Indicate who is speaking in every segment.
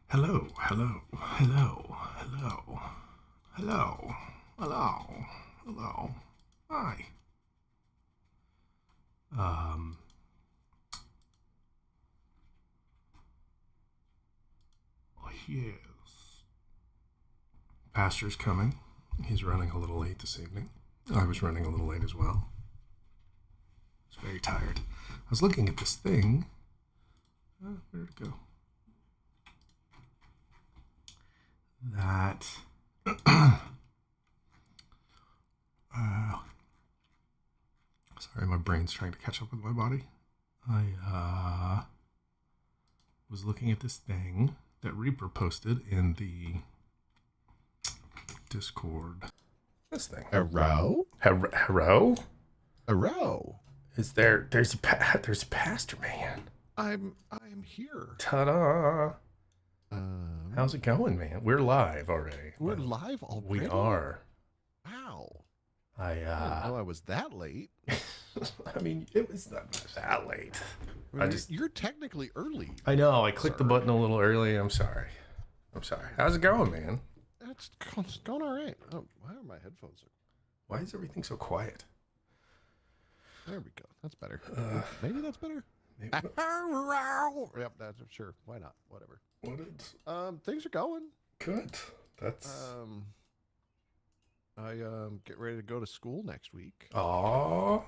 Speaker 1: Hello, hello, hello, hello, hello, hello, hello. Hi. Um, yes. Pastor's coming. He's running a little late this evening. I was running a little late as well. I was very tired. I was looking at this thing. Where'd it go? That sorry, my brain's trying to catch up with my body. I was looking at this thing that Reaper posted in the Discord. This thing.
Speaker 2: A row?
Speaker 1: Hello?
Speaker 2: A row?
Speaker 1: There's a pastor man.
Speaker 2: I am here.
Speaker 1: Ta-da! How's it going, man? We're live already.
Speaker 2: We're live already?
Speaker 1: We are.
Speaker 2: Wow.
Speaker 1: I
Speaker 2: didn't know I was that late.
Speaker 1: I mean, it was not that late.
Speaker 2: You're technically early.
Speaker 1: I know. I clicked the button a little early. I'm sorry. How's it going, man?
Speaker 2: It's going all right. Oh, why are my headphones?
Speaker 1: Why is everything so quiet?
Speaker 2: There we go. That's better. Maybe that's better.
Speaker 1: Maybe.
Speaker 2: Yep, that's sure. Why not? Whatever.
Speaker 1: What is?
Speaker 2: Things are going
Speaker 1: Good. That's.
Speaker 2: I get ready to go to school next week.
Speaker 1: Aw.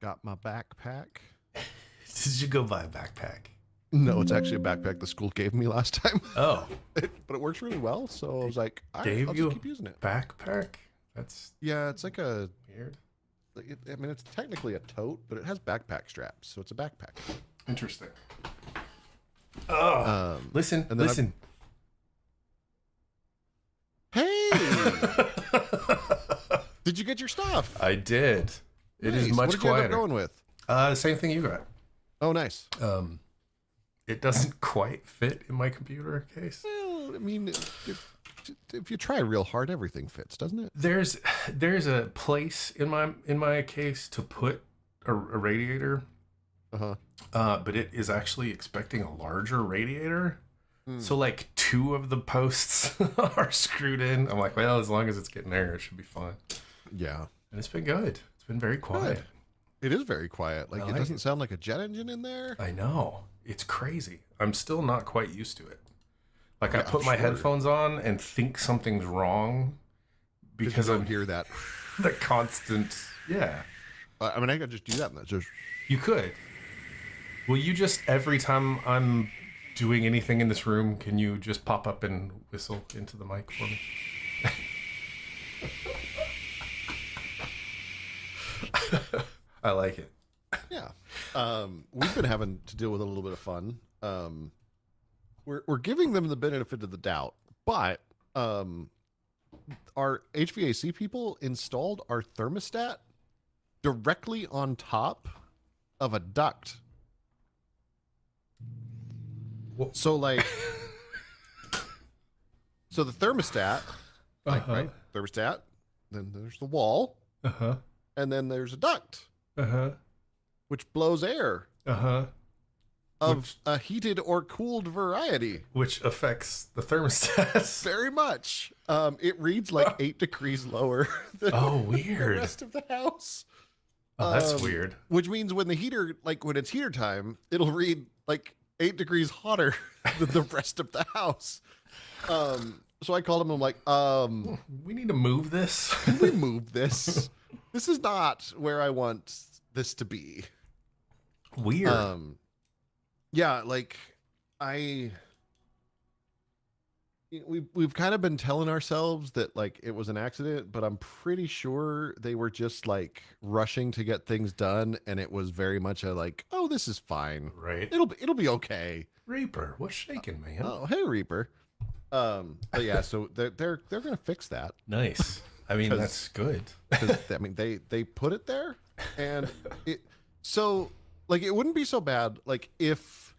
Speaker 2: Got my backpack.
Speaker 1: Did you go buy a backpack?
Speaker 2: No, it's actually a backpack the school gave me last time.
Speaker 1: Oh.
Speaker 2: But it works really well, so I was like, all right,
Speaker 1: Gave
Speaker 2: I'll
Speaker 1: you
Speaker 2: just keep using it.
Speaker 1: Backpack? That's
Speaker 2: Yeah, it's like a
Speaker 1: weird.
Speaker 2: I mean, it's technically a tote, but it has backpack straps, so it's a backpack.
Speaker 1: Interesting. Oh. Listen.
Speaker 2: Hey! Did you get your stuff?
Speaker 1: I did. It is
Speaker 2: Nice.
Speaker 1: much
Speaker 2: What did you
Speaker 1: quieter.
Speaker 2: end up going with?
Speaker 1: The same thing you got.
Speaker 2: Oh, nice.
Speaker 1: It doesn't quite fit in my computer case.
Speaker 2: Well, I mean, if you try real hard, everything fits, doesn't it?
Speaker 1: There's a place in my case to put a radiator. But it is actually expecting a larger radiator. So like two of the posts are screwed in. I'm like, well, as long as it's getting air, it should be fine.
Speaker 2: Yeah.
Speaker 1: And it's been good. It's been very quiet.
Speaker 2: Good. It is very quiet. Like, it doesn't sound like a jet engine in there.
Speaker 1: I know. It's crazy. I'm still not quite used to it. Like, I
Speaker 2: Yeah,
Speaker 1: put my
Speaker 2: sure.
Speaker 1: headphones on and think something's wrong because
Speaker 2: I
Speaker 1: I
Speaker 2: don't hear that.
Speaker 1: the constant. Yeah.
Speaker 2: I mean, I could just do that. And that's just.
Speaker 1: You could. Will you just, every time I'm doing anything in this room, can you just pop up and whistle into the mic for me? I like it.
Speaker 2: Yeah. We've been having to deal with a little bit of fun. We're giving them the benefit of the doubt, but our HVAC people installed our thermostat directly on top of a duct. So like, so the thermostat, like, right? Thermostat, then there's the wall, and then there's a duct, which blows air of a heated or cooled variety.
Speaker 1: Which affects the thermostat.
Speaker 2: Very much. It reads like 8 degrees lower than
Speaker 1: weird.
Speaker 2: the rest of the house.
Speaker 1: Oh, that's weird.
Speaker 2: Which means when the heater, like when it's heater time, it'll read like 8 degrees hotter than the rest of the house. So I called him. I'm like,
Speaker 1: we need to move this.
Speaker 2: can we move this? This is not where I want this to be.
Speaker 1: Weird.
Speaker 2: Yeah, like we've kind of been telling ourselves that like it was an accident, but I'm pretty sure they were just like rushing to get things done, and it was very much a like, oh, this is fine,
Speaker 1: Right.
Speaker 2: It'll be okay.
Speaker 1: Reaper, what's shaking, man?
Speaker 2: Oh, hey, Reaper. But yeah, so they're gonna fix that.
Speaker 1: Nice. I mean, that's good.
Speaker 2: 'Cause, I mean, they put it there, and so like it wouldn't be so bad like if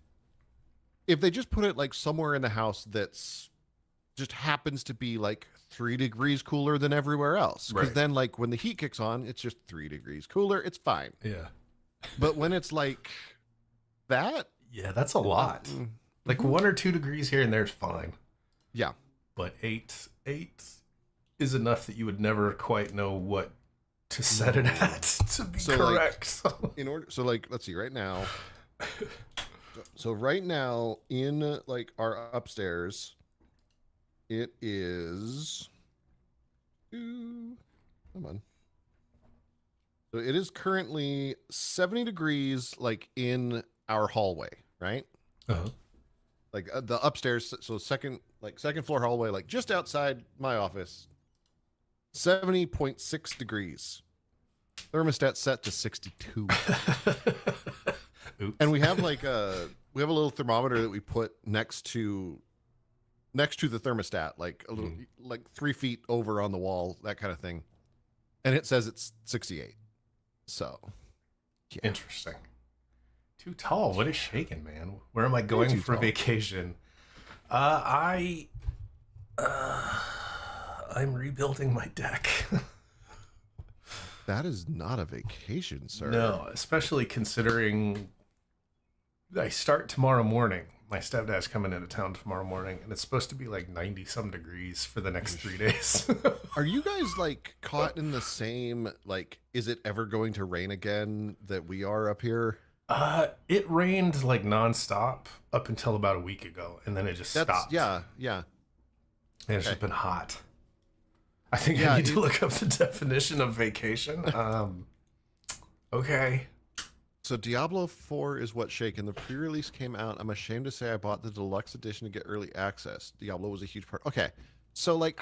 Speaker 2: they just put it like somewhere in the house that's just happens to be like 3 degrees cooler than everywhere else. Because
Speaker 1: Right.
Speaker 2: then like when the heat kicks on, it's just 3 degrees cooler. It's fine.
Speaker 1: Yeah.
Speaker 2: But when it's like that,
Speaker 1: Yeah, that's a lot. Like 1 or 2 degrees here and there is fine.
Speaker 2: Yeah.
Speaker 1: But eight is enough that you would never quite know what to set it at to be correct.
Speaker 2: Like, let's see, right now. So right now in like our upstairs, it is, come on. So it is currently 70 degrees, like in our hallway, right?
Speaker 1: Uh-huh.
Speaker 2: Like the upstairs, so second floor hallway, like just outside my office, 70.6 degrees. Thermostat set to 62.
Speaker 1: Oops.
Speaker 2: And we have like a little thermometer that we put next to the thermostat, like a little, like 3 feet over on the wall, that kind of thing. And it says it's 68. So, yeah.
Speaker 1: Interesting. Too tall. What is shaking, man? Where am I going for vacation? I'm rebuilding my deck.
Speaker 2: That is not a vacation, sir.
Speaker 1: No, especially considering I start tomorrow morning. My stepdad's coming into town tomorrow morning, and it's supposed to be like 90-some degrees for the next 3 days.
Speaker 2: Are you guys like caught in the same, like, is it ever going to rain again that we are up here?
Speaker 1: It rained like nonstop up until about a week ago, and then it just stopped.
Speaker 2: Yeah.
Speaker 1: And it's just been hot. I think I need to look up the definition of vacation. Okay.
Speaker 2: So Diablo 4 is what's shaken. The pre-release came out. I'm ashamed to say I bought the deluxe edition to get early access. Diablo was a huge part. Okay. So like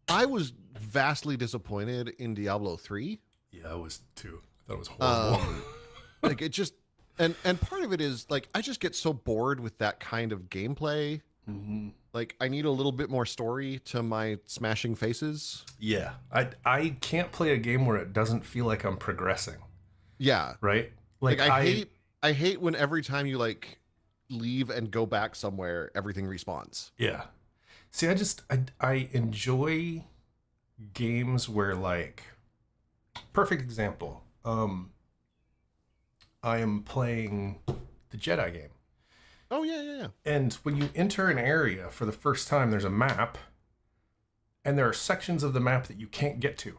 Speaker 2: I was vastly disappointed in Diablo 3.
Speaker 1: Yeah, I was too. I thought it was horrible.
Speaker 2: Like it just, and part of it is like, I just get so bored with that kind of gameplay.
Speaker 1: Mm-hmm.
Speaker 2: Like I need a little bit more story to my smashing faces.
Speaker 1: Yeah. I can't play a game where it doesn't feel like I'm progressing.
Speaker 2: Yeah.
Speaker 1: Right?
Speaker 2: Like I hate when every time you like leave and go back somewhere, everything respawns.
Speaker 1: Yeah. See, I enjoy games where like, perfect example. I am playing the Jedi game.
Speaker 2: Oh yeah.
Speaker 1: And when you enter an area for the first time, there's a map, and there are sections of the map that you can't get to,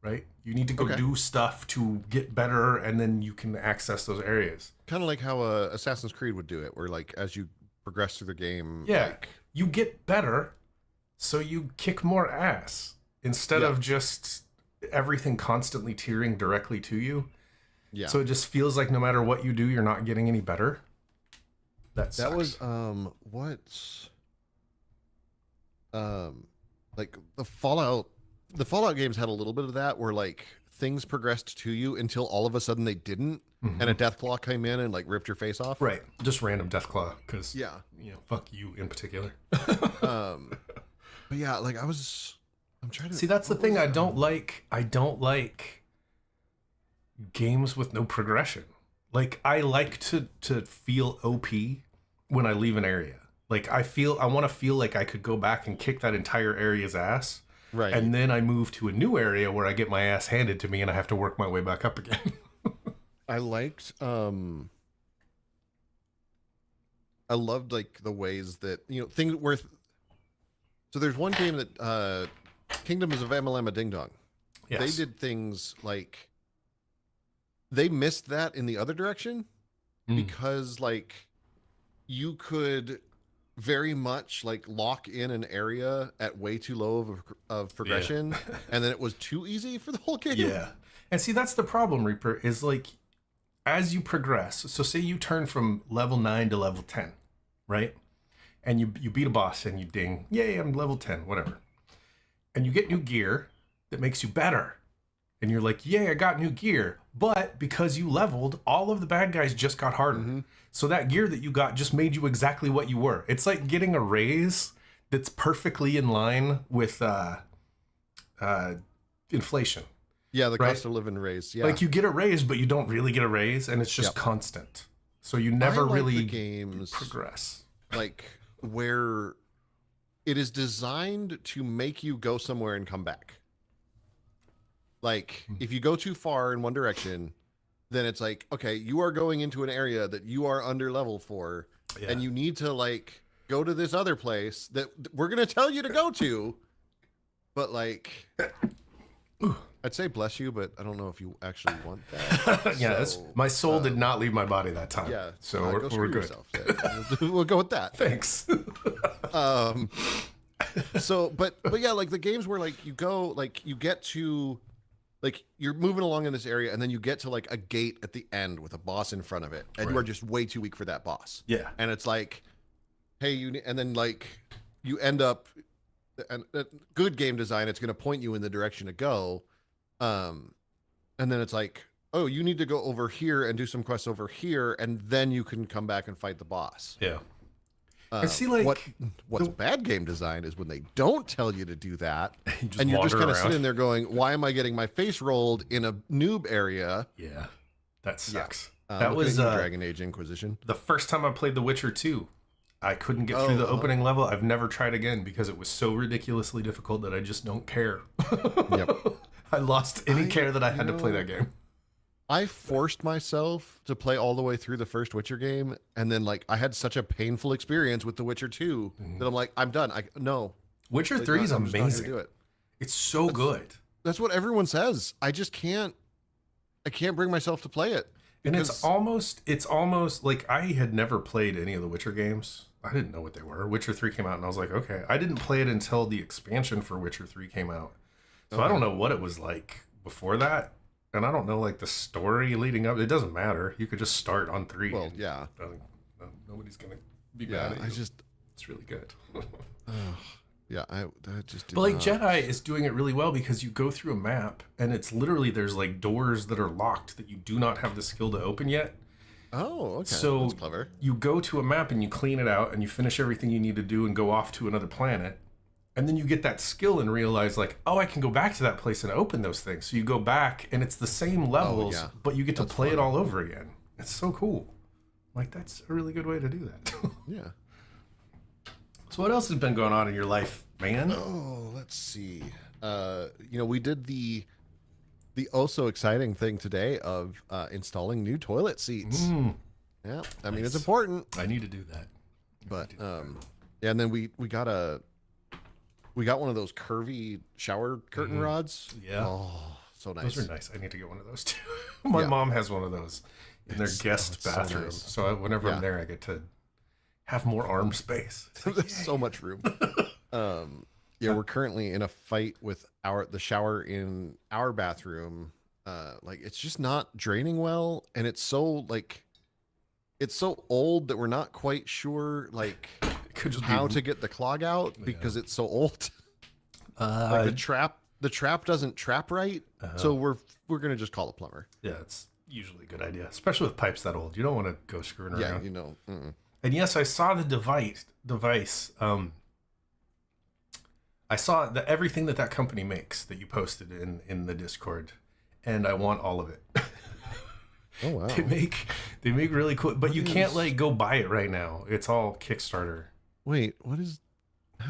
Speaker 1: right? You need to go do stuff to get better, and then you can access those areas.
Speaker 2: Kind of like how Assassin's Creed would do it, where like as you progress through the game,
Speaker 1: you get better, so you kick more ass instead of just everything constantly tearing directly to you. Yeah. So it just feels like no matter what you do, you're not getting any better. That was
Speaker 2: like the Fallout games had a little bit of that where like things progressed to you until all of a sudden they didn't, and a Deathclaw came in and like ripped your face off.
Speaker 1: Right. Just random Deathclaw, because fuck you in particular.
Speaker 2: But yeah, like I'm trying to
Speaker 1: see, that's the thing I don't like. I don't like games with no progression. Like I like to feel OP when I leave an area. Like I want to feel like I could go back and kick that entire area's ass. Right. And then I move to a new area where I get my ass handed to me and I have to work my way back up again.
Speaker 2: I liked I loved like the ways that, things where so there's one game that Kingdoms of Amalama Ding Dong. Yes. They did things like they missed that in the other direction because like you could very much like lock in an area at way too low of progression and then it was too easy for the whole game.
Speaker 1: Yeah. And see, that's the problem, Reaper, is like as you progress, so say you turn from level 9 to level 10, right? And you beat a boss and you ding, yay, I'm level 10, whatever. And you get new gear that makes you better. And you're like, yay, I got new gear. But because you leveled, all of the bad guys just got harder. Mm-hmm. So that gear that you got just made you exactly what you were. It's like getting a raise that's perfectly in line with inflation.
Speaker 2: Yeah, the cost of living raise. Yeah.
Speaker 1: Like you get a raise, but you don't really get a raise, and it's just constant. So you never really
Speaker 2: games
Speaker 1: progress.
Speaker 2: Like where it is designed to make you go somewhere and come back. Like if you go too far in one direction, then it's like, okay, you are going into an area that you are under level for.
Speaker 1: Yeah.
Speaker 2: and you need to like go to this other place that we're gonna tell you to go to, but like. I'd say bless you, but I don't know if you actually want that.
Speaker 1: Yeah,
Speaker 2: so,
Speaker 1: my soul did not leave my body that time.
Speaker 2: Yeah,
Speaker 1: so
Speaker 2: go
Speaker 1: we're good.
Speaker 2: Yourself, we'll go with that.
Speaker 1: Thanks.
Speaker 2: So, but yeah, like the games where like you go, like you get to, like you're moving along in this area, and then you get to like a gate at the end with a boss in front of it, and you are just way too weak for that boss.
Speaker 1: Yeah,
Speaker 2: and it's like, hey, and then like you end up, and good game design, it's going to point you in the direction to go. And then it's like, oh, you need to go over here and do some quests over here, and then you can come back and fight the boss.
Speaker 1: Yeah. And see, like
Speaker 2: what's bad game design is when they don't tell you to do that,
Speaker 1: and
Speaker 2: you're just kind of sitting there going, "Why am I getting my face rolled in a noob area?"
Speaker 1: Yeah, that sucks.
Speaker 2: Yeah.
Speaker 1: That was
Speaker 2: Dragon Age Inquisition.
Speaker 1: The first time I played The Witcher 2. I couldn't get through the opening level. I've never tried again because it was so ridiculously difficult that I just don't care.
Speaker 2: Yep.
Speaker 1: I lost any care that I had to play that game.
Speaker 2: I forced myself to play all the way through the first Witcher game, and then like I had such a painful experience with The Witcher 2 that I'm like, I'm done. No.
Speaker 1: Witcher 3 is amazing.
Speaker 2: Do it.
Speaker 1: It's so good.
Speaker 2: That's what everyone says. I just can't. I can't bring myself to play it.
Speaker 1: And it's almost like I had never played any of the Witcher games. I didn't know what they were. Witcher 3 came out, and I was like, okay. I didn't play it until the expansion for Witcher 3 came out. So I don't know what it was like before that. And I don't know, like, the story leading up. It doesn't matter. You could just start on 3.
Speaker 2: Well, yeah.
Speaker 1: Nobody's going to be mad at you. It's really good.
Speaker 2: Yeah, I just.
Speaker 1: But, like, Jedi is doing it really well because you go through a map, and it's literally, there's, like, doors that are locked that you do not have the skill to open yet.
Speaker 2: Oh, okay.
Speaker 1: So
Speaker 2: that's clever.
Speaker 1: You go to a map, and you clean it out, and you finish everything you need to do and go off to another planet. And then you get that skill and realize, like, oh, I can go back to that place and open those things. So you go back, and it's the same levels, but you get to play it all over again. It's so cool. Like, that's a really good way to do that.
Speaker 2: Yeah.
Speaker 1: So what else has been going on in your life, man?
Speaker 2: Oh, let's see. We did the oh so exciting thing today of installing new toilet seats. Yeah, I mean, it's important.
Speaker 1: I need to do that.
Speaker 2: But yeah, and then we got one of those curvy shower curtain rods.
Speaker 1: Yeah.
Speaker 2: Oh, so nice.
Speaker 1: Those are nice. I need to get one of those too. My mom has one of those in their guest bathroom. So whenever I'm there, I get to have more arm space.
Speaker 2: There's so much room. We're currently in a fight with the shower in our bathroom. Like it's just not draining well, and it's so old that we're not quite sure how to get the clog out because it's so old. Like the trap doesn't trap right, so we're gonna just call a plumber.
Speaker 1: Yeah, it's usually a good idea, especially with pipes that old. You don't want to go screwing around.
Speaker 2: Yeah,
Speaker 1: And yes, I saw the device. I saw everything that company makes that you posted in the Discord, and I want all of it.
Speaker 2: Oh wow!
Speaker 1: They make really cool, but you can't go buy it right now. It's all Kickstarter.
Speaker 2: Wait, how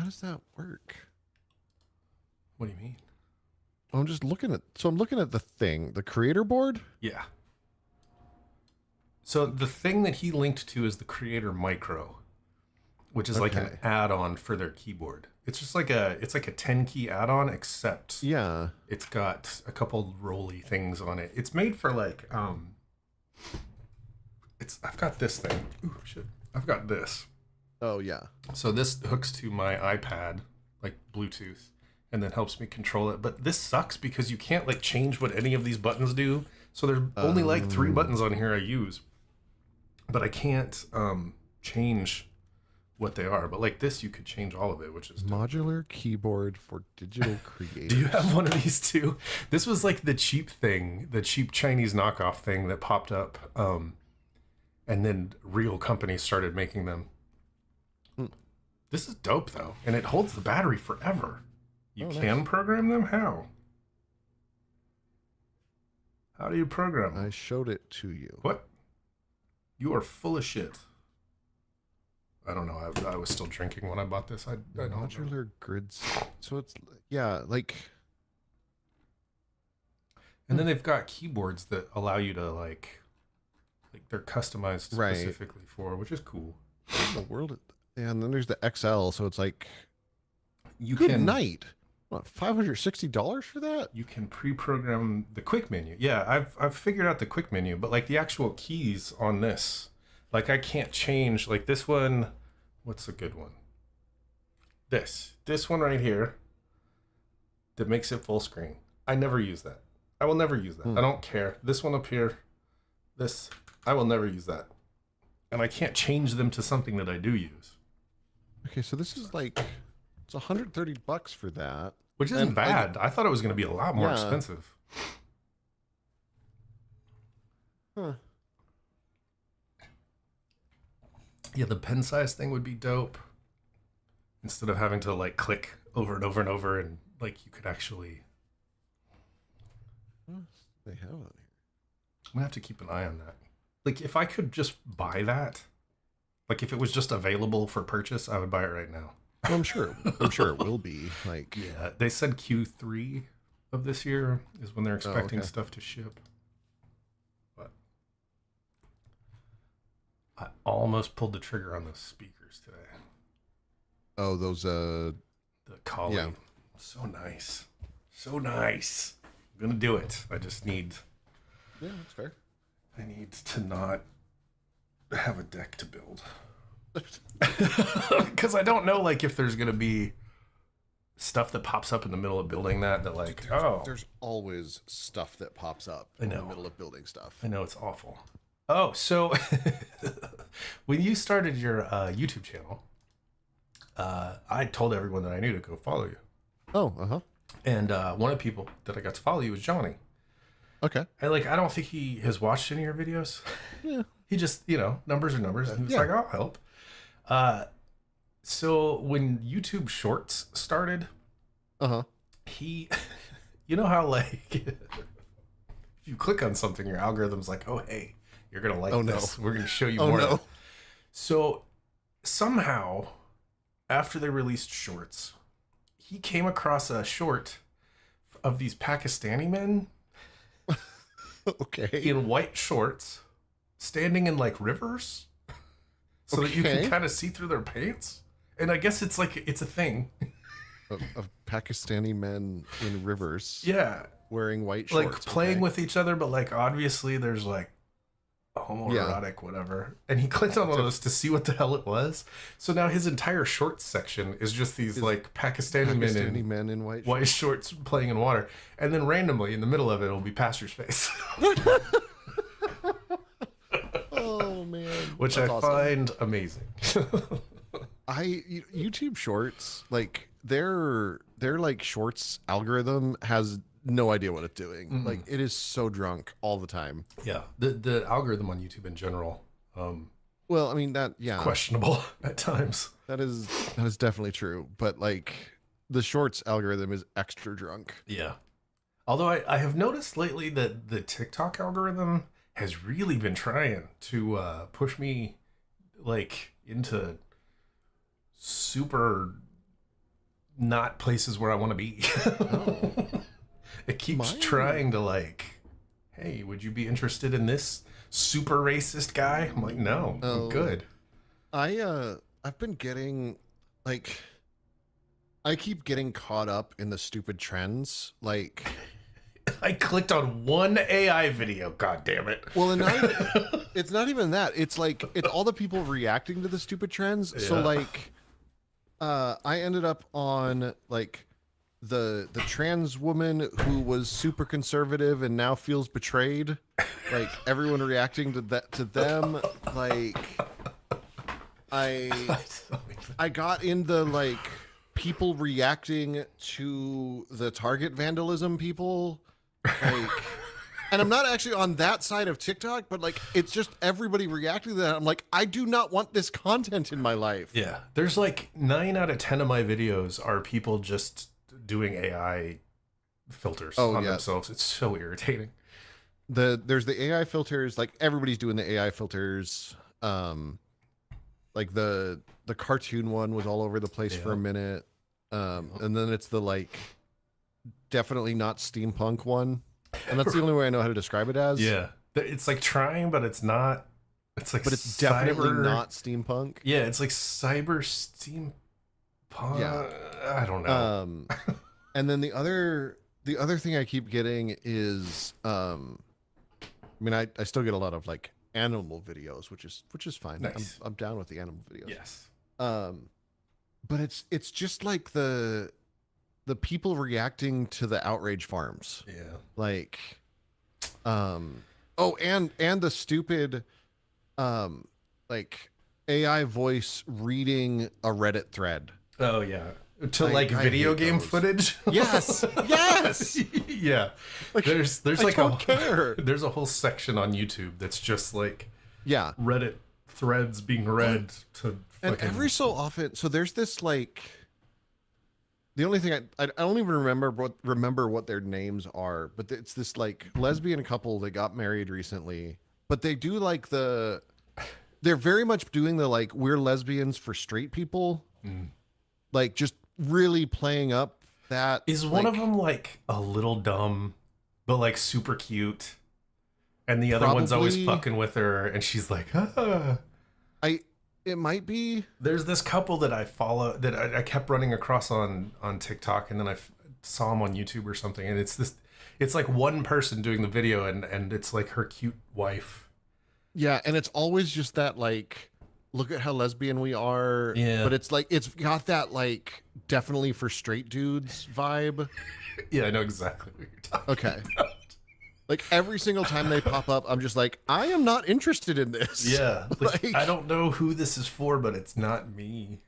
Speaker 2: does that work?
Speaker 1: What do you mean?
Speaker 2: I'm looking at the thing, the creator board.
Speaker 1: Yeah. So the thing that he linked to is the Creator Micro, which is like an add-on for their keyboard. It's just like a 10-key add-on, except it's got a couple rolly things on it. It's made for I've got this thing. Ooh, shit. I've got this.
Speaker 2: Oh yeah.
Speaker 1: So this hooks to my iPad, like Bluetooth, and then helps me control it. But this sucks because you can't change what any of these buttons do. So there's only 3 buttons on here I use. But I can't change what they are. But this, you could change all of it, which is
Speaker 2: modular keyboard for digital creators.
Speaker 1: Do you have one of these too? This was the cheap thing, the cheap Chinese knockoff thing that popped up. And then real companies started making them. This is dope though. And it holds the battery forever. You can program them? How? How do you program them?
Speaker 2: I showed it to you.
Speaker 1: What? You are full of shit. I don't know. I was still drinking when I bought this. I don't know.
Speaker 2: Modular grids. So it's
Speaker 1: And then they've got keyboards that allow you to they're customized specifically for, which is cool.
Speaker 2: What in the world? And then there's the XL, so it's like,
Speaker 1: You
Speaker 2: good
Speaker 1: can
Speaker 2: night. What, $560 for that?
Speaker 1: you can pre-program the quick menu. Yeah, I've figured out the quick menu, but like the actual keys on this, like I can't change like this one. What's a good one? This one right here that makes it full screen. I never use that. I will never use that. I don't care. This one up here, this, I will never use that. And I can't change them to something that I do use.
Speaker 2: Okay, so this is like, it's $130 for that.
Speaker 1: Which isn't
Speaker 2: And,
Speaker 1: bad. I thought it was going to be a lot more expensive.
Speaker 2: Huh.
Speaker 1: Yeah, the pen size thing would be dope. Instead of having to like click over and over and over, and like you could actually.
Speaker 2: What do they have on here?
Speaker 1: I'm gonna have to keep an eye on that. Like if I could just buy that, like if it was just available for purchase, I would buy it right now.
Speaker 2: Well, I'm sure it will be. Like,
Speaker 1: Yeah, they said Q3 of this year is when they're expecting
Speaker 2: okay.
Speaker 1: stuff to ship. But I almost pulled the trigger on those speakers today.
Speaker 2: oh, those
Speaker 1: The Collie.
Speaker 2: Yeah.
Speaker 1: So nice. So nice. I'm gonna do it. I just need
Speaker 2: yeah, that's fair.
Speaker 1: I need to not have a deck to build. Because I don't know like if there's gonna be stuff that pops up in the middle of building that like
Speaker 2: There's always stuff that pops up
Speaker 1: I
Speaker 2: in the
Speaker 1: know.
Speaker 2: middle of building stuff.
Speaker 1: I know it's awful. Oh, so when you started your YouTube channel, I told everyone that I knew to go follow you.
Speaker 2: Oh, uh-huh.
Speaker 1: And one of the people that I got to follow you was Johnny.
Speaker 2: Okay.
Speaker 1: And like I don't think he has watched any of your videos.
Speaker 2: Yeah.
Speaker 1: He just, numbers are numbers. And he was
Speaker 2: Yeah.
Speaker 1: like, I'll help. So when YouTube Shorts started,
Speaker 2: Uh-huh.
Speaker 1: he, you know how like, if you click on something, your algorithm's like, oh, hey, you're going to like this. We're going to show you
Speaker 2: Oh,
Speaker 1: more.
Speaker 2: no.
Speaker 1: So somehow, after they released Shorts, he came across a short of these Pakistani men
Speaker 2: Okay.
Speaker 1: in white shorts standing in like rivers so that you can
Speaker 2: Okay.
Speaker 1: kind of see through their pants. And I guess it's like, it's a thing.
Speaker 2: Of Pakistani men in rivers
Speaker 1: Yeah.
Speaker 2: wearing white shorts.
Speaker 1: Like playing
Speaker 2: okay.
Speaker 1: with each other, but like obviously there's like homoerotic, whatever. And he clicked on one of those to see what the hell it was. So now his entire shorts section is just these like Pakistani men in white shorts playing in water. And then randomly in the middle of it will be Pastor's face.
Speaker 2: Oh man.
Speaker 1: Which
Speaker 2: That's
Speaker 1: I
Speaker 2: awesome.
Speaker 1: find amazing.
Speaker 2: YouTube Shorts, like their like Shorts algorithm has no idea what it's doing.
Speaker 1: Mm-hmm.
Speaker 2: Like it is so drunk all the time.
Speaker 1: Yeah. The algorithm on YouTube in general,
Speaker 2: Well, I mean that
Speaker 1: questionable at times.
Speaker 2: that is definitely true. But like the Shorts algorithm is extra drunk.
Speaker 1: Yeah. Although I have noticed lately that the TikTok algorithm has really been trying to push me like into super not places where I want to be. It keeps
Speaker 2: Mine?
Speaker 1: trying to like, hey, would you be interested in this super racist guy? I'm like, no,
Speaker 2: Oh.
Speaker 1: I'm good.
Speaker 2: I've been getting like I keep getting caught up in the stupid trends. Like
Speaker 1: I clicked on one AI video. God damn it.
Speaker 2: well, and it's not even that. It's like it's all the people reacting to the stupid trends. So
Speaker 1: Yeah.
Speaker 2: like I ended up on like the trans woman who was super conservative and now feels betrayed. Like everyone reacting to them. Like I got in the like people reacting to the Target vandalism people. Like and I'm not actually on that side of TikTok, but like it's just everybody reacting to that. I'm like, I do not want this content in my life.
Speaker 1: Yeah, there's like 9 out of 10 of my videos are people just doing AI filters on
Speaker 2: yeah.
Speaker 1: themselves. It's so irritating.
Speaker 2: There's the AI filters, like everybody's doing the AI filters. Like the cartoon one was all over the place for a minute. And then it's the like definitely not steampunk one. And that's the only way I know how to describe it as.
Speaker 1: Yeah, it's like trying, but it's not It's like,
Speaker 2: but it's definitely not steampunk.
Speaker 1: Yeah, it's like cyber steampunk.
Speaker 2: Yeah,
Speaker 1: I don't know.
Speaker 2: And then the other thing I keep getting is, I mean, I still get a lot of like animal videos, which is fine.
Speaker 1: Nice.
Speaker 2: I'm down with the animal videos.
Speaker 1: Yes.
Speaker 2: But it's just like the people reacting to the outrage farms.
Speaker 1: Yeah.
Speaker 2: Like, oh, and the stupid, like AI voice reading a Reddit thread.
Speaker 1: Oh yeah. To like video game footage.
Speaker 2: Yes. Yes.
Speaker 1: Yeah.
Speaker 2: Like,
Speaker 1: there's
Speaker 2: I
Speaker 1: like
Speaker 2: don't care.
Speaker 1: There's a whole section on YouTube that's just like
Speaker 2: yeah,
Speaker 1: Reddit threads being read to
Speaker 2: and
Speaker 1: fucking...
Speaker 2: every so often, so there's this like, the only thing I don't even remember what their names are, but it's this like lesbian couple that got married recently, but they do like they're very much doing the like, we're lesbians for straight people, like just really playing up that.
Speaker 1: Is one of them like a little dumb but like super cute, and the other one's always fucking with her and she's like, ah.
Speaker 2: It might be.
Speaker 1: There's this couple that I follow that I kept running across on TikTok, and then I saw them on YouTube or something, and it's like one person doing the video, and it's like her cute wife.
Speaker 2: Yeah, and it's always just that like, look at how lesbian we are.
Speaker 1: Yeah.
Speaker 2: But it's like, it's got that like definitely for straight dudes vibe.
Speaker 1: Yeah, I know exactly what you're talking about.
Speaker 2: Like every single time they pop up, I'm just like, I am not interested in this.
Speaker 1: Yeah. Like, I don't know who this is for, but it's not me.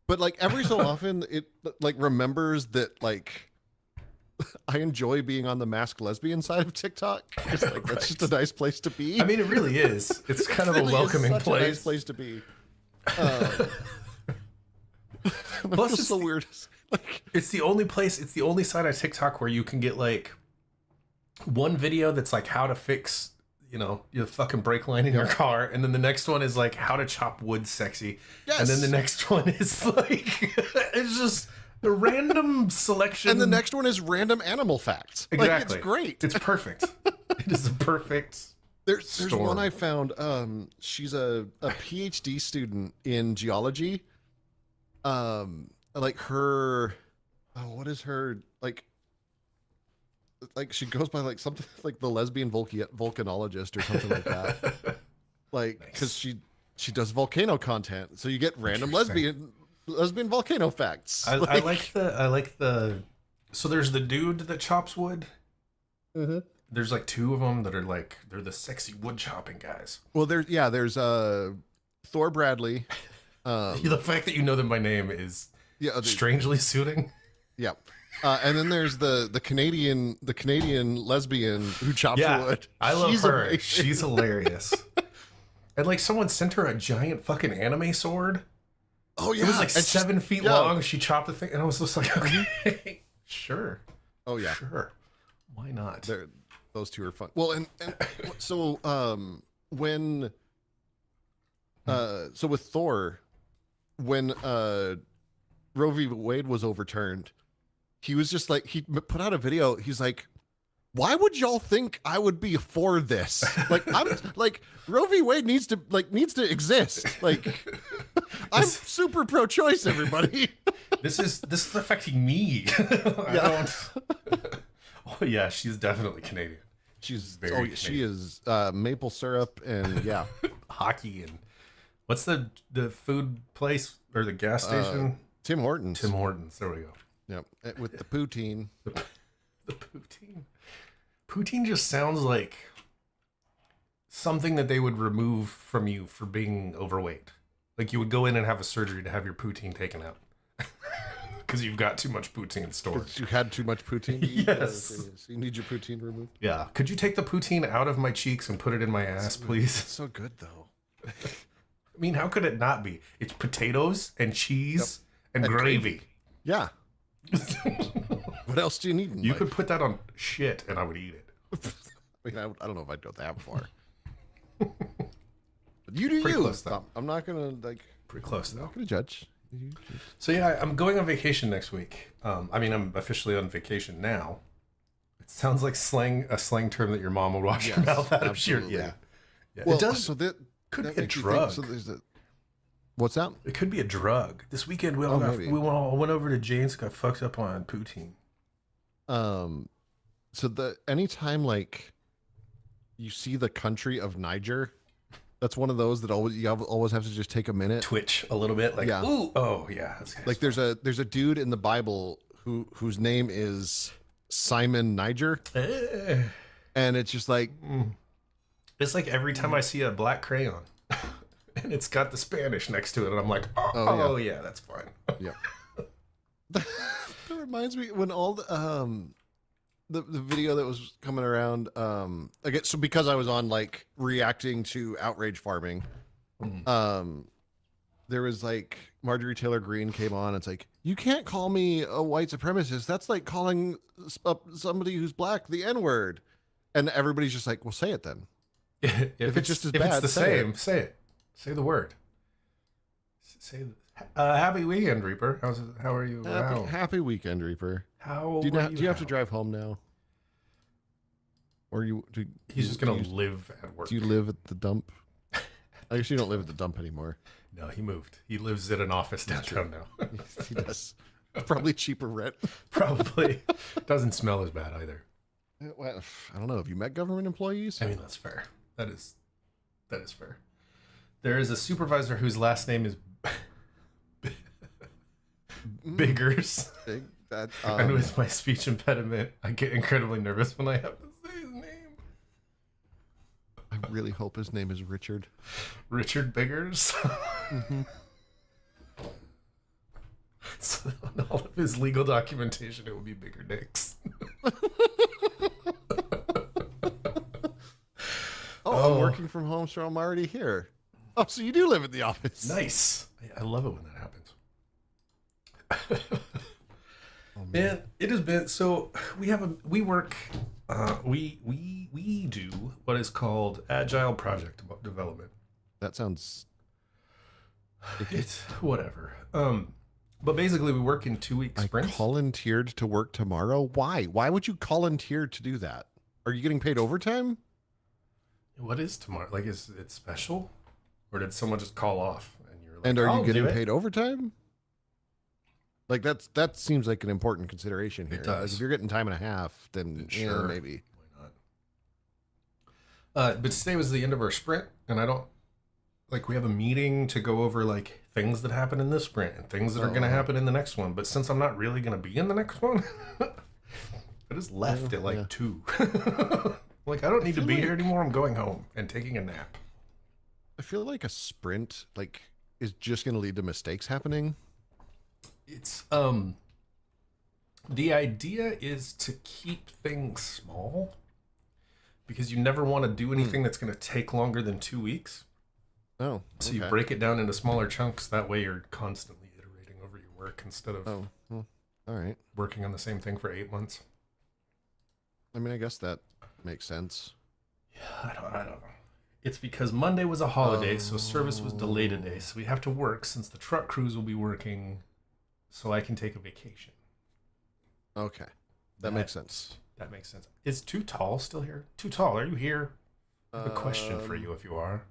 Speaker 2: But like every so often it like remembers that like I enjoy being on the masked lesbian side of TikTok. It's like, that's just a nice place to be.
Speaker 1: I mean, it really is. It's kind of a welcoming place.
Speaker 2: A nice place to be.
Speaker 1: Plus, it's
Speaker 2: the weirdest. Like,
Speaker 1: it's the only place. It's the only side of TikTok where you can get like one video that's like how to fix, your fucking brake line in your car, and then the next one is like how to chop wood sexy, and then the next one is like it's just a random selection,
Speaker 2: and the next one is random animal facts.
Speaker 1: Exactly,
Speaker 2: like, it's great.
Speaker 1: It's perfect. It is a perft.
Speaker 2: There's one I found. She's a PhD student in geology. Like her, what is her like? Like she goes by like something like the lesbian volcanologist or something like that. Like, because she does volcano content, so you get random lesbian volcano facts.
Speaker 1: I like the. So there's the dude that chops wood.
Speaker 2: Mm-hmm.
Speaker 1: There's like two of them that are like, they're the sexy wood chopping guys.
Speaker 2: Well, there's Thor Bradley.
Speaker 1: The fact that you know them by name is strangely suiting.
Speaker 2: Yeah. And then there's the Canadian lesbian who chops wood.
Speaker 1: I love her. Amazing. She's hilarious. And like someone sent her a giant fucking anime sword.
Speaker 2: Oh yeah,
Speaker 1: it was like 7 feet long. She chopped the thing, and I was just like, okay, sure.
Speaker 2: Oh yeah,
Speaker 1: sure. Why not?
Speaker 2: Those two are fun. Well, and so when so with Thor, when Roe v. Wade was overturned, he was just like, he put out a video. He's like, why would y'all think I would be for this? Like, I'm like, Roe v. Wade needs to exist. Like, I'm super pro-choice, everybody.
Speaker 1: This is affecting me. I don't. Oh yeah, she's definitely Canadian.
Speaker 2: She's very Canadian. She is maple syrup and
Speaker 1: hockey and what's the food place or the gas station?
Speaker 2: Tim Hortons.
Speaker 1: Tim Hortons. There we go.
Speaker 2: Yep, with the poutine.
Speaker 1: The poutine. Poutine just sounds like something that they would remove from you for being overweight. Like you would go in and have a surgery to have your poutine taken out. Because you've got too much poutine stored.
Speaker 2: You had too much poutine?
Speaker 1: Yes.
Speaker 2: So you need your poutine removed?
Speaker 1: Yeah. Could you take the poutine out of my cheeks and put it in my ass, please?
Speaker 2: It's so good, though.
Speaker 1: I mean, how could it not be? It's potatoes and cheese and gravy.
Speaker 2: Yeah. What else do you need in
Speaker 1: You
Speaker 2: life?
Speaker 1: could put that on shit and I would eat it.
Speaker 2: I mean, I don't know if I'd go that far. But you do
Speaker 1: Pretty
Speaker 2: you.
Speaker 1: Close, though.
Speaker 2: I'm not going to,
Speaker 1: Pretty close, though.
Speaker 2: I'm not going to judge.
Speaker 1: So, yeah, I'm going on vacation next week. I mean, I'm officially on vacation now. It sounds like a slang term that your mom would wash your mouth out of.
Speaker 2: Absolutely.
Speaker 1: Yeah.
Speaker 2: Well,
Speaker 1: it does.
Speaker 2: So
Speaker 1: Could
Speaker 2: that
Speaker 1: be a
Speaker 2: makes you
Speaker 1: drug.
Speaker 2: think, so there's a, what's that?
Speaker 1: It could be a drug. This weekend we
Speaker 2: Maybe.
Speaker 1: all went over to Jane's, got fucked up on poutine.
Speaker 2: So anytime like you see the country of Niger, that's one of those that always have to just take a minute,
Speaker 1: Twitch a little bit, like
Speaker 2: Yeah.
Speaker 1: ooh, oh yeah.
Speaker 2: like there's a dude in the Bible whose name is Simon Niger, and it's just like
Speaker 1: it's like every time I see a black crayon and it's got the Spanish next to it, and I'm like, oh yeah, that's fine.
Speaker 2: yeah. That reminds me when all the video that was coming around again, so because I was on like reacting to outrage farming, there was like Marjorie Taylor Greene came on. It's like, you can't call me a white supremacist. That's like calling somebody who's black the N-word. And everybody's just like, well, say it then.
Speaker 1: If it's just as bad, it's the same, say it. Say the word. Say happy weekend, Reaper. How are you?
Speaker 2: Happy weekend, Reaper.
Speaker 1: How
Speaker 2: do you have to drive home now? Or
Speaker 1: he's just gonna live at work.
Speaker 2: Do you live at the dump? I guess you don't live at the dump anymore.
Speaker 1: No, he moved. He lives at an office downtown now.
Speaker 2: He does. Probably cheaper rent.
Speaker 1: Probably. Doesn't smell as bad either.
Speaker 2: Well, I don't know. Have you met government employees?
Speaker 1: I mean, that's fair. That is fair. There is a supervisor whose last name is Biggers. And with my speech impediment, I get incredibly nervous when I have to say his name.
Speaker 2: I really hope his name is Richard.
Speaker 1: Richard Biggers. Mm-hmm. So on all of his legal documentation, it would be Bigger Dicks.
Speaker 2: I'm working from home, so I'm already here. Oh, so you do live at the office.
Speaker 1: Nice. I love it when that happens. Man, it has been so. We work. We do what is called agile project development.
Speaker 2: That sounds.
Speaker 1: It's whatever. But basically, we work in 2-week sprints.
Speaker 2: I volunteered to work tomorrow. Why? Why would you volunteer to do that? Are you getting paid overtime?
Speaker 1: What is tomorrow? Like, is it special, or did someone just call off and you're like?
Speaker 2: And are you getting paid overtime? Like that seems like an important consideration here.
Speaker 1: It does.
Speaker 2: Like if you're getting time and a half, then
Speaker 1: sure,
Speaker 2: maybe.
Speaker 1: Why not? But today was the end of our sprint, and I don't like. We have a meeting to go over like things that happen in this sprint and things that are going to happen in the next one. But since I'm not really going to be in the next one, I just left at like 2. Like I don't need to be here anymore. I'm going home and taking a nap.
Speaker 2: I feel like a sprint is just going to lead to mistakes happening.
Speaker 1: It's the idea is to keep things small because you never want to do anything that's going to take longer than 2 weeks.
Speaker 2: Oh, okay.
Speaker 1: So you break it down into smaller chunks. That way you're constantly iterating over your work instead of
Speaker 2: all right,
Speaker 1: working on the same thing for 8 months.
Speaker 2: I mean, I guess that makes sense.
Speaker 1: Yeah, I don't know. It's because Monday was a holiday, so service was delayed today. So we have to work since the truck crews will be working, so I can take a vacation.
Speaker 2: Okay, that makes sense.
Speaker 1: That makes sense. Is Too Tall still here? Too Tall, are you here? I have a question for you if you are.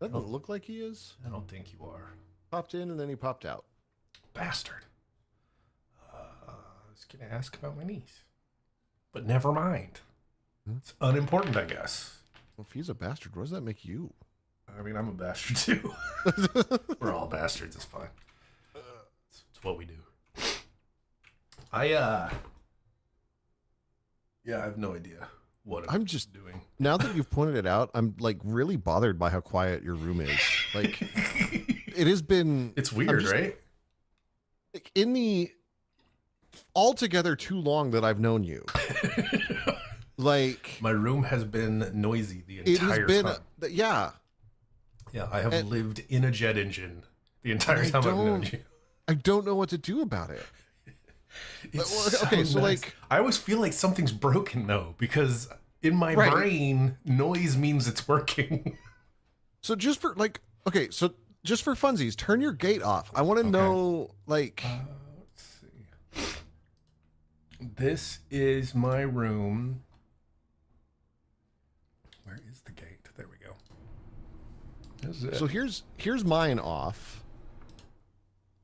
Speaker 2: Doesn't look like he is.
Speaker 1: I don't think you are.
Speaker 2: Popped in and then he popped out.
Speaker 1: Bastard. I was going to ask about my niece. But never mind. It's unimportant, I guess.
Speaker 2: Well, if he's a bastard, what does that make you?
Speaker 1: I mean, I'm a bastard too. We're all bastards. It's fine. It's what we do. I have no idea what I'm just doing.
Speaker 2: Now that you've pointed it out, I'm like really bothered by how quiet your room is. Like, it has been.
Speaker 1: It's weird, right?
Speaker 2: Like in the altogether too long that I've known you. Like
Speaker 1: my room has been noisy the entire time.
Speaker 2: Yeah,
Speaker 1: I have lived in a jet engine the entire time I've known you.
Speaker 2: I don't know what to do about it. Okay, so like
Speaker 1: I always feel like something's broken though, because in my brain, noise means it's working.
Speaker 2: So just for just for funsies, turn your gate off. I want to know like.
Speaker 1: Let's see. This is my room. Where is the gate? There we go.
Speaker 2: So here's mine off.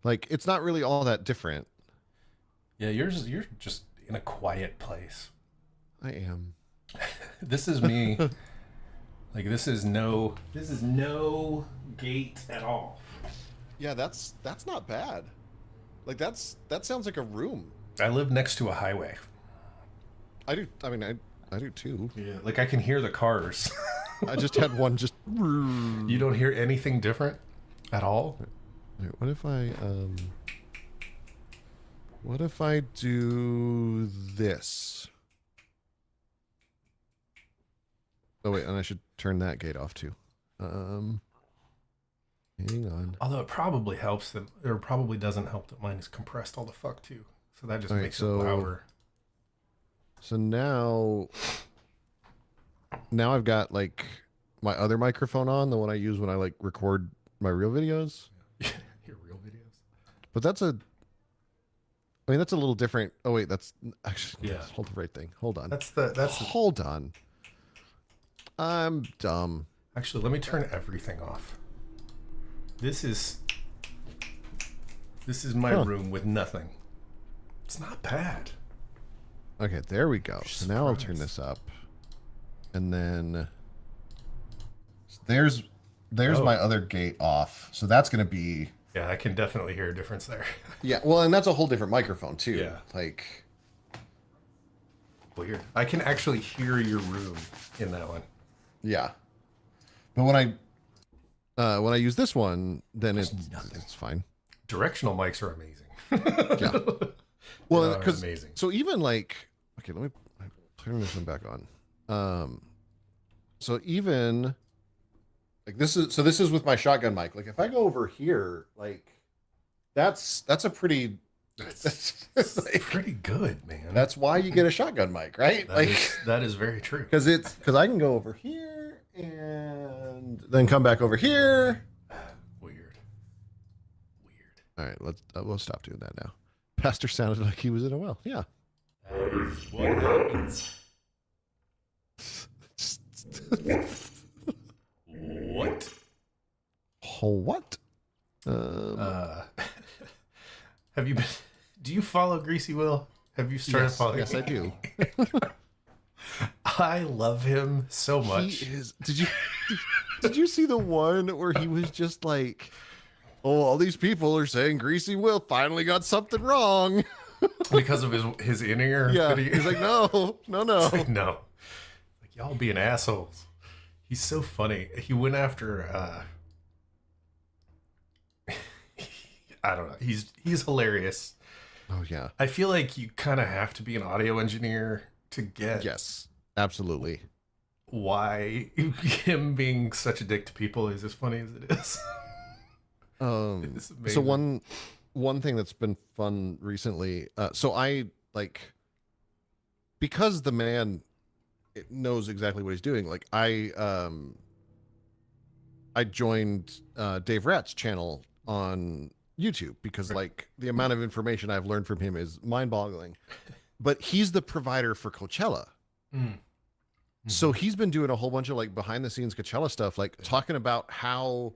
Speaker 2: Like, it's not really all that different.
Speaker 1: Yeah, you're just in a quiet place.
Speaker 2: I am.
Speaker 1: This is me. Like, this is no gate at all.
Speaker 2: Yeah, that's not bad. Like, that sounds like a room.
Speaker 1: I live next to a highway.
Speaker 2: I do. I mean, I do too.
Speaker 1: Yeah, like I can hear the cars.
Speaker 2: I just had one just.
Speaker 1: You don't hear anything different at all?
Speaker 2: Wait, what if I do this? Oh wait, and I should turn that gate off too. Hang on.
Speaker 1: Although it probably helps that, or probably doesn't help that mine is compressed all the fuck too. So that just makes it louder.
Speaker 2: So now I've got like my other microphone on, the one I use when I like record my real videos.
Speaker 1: Your real videos.
Speaker 2: But that's a little different. Oh wait, that's actually hold the right thing. Hold on. Hold on. I'm dumb.
Speaker 1: Actually, let me turn everything off. This is my room with nothing. It's not bad.
Speaker 2: Okay, there we go. So now I'll turn this up. And then there's my other gate off. So that's going to be...
Speaker 1: Yeah, I can definitely hear a difference there.
Speaker 2: Yeah, well, and that's a whole different microphone too.
Speaker 1: Yeah.
Speaker 2: Like...
Speaker 1: Weird. I can actually hear your room in that one.
Speaker 2: Yeah. But when I use this one, then it's fine.
Speaker 1: Directional mics are amazing.
Speaker 2: Yeah. Well, because
Speaker 1: amazing.
Speaker 2: So even like, okay, let me turn this one back on. So even like this is with my shotgun mic. Like if I go over here, like that's a pretty
Speaker 1: like, pretty good, man.
Speaker 2: That's why you get a shotgun mic, right?
Speaker 1: That is very true.
Speaker 2: Because I can go over here and then come back over here.
Speaker 1: Weird.
Speaker 2: All right, we'll stop doing that now. Pastor sounded like he was in a well. Yeah.
Speaker 1: That is what happens. What?
Speaker 2: What?
Speaker 1: Have you been? Do you follow Greasy Will? Have you started following?
Speaker 2: Yes, I do.
Speaker 1: I love him so much.
Speaker 2: He is. Did you see the one where he was just like, "Oh, all these people are saying Greasy Will finally got something wrong
Speaker 1: because of his in-ear."
Speaker 2: Yeah, he's like, no.
Speaker 1: Like, no, like y'all being assholes. He's so funny. He went after. I don't know. He's hilarious.
Speaker 2: Oh yeah.
Speaker 1: I feel like you kind of have to be an audio engineer to get.
Speaker 2: Yes, absolutely.
Speaker 1: Why him being such a dick to people is as funny as it is.
Speaker 2: So one thing that's been fun recently. So I like because the man knows exactly what he's doing. Like I joined Dave Ratt's channel on YouTube because like the amount of information I've learned from him is mind-boggling. But he's the provider for Coachella. Mm. So he's been doing a whole bunch of like behind the scenes Coachella stuff, like talking about how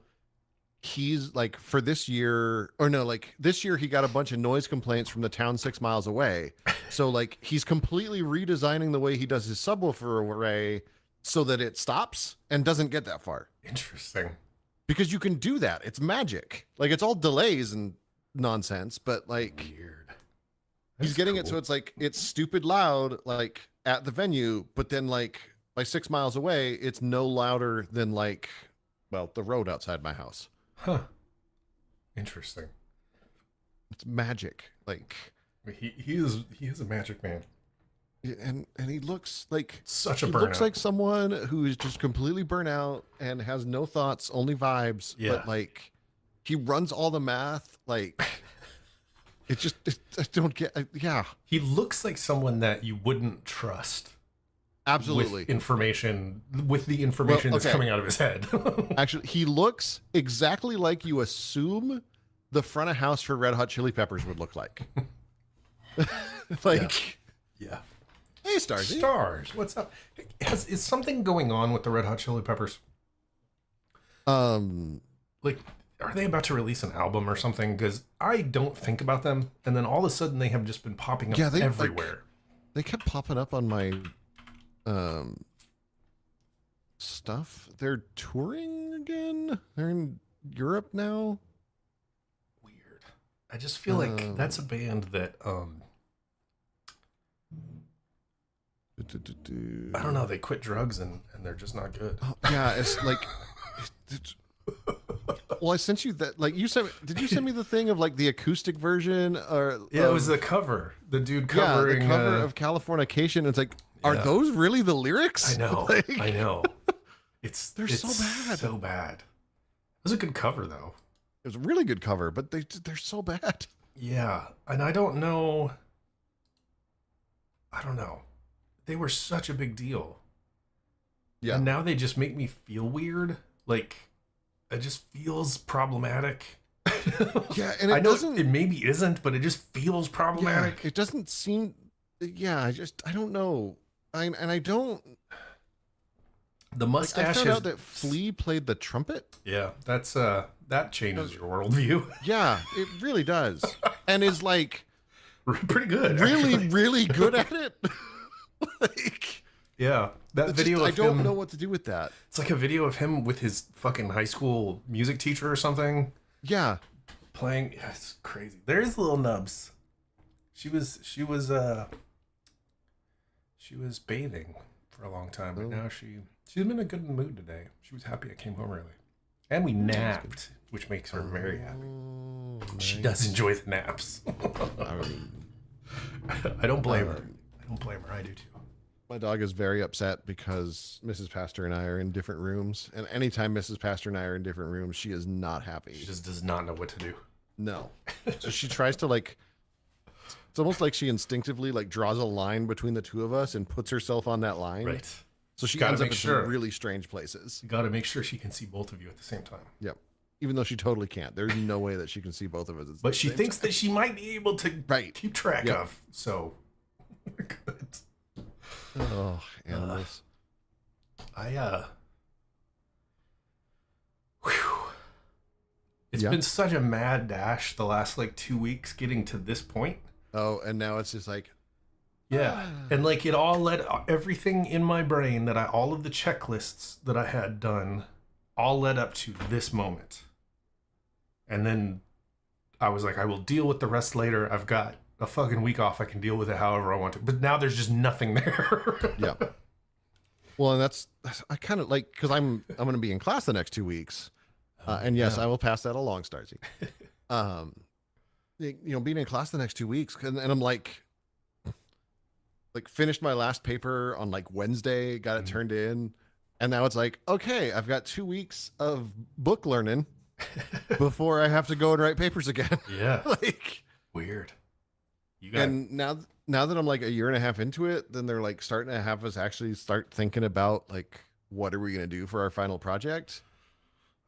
Speaker 2: he's like for this year, or no, like this year he got a bunch of noise complaints from the town 6 miles away. So like he's completely redesigning the way he does his subwoofer array so that it stops and doesn't get that far.
Speaker 1: Interesting.
Speaker 2: Because you can do that. It's magic. Like it's all delays and nonsense, but like
Speaker 1: weird.
Speaker 2: He's getting it so it's like it's stupid loud like at the venue, but then like by 6 miles away, it's no louder than like, well, the road outside my house.
Speaker 1: Huh. Interesting.
Speaker 2: It's magic. Like
Speaker 1: he is a magic man.
Speaker 2: And he looks like
Speaker 1: such a burnout.
Speaker 2: He looks like someone who is just completely burnt out and has no thoughts, only vibes. Yeah. But like he runs all the math. Like I don't get. Yeah.
Speaker 1: He looks like someone that you wouldn't trust.
Speaker 2: Absolutely.
Speaker 1: With the information that's coming out of his head.
Speaker 2: Actually, he looks exactly like you assume the front of house for Red Hot Chili Peppers would look like. Like,
Speaker 1: yeah.
Speaker 2: Hey, Stars.
Speaker 1: Stars, what's up? Is something going on with the Red Hot Chili Peppers?
Speaker 2: Um,
Speaker 1: Like, are they about to release an album or something? Because I don't think about them, and then all of a sudden they have just been popping up everywhere.
Speaker 2: They kept popping up on my stuff. They're touring again. They're in Europe now.
Speaker 1: Weird. I just feel like that's a band that I don't know. They quit drugs and they're just not good.
Speaker 2: Oh, yeah, it's like. Well, I sent you that. Like, you sent. Did you send me the thing of like the acoustic version? Or
Speaker 1: yeah, it was the cover. The dude covering
Speaker 2: the cover of Californication. It's like, are those really the lyrics?
Speaker 1: I know.
Speaker 2: Like,
Speaker 1: I know.
Speaker 2: They're so bad.
Speaker 1: So bad. It was a good cover though.
Speaker 2: It was a really good cover, but they're so bad.
Speaker 1: Yeah, and I don't know. They were such a big deal. Yeah. And now they just make me feel weird. Like, it just feels problematic.
Speaker 2: Yeah, and
Speaker 1: it maybe isn't, but it just feels problematic.
Speaker 2: Yeah, it doesn't seem. Yeah, I don't know. I don't.
Speaker 1: The mustache.
Speaker 2: I found out that Flea played the trumpet.
Speaker 1: Yeah, that's that changes your worldview.
Speaker 2: Yeah, it really does, and is like
Speaker 1: pretty good.
Speaker 2: Really good at it. Like,
Speaker 1: yeah, that video.
Speaker 2: I don't know what to do with that.
Speaker 1: It's like a video of him with his fucking high school music teacher or something.
Speaker 2: Yeah,
Speaker 1: playing. Yeah, it's crazy. There's Lil Nubs. She was bathing for a long time, but now she's in a good mood today. She was happy I came home early, and we napped, which makes her very happy. Nice. She does enjoy the naps. I don't blame her. I do too.
Speaker 2: My dog is very upset because Mrs. Pastor and I are in different rooms, and anytime Mrs. Pastor and I are in different rooms, she is not happy.
Speaker 1: She just does not know what to do.
Speaker 2: No, so she tries to like. It's almost like she instinctively like draws a line between the two of us and puts herself on that line.
Speaker 1: Right.
Speaker 2: So she ends up in some really strange places.
Speaker 1: You got to make sure she can see both of you at the same time.
Speaker 2: Yep. Even though she totally can't. There's no way that she can see both of us.
Speaker 1: But she thinks that she might be able to keep track of. So, good.
Speaker 2: Oh, animals.
Speaker 1: It's been such a mad dash the last like 2 weeks getting to this point.
Speaker 2: Oh, and now it's just like,
Speaker 1: yeah, and like it all led everything in my brain all of the checklists that I had done all led up to this moment. And then I was like, I will deal with the rest later. I've got a fucking week off. I can deal with it however I want to. But now there's just nothing there.
Speaker 2: Yeah. Well, and that's I kind of like, because I'm going to be in class the next 2 weeks, and yes, I will pass that along, Starzy. Being in class the next 2 weeks, and I'm like finished my last paper on like Wednesday, got it turned in, and now it's like, okay, I've got 2 weeks of book learning before I have to go and write papers again.
Speaker 1: Yeah.
Speaker 2: Like,
Speaker 1: weird.
Speaker 2: And now that I'm like a year and a half into it, then they're like starting to have us actually start thinking about like, what are we going to do for our final project?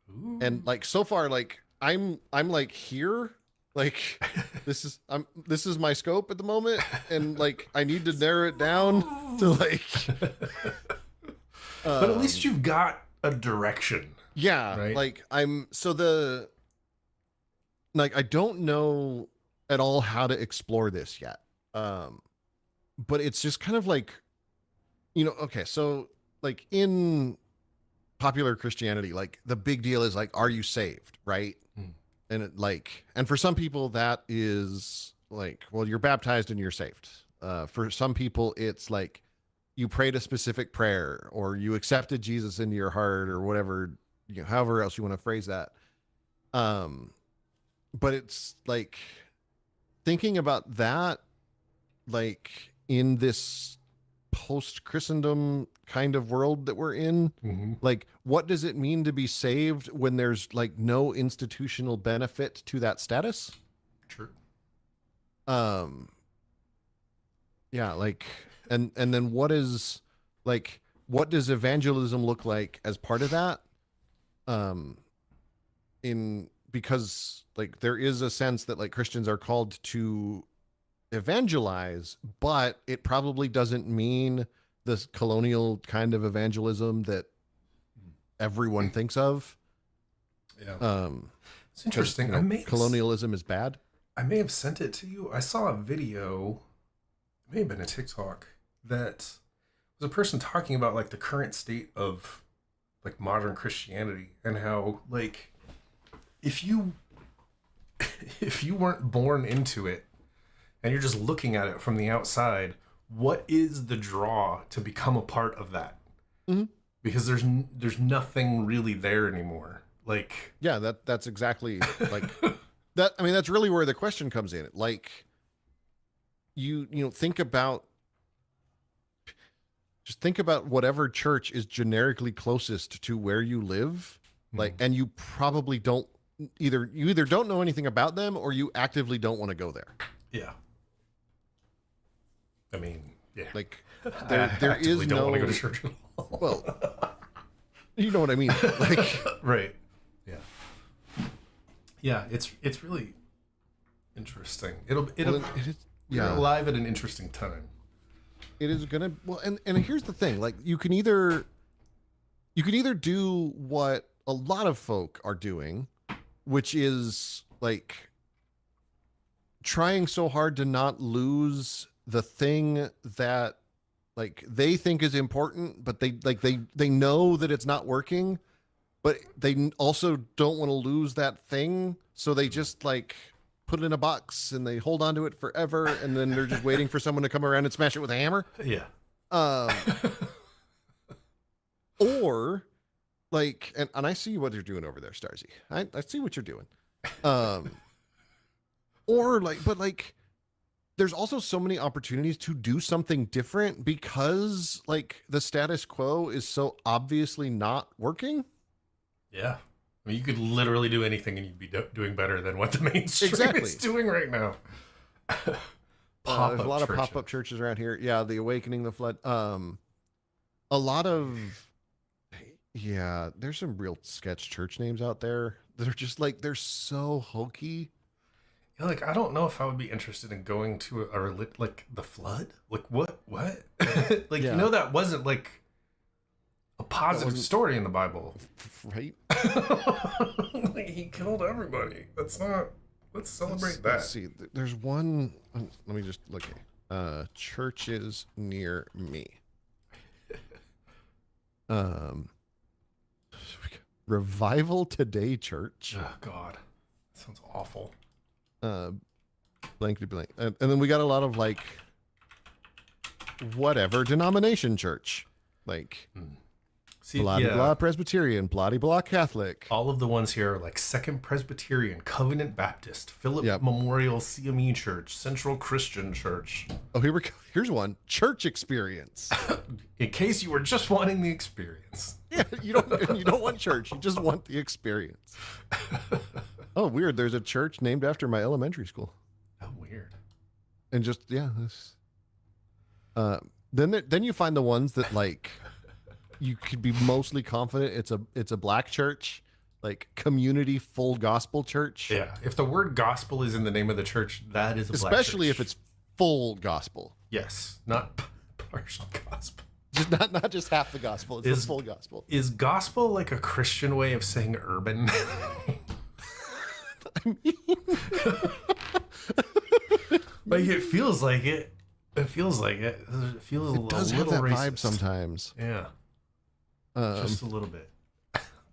Speaker 2: Ooh. And like, so far, like I'm like here, like this is my scope at the moment. And like, I need to narrow it down to like,
Speaker 1: but at least you've got a direction.
Speaker 2: Yeah.
Speaker 1: Right?
Speaker 2: Like I don't know at all how to explore this yet. But it's just kind of like, okay, so like in popular Christianity, like the big deal is like, are you saved? Right. And it and for some people that is like, well, you're baptized and you're saved. For some people it's like you prayed a specific prayer or you accepted Jesus into your heart or whatever, however else you want to phrase that. But it's like thinking about that, like in this post-Christendom kind of world that we're in, like what does it mean to be saved when there's like no institutional benefit to that status?
Speaker 1: True.
Speaker 2: Yeah, like, and then what does evangelism look like as part of that? Because like there is a sense that like Christians are called to evangelize, but it probably doesn't mean this colonial kind of evangelism that everyone thinks of.
Speaker 1: Yeah. It's interesting.
Speaker 2: Colonialism is bad.
Speaker 1: I may have sent it to you. I saw a video, it may have been a TikTok, that was a person talking about like the current state of like modern Christianity and how like if you weren't born into it and you're just looking at it from the outside, what is the draw to become a part of that?
Speaker 2: Mm-hmm.
Speaker 1: Because there's nothing really there anymore. Like,
Speaker 2: yeah, that's exactly like that. I mean, that's really where the question comes in. Like, you think about whatever church is generically closest to where you live, like, and you probably don't either don't know anything about them or you actively don't want to go there.
Speaker 1: Yeah. I mean, yeah.
Speaker 2: Like, there is
Speaker 1: don't
Speaker 2: no
Speaker 1: want to go to church at all.
Speaker 2: Well, you know what I mean. Like,
Speaker 1: right. Yeah. Yeah, it's really interesting. You're alive at an interesting time.
Speaker 2: It is gonna and here's the thing, like you can either do what a lot of folk are doing, which is like trying so hard to not lose the thing that like they think is important, but they know that it's not working, but they also don't want to lose that thing, so they just like put it in a box and they hold on to it forever, and then they're just waiting for someone to come around and smash it with a hammer.
Speaker 1: Yeah.
Speaker 2: Or like, and I see what you're doing over there, Starzy. I see what you're doing. Or like, but like, there's also so many opportunities to do something different because like the status quo is so obviously not working.
Speaker 1: Yeah. I mean, you could literally do anything and you'd be doing better than what the mainstream is doing right now.
Speaker 2: There's a lot of pop-up churches around here. Yeah, the Awakening, the Flood. A lot of, yeah, there's some real sketch church names out there that are just like, they're so hokey.
Speaker 1: Yeah, like, I don't know if I would be interested in going to like the Flood. Like, what? Like, yeah. You know, that wasn't like a positive story in the Bible.
Speaker 2: Right?
Speaker 1: Like, he killed everybody. Let's celebrate that.
Speaker 2: Let's see. There's one. Let me just look at churches near me. Revival Today Church.
Speaker 1: Oh God, that sounds awful.
Speaker 2: Blankety blank. And then we got a lot of like whatever denomination church, like blah blah Presbyterian, blah blah Catholic.
Speaker 1: All of the ones here are like Second Presbyterian, Covenant Baptist, Philip Memorial CME Church, Central Christian Church.
Speaker 2: Oh, here we go. Here's one: Church Experience.
Speaker 1: In case you were just wanting the experience.
Speaker 2: Yeah, you don't want church. You just want the experience. Oh, weird. There's a church named after my elementary school.
Speaker 1: Oh, weird.
Speaker 2: And just then you find the ones that like you could be mostly confident it's a black church, like Community Full Gospel Church.
Speaker 1: Yeah, if the word gospel is in the name of the church, that is a black church.
Speaker 2: Especially if it's full gospel.
Speaker 1: Yes, not partial gospel.
Speaker 2: Just not just half the gospel. It's the full gospel.
Speaker 1: Is gospel like a Christian way of saying urban? I mean, like it feels like it. It feels like it. It feels
Speaker 2: it does
Speaker 1: a
Speaker 2: have
Speaker 1: little
Speaker 2: that
Speaker 1: racist.
Speaker 2: vibe sometimes.
Speaker 1: Yeah, just a little bit.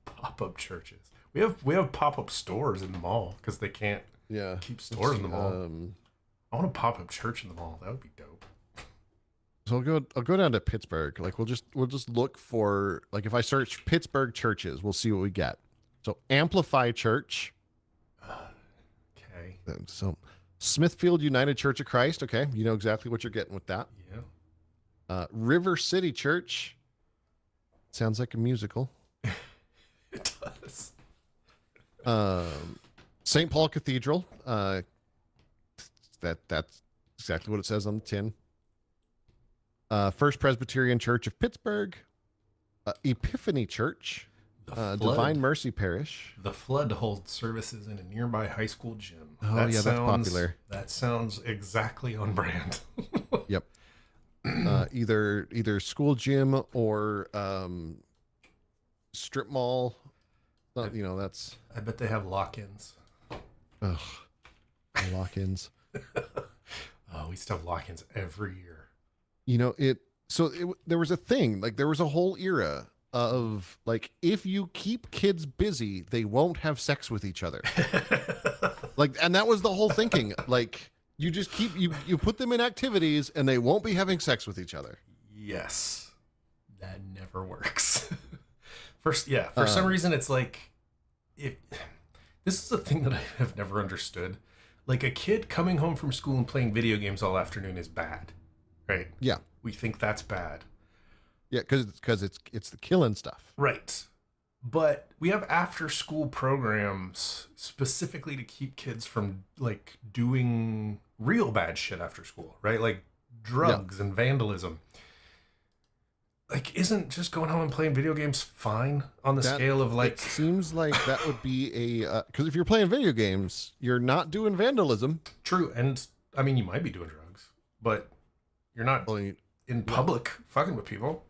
Speaker 1: Pop-up churches. We have pop-up stores in the mall because they can't keep stores in the mall. I want a pop-up church in the mall. That would be dope.
Speaker 2: So I'll go down to Pittsburgh. Like we'll just look for, like, if I search Pittsburgh churches, we'll see what we get. So Amplify Church.
Speaker 1: Okay.
Speaker 2: So Smithfield United Church of Christ. Okay, you know exactly what you're getting with that.
Speaker 1: Yeah.
Speaker 2: River City Church. Sounds like a musical.
Speaker 1: It does.
Speaker 2: St. Paul Cathedral. That's exactly what it says on the tin. First Presbyterian Church of Pittsburgh, Epiphany Church, Divine Mercy Parish.
Speaker 1: The Flood holds services in a nearby high school gym.
Speaker 2: Oh, that's popular.
Speaker 1: That sounds exactly on brand.
Speaker 2: Yep. Either school gym or strip mall. You know, that's.
Speaker 1: I bet they have lock-ins.
Speaker 2: Ugh, lock-ins.
Speaker 1: Oh, we used to have lock-ins every year.
Speaker 2: You know, there was a thing, like there was a whole era of like, if you keep kids busy, they won't have sex with each other. Like, and that was the whole thinking. Like, you just you put them in activities and they won't be having sex with each other.
Speaker 1: Yes. That never works. For some reason it's like this is a thing that I have never understood. Like, a kid coming home from school and playing video games all afternoon is bad. Right?
Speaker 2: Yeah.
Speaker 1: We think that's bad.
Speaker 2: Yeah, because it's the killing stuff.
Speaker 1: Right. But we have after school programs specifically to keep kids from like doing real bad shit after school, right? Like drugs and vandalism. Like, isn't just going home and playing video games fine on the scale of like...
Speaker 2: It seems like that would be a... Because if you're playing video games, you're not doing vandalism.
Speaker 1: True. And, I mean, you might be doing drugs, but you're not in public fucking with people.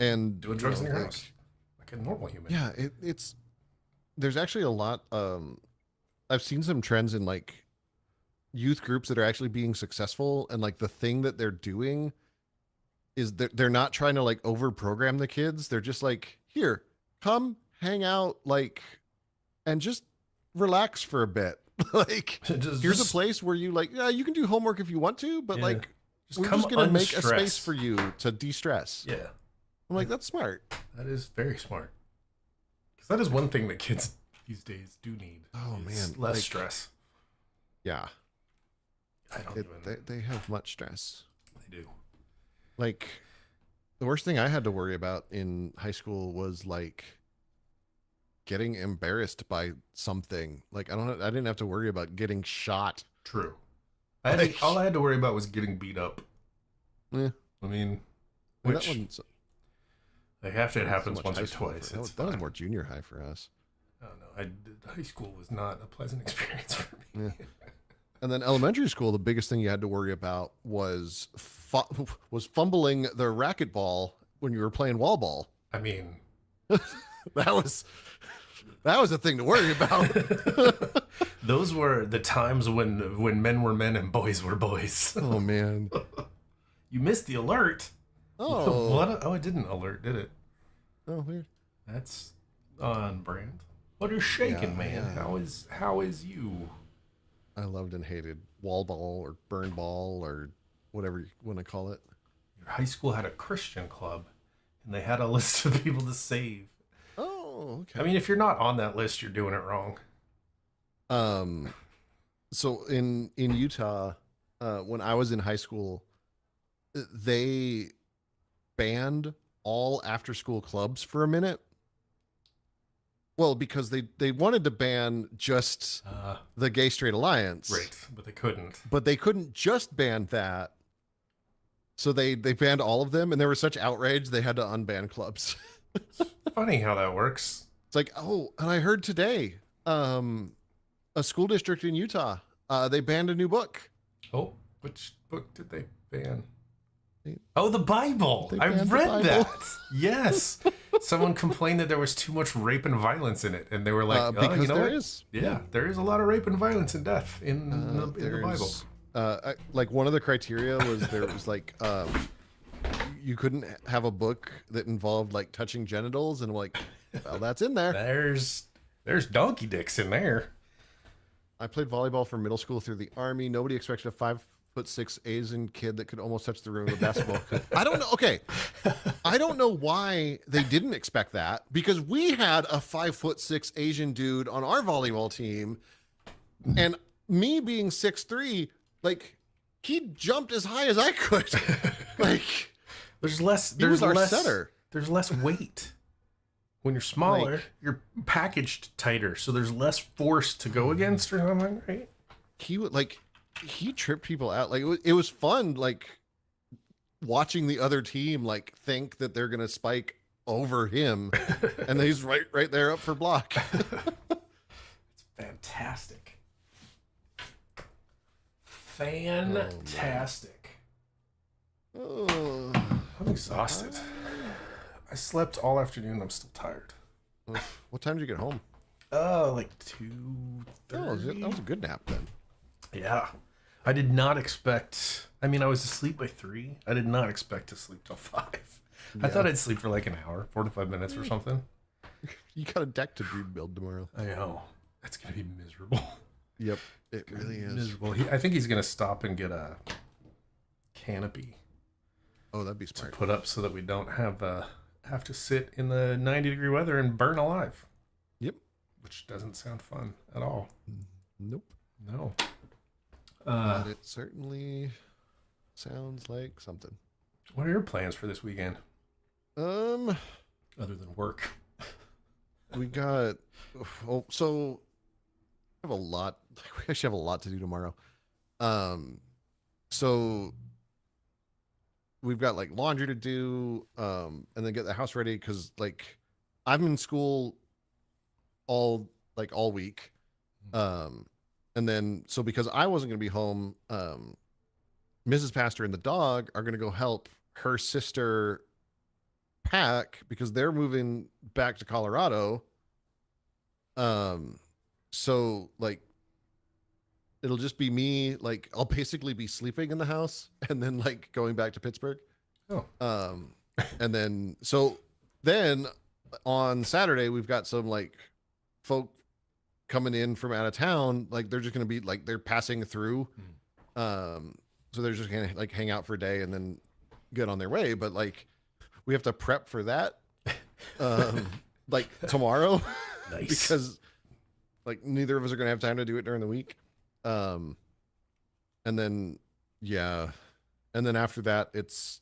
Speaker 2: And
Speaker 1: doing drugs in your house. Like a normal human.
Speaker 2: Yeah, it's... There's actually a lot... I've seen some trends in, like, youth groups that are actually being successful, and, like, the thing that they're doing... is they're not trying to like over program the kids. They're just like, here, come hang out, like, and just relax for a bit. Like, here's a place where you like, yeah, you can do homework if you want to, but like, we're just going to make a space for you to de-stress.
Speaker 1: Yeah.
Speaker 2: I'm like, that's smart.
Speaker 1: That is very smart. Because that is one thing that kids these days do need.
Speaker 2: Oh man.
Speaker 1: Less stress.
Speaker 2: Yeah.
Speaker 1: I don't even...
Speaker 2: They have much stress.
Speaker 1: They do.
Speaker 2: Like, the worst thing I had to worry about in high school was like getting embarrassed by something. Like, I didn't have to worry about getting shot.
Speaker 1: True. All I had to worry about was getting beat up.
Speaker 2: Yeah.
Speaker 1: I mean,
Speaker 2: which
Speaker 1: after it happens once or twice.
Speaker 2: That was more junior high for us.
Speaker 1: I don't know. High school was not a pleasant experience for me.
Speaker 2: Yeah. And then elementary school, the biggest thing you had to worry about was fumbling the racquetball when you were playing wall ball.
Speaker 1: I mean,
Speaker 2: that was a thing to worry about.
Speaker 1: Those were the times when men were men and boys were boys.
Speaker 2: Oh man,
Speaker 1: you missed the alert.
Speaker 2: Oh,
Speaker 1: what? Oh, it didn't alert, did it?
Speaker 2: Oh, weird.
Speaker 1: That's on brand. What is shaking, man?
Speaker 2: Yeah.
Speaker 1: How is you?
Speaker 2: I loved and hated wall ball or burn ball or whatever you want to call it.
Speaker 1: Your high school had a Christian club, and they had a list of people to save.
Speaker 2: Oh, okay.
Speaker 1: I mean, if you're not on that list, you're doing it wrong.
Speaker 2: So in Utah, when I was in high school, they banned all after school clubs for a minute. Well, because they wanted to ban just the Gay Straight Alliance.
Speaker 1: Right, but they couldn't.
Speaker 2: But they couldn't just ban that. So they banned all of them, and there was such outrage, they had to unban clubs.
Speaker 1: It's funny how that works.
Speaker 2: It's like, oh, and I heard today, a school district in Utah, they banned a new book.
Speaker 1: Oh, which book did they ban? Oh, the Bible. I read that. Yes. Someone complained that there was too much rape and violence in it, and they were like,
Speaker 2: because
Speaker 1: you know
Speaker 2: there
Speaker 1: what?
Speaker 2: is.
Speaker 1: Yeah, there is a lot of rape and violence and death in the Bible.
Speaker 2: Like one of the criteria was there was like you couldn't have a book that involved like touching genitals, and like, well, that's in there.
Speaker 1: There's donkey dicks in there.
Speaker 2: I played volleyball from middle school through the Army. Nobody expected a 5'6" Asian kid that could almost touch the rim with a basketball. I don't know. Okay. I don't know why they didn't expect that, because we had a 5'6" Asian dude on our volleyball team, and me being 6'3", like, he jumped as high as I could. Like,
Speaker 1: there's less
Speaker 2: setter.
Speaker 1: There's less weight. When you're smaller, like, you're packaged tighter, so there's less force to go against or something, right?
Speaker 2: He tripped people out. Like, it was fun, like, watching the other team like think that they're gonna spike over him, and he's right there up for block.
Speaker 1: It's fantastic. Fantastic.
Speaker 2: Oh,
Speaker 1: I'm exhausted. I slept all afternoon. I'm still tired.
Speaker 2: What time did you get home?
Speaker 1: Like 2:30.
Speaker 2: Oh, that was a good nap then.
Speaker 1: Yeah. I did not expect. I mean, I was asleep by 3. I did not expect to sleep till 5. I thought I'd sleep for like an hour, 45 minutes or something.
Speaker 2: You got a deck to rebuild tomorrow.
Speaker 1: I know. That's gonna be miserable.
Speaker 2: Yep, it really is
Speaker 1: miserable. I think he's gonna stop and get a canopy.
Speaker 2: Oh, that'd be smart.
Speaker 1: To put up so that we don't have to sit in the 90-degree weather and burn alive.
Speaker 2: Yep.
Speaker 1: Which doesn't sound fun at all.
Speaker 2: Nope.
Speaker 1: No.
Speaker 2: But it certainly sounds like something.
Speaker 1: What are your plans for this weekend? Other than work.
Speaker 2: We got so I have a lot. We actually have a lot to do tomorrow. So we've got like laundry to do, and then get the house ready because like I'm in school all week. And then so because I wasn't gonna be home, Mrs. Pastor and the dog are gonna go help her sister pack because they're moving back to Colorado. So like it'll just be me, like I'll basically be sleeping in the house and then like going back to Pittsburgh.
Speaker 1: Oh.
Speaker 2: And then on Saturday we've got some like folk coming in from out of town, like they're just gonna be like they're passing through. So they're just gonna like hang out for a day and then get on their way. But like we have to prep for that like tomorrow.
Speaker 1: Nice.
Speaker 2: Because like neither of us are gonna have time to do it during the week. And then after that it's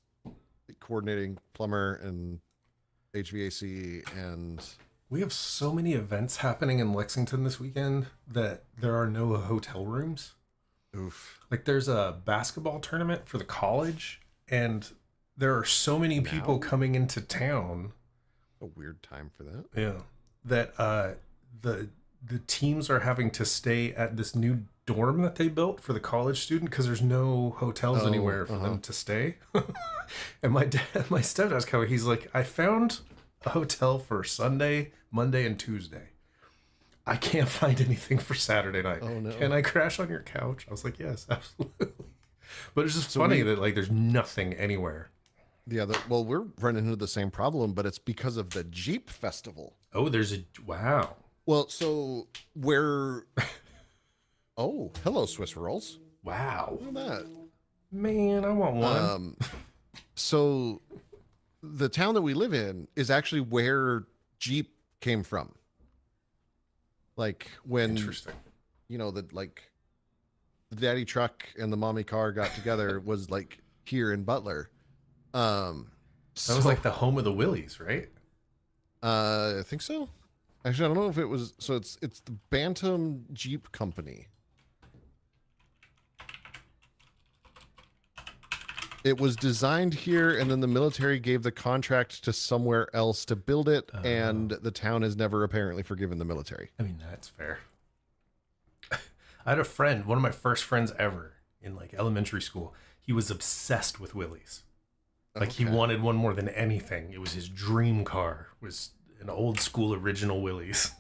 Speaker 2: coordinating plumber and HVAC, and
Speaker 1: we have so many events happening in Lexington this weekend that there are no hotel rooms.
Speaker 2: Oof.
Speaker 1: Like there's a basketball tournament for the college, and there are so many people coming into town.
Speaker 2: A weird time for that.
Speaker 1: Yeah. That the teams are having to stay at this new dorm that they built for the college student because there's no hotels anywhere for them to stay. And my stepdad's coming. He's like, I found a hotel for Sunday, Monday, and Tuesday. I can't find anything for Saturday night.
Speaker 2: Oh, no.
Speaker 1: Can I crash on your couch? I was like, yes, absolutely. But it's just funny that like there's nothing anywhere.
Speaker 2: Yeah, well, we're running into the same problem, but it's because of the Jeep Festival.
Speaker 1: Oh, wow.
Speaker 2: Well, so we're... Oh, hello, Swiss rolls.
Speaker 1: Wow.
Speaker 2: Look at that.
Speaker 1: Man, I want one.
Speaker 2: So the town that we live in is actually where Jeep came from. Like when...
Speaker 1: Interesting.
Speaker 2: You know, the daddy truck and the mommy car got together was like here in Butler.
Speaker 1: That was like the home of the Willies, right?
Speaker 2: I think so. Actually, I don't know if it was. So it's the Bantam Jeep Company. It was designed here, and then the military gave the contract to somewhere else to build it, and the town has never apparently forgiven the military.
Speaker 1: I mean, that's fair. I had a friend, one of my first friends ever in like elementary school. He was obsessed with Willies. Like he wanted one more than anything. It was his dream car. It was an old school original Willys.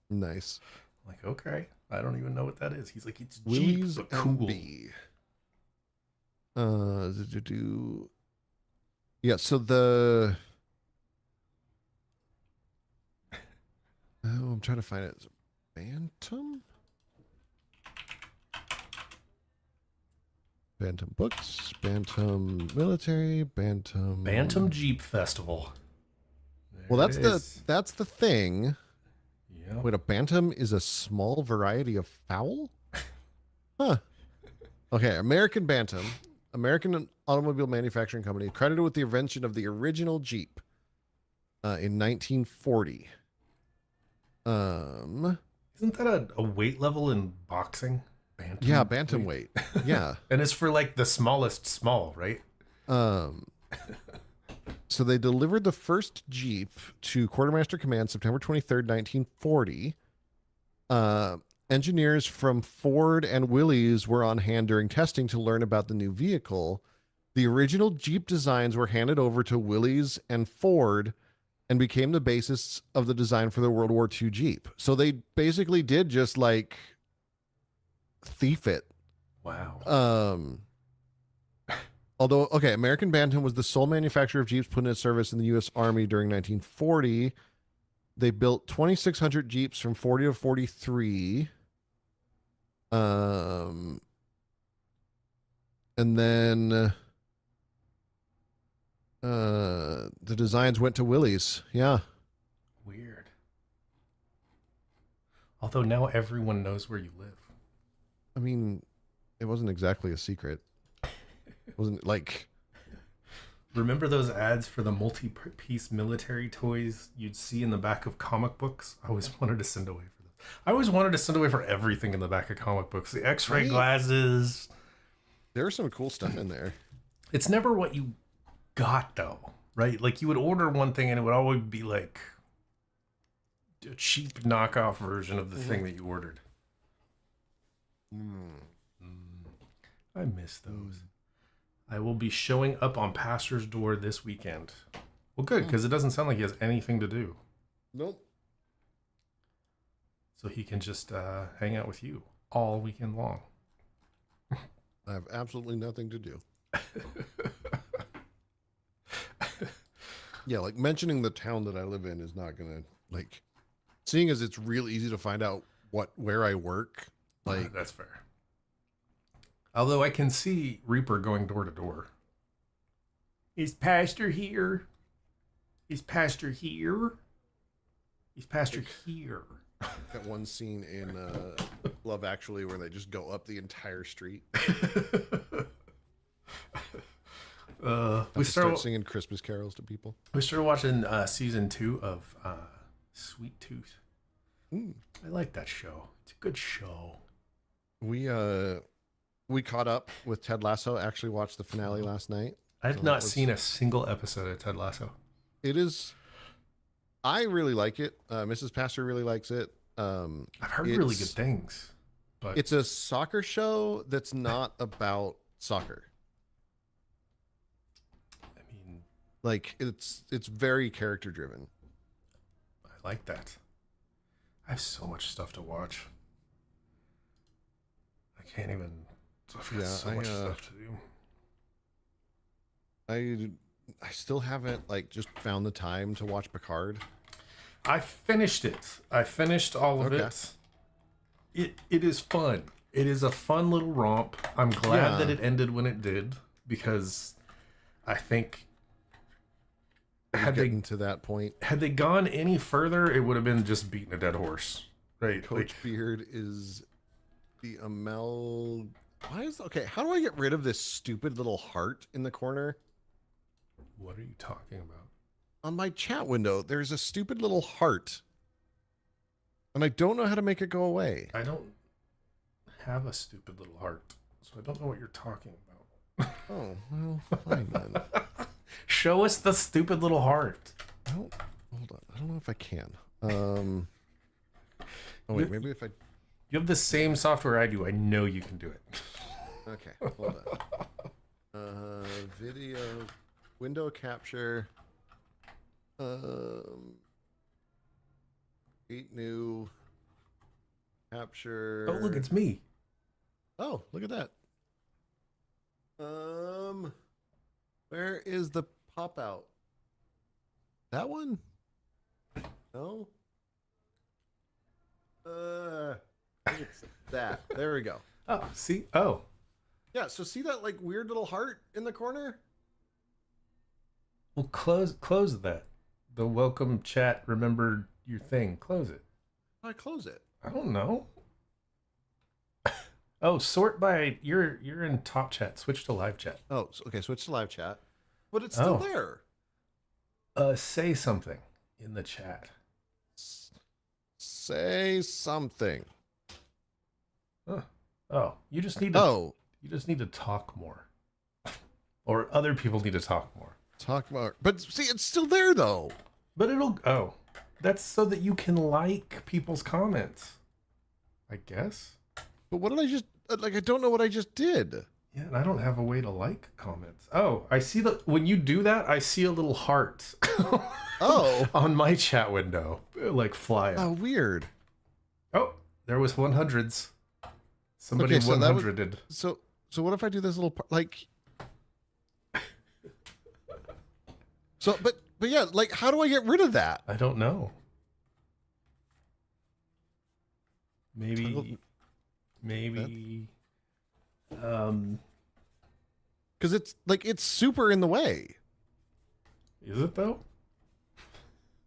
Speaker 2: Nice.
Speaker 1: I'm like, okay, I don't even know what that is. He's like, it's
Speaker 2: Willys
Speaker 1: Jeep, but cool.
Speaker 2: Yeah, so the I'm trying to find it. Bantam? Bantam Books, Bantam Military,
Speaker 1: Bantam Jeep Festival.
Speaker 2: Well, that's the thing.
Speaker 1: Yeah.
Speaker 2: Wait, a bantam is a small variety of fowl? Huh. Okay, American Bantam, American automobile manufacturing company, credited with the invention of the original Jeep in 1940.
Speaker 1: Isn't that a weight level in boxing?
Speaker 2: Bantam? Yeah, bantamweight. Yeah.
Speaker 1: And it's for like the smallest small, right?
Speaker 2: So they delivered the first Jeep to Quartermaster Command September 23rd, 1940. Engineers from Ford and Willys were on hand during testing to learn about the new vehicle. The original Jeep designs were handed over to Willys and Ford and became the basis of the design for the World War II Jeep. So they basically did just like thief it.
Speaker 1: Wow.
Speaker 2: Although, okay, American Bantam was the sole manufacturer of Jeeps put into service in the U.S. Army during 1940. They built 2,600 Jeeps from 40 to 43. And then the designs went to Willys. Yeah.
Speaker 1: Weird. Although now everyone knows where you live.
Speaker 2: I mean, it wasn't exactly a secret. It wasn't like...
Speaker 1: Remember those ads for the multi-piece military toys you'd see in the back of comic books? I always wanted to send away for them. I always wanted to send away for everything in the back of comic books. The X-ray glasses.
Speaker 2: There's some cool stuff in there.
Speaker 1: It's never what you got, though, right? Like, you would order one thing and it would always be like a cheap knockoff version of the thing that you ordered. I miss those. I will be showing up on Pastor's door this weekend. Well, good, because it doesn't sound like he has anything to do.
Speaker 2: Nope.
Speaker 1: So he can just hang out with you all weekend long.
Speaker 2: I have absolutely nothing to do. Yeah, like mentioning the town that I live in is not gonna, like, seeing as it's real easy to find out where I work. Like,
Speaker 1: that's fair. Although I can see Reaper going door to door. Is Pastor here? Is Pastor here? Is Pastor here?
Speaker 2: That one scene in Love Actually where they just go up the entire street.
Speaker 1: We
Speaker 2: start singing Christmas carols to people.
Speaker 1: We started watching season 2 of Sweet Tooth. I like that show. It's a good show.
Speaker 2: We caught up with Ted Lasso. Actually watched the finale last night.
Speaker 1: I've not seen a single episode of Ted Lasso.
Speaker 2: It is... I really like it. Mrs. Pastor really likes it.
Speaker 1: I've heard really good things. But
Speaker 2: it's a soccer show that's not about soccer.
Speaker 1: I mean,
Speaker 2: like, it's very character driven.
Speaker 1: I like that. I have so much stuff to watch. I can't even... I've got so much stuff to do. I still haven't like found the time to watch Picard. I finished it. I finished all of it. It is fun. It is a fun little romp. I'm glad that it ended when it did, because I think had they gone any further, it would have been just beating a dead horse. Right.
Speaker 2: Coach Beard is the Amel. How do I get rid of this stupid little heart in the corner?
Speaker 1: What are you talking about?
Speaker 2: On my chat window, there's a stupid little heart. And I don't know how to make it go away.
Speaker 1: I don't have a stupid little heart, so I don't know what you're talking about.
Speaker 2: Oh, well, fine then.
Speaker 1: Show us the stupid little heart.
Speaker 2: Hold on. I don't know if I can. Oh, wait, maybe if I...
Speaker 1: You have the same software I do. I know you can do it.
Speaker 2: Okay, hold on. Video, window capture, 8 new, capture.
Speaker 1: Oh, look, it's me.
Speaker 2: Oh, look at that. Where is the pop out? That one? No. I think it's that. There we go.
Speaker 1: Oh, see? Oh.
Speaker 2: Yeah, so see that like weird little heart in the corner?
Speaker 1: Well, close that. The welcome chat, remember your thing. Close it.
Speaker 2: How do I close it?
Speaker 1: I don't know. Oh, sort by you're in top chat. Switch to live chat.
Speaker 2: Oh, okay, switch to live chat. But it's still there.
Speaker 1: Say something in the chat.
Speaker 2: Say something.
Speaker 1: Oh, you just need to you just need to talk more. Or other people need to talk more.
Speaker 2: Talk more. But see, it's still there though.
Speaker 1: But that's so that you can like people's comments, I guess.
Speaker 2: But what did I just I don't know what I just did.
Speaker 1: Yeah, and I don't have a way to like comments. Oh, I see when you do that, I see a little heart.
Speaker 2: Oh.
Speaker 1: On my chat window, like fly up.
Speaker 2: Oh, weird.
Speaker 1: Oh, there was 100s. Somebody
Speaker 2: okay, so
Speaker 1: 100'd.
Speaker 2: So what if I do this little like? So, but yeah, like, how do I get rid of that?
Speaker 1: I don't know. Maybe.
Speaker 2: Because it's super in the way.
Speaker 1: Is it though?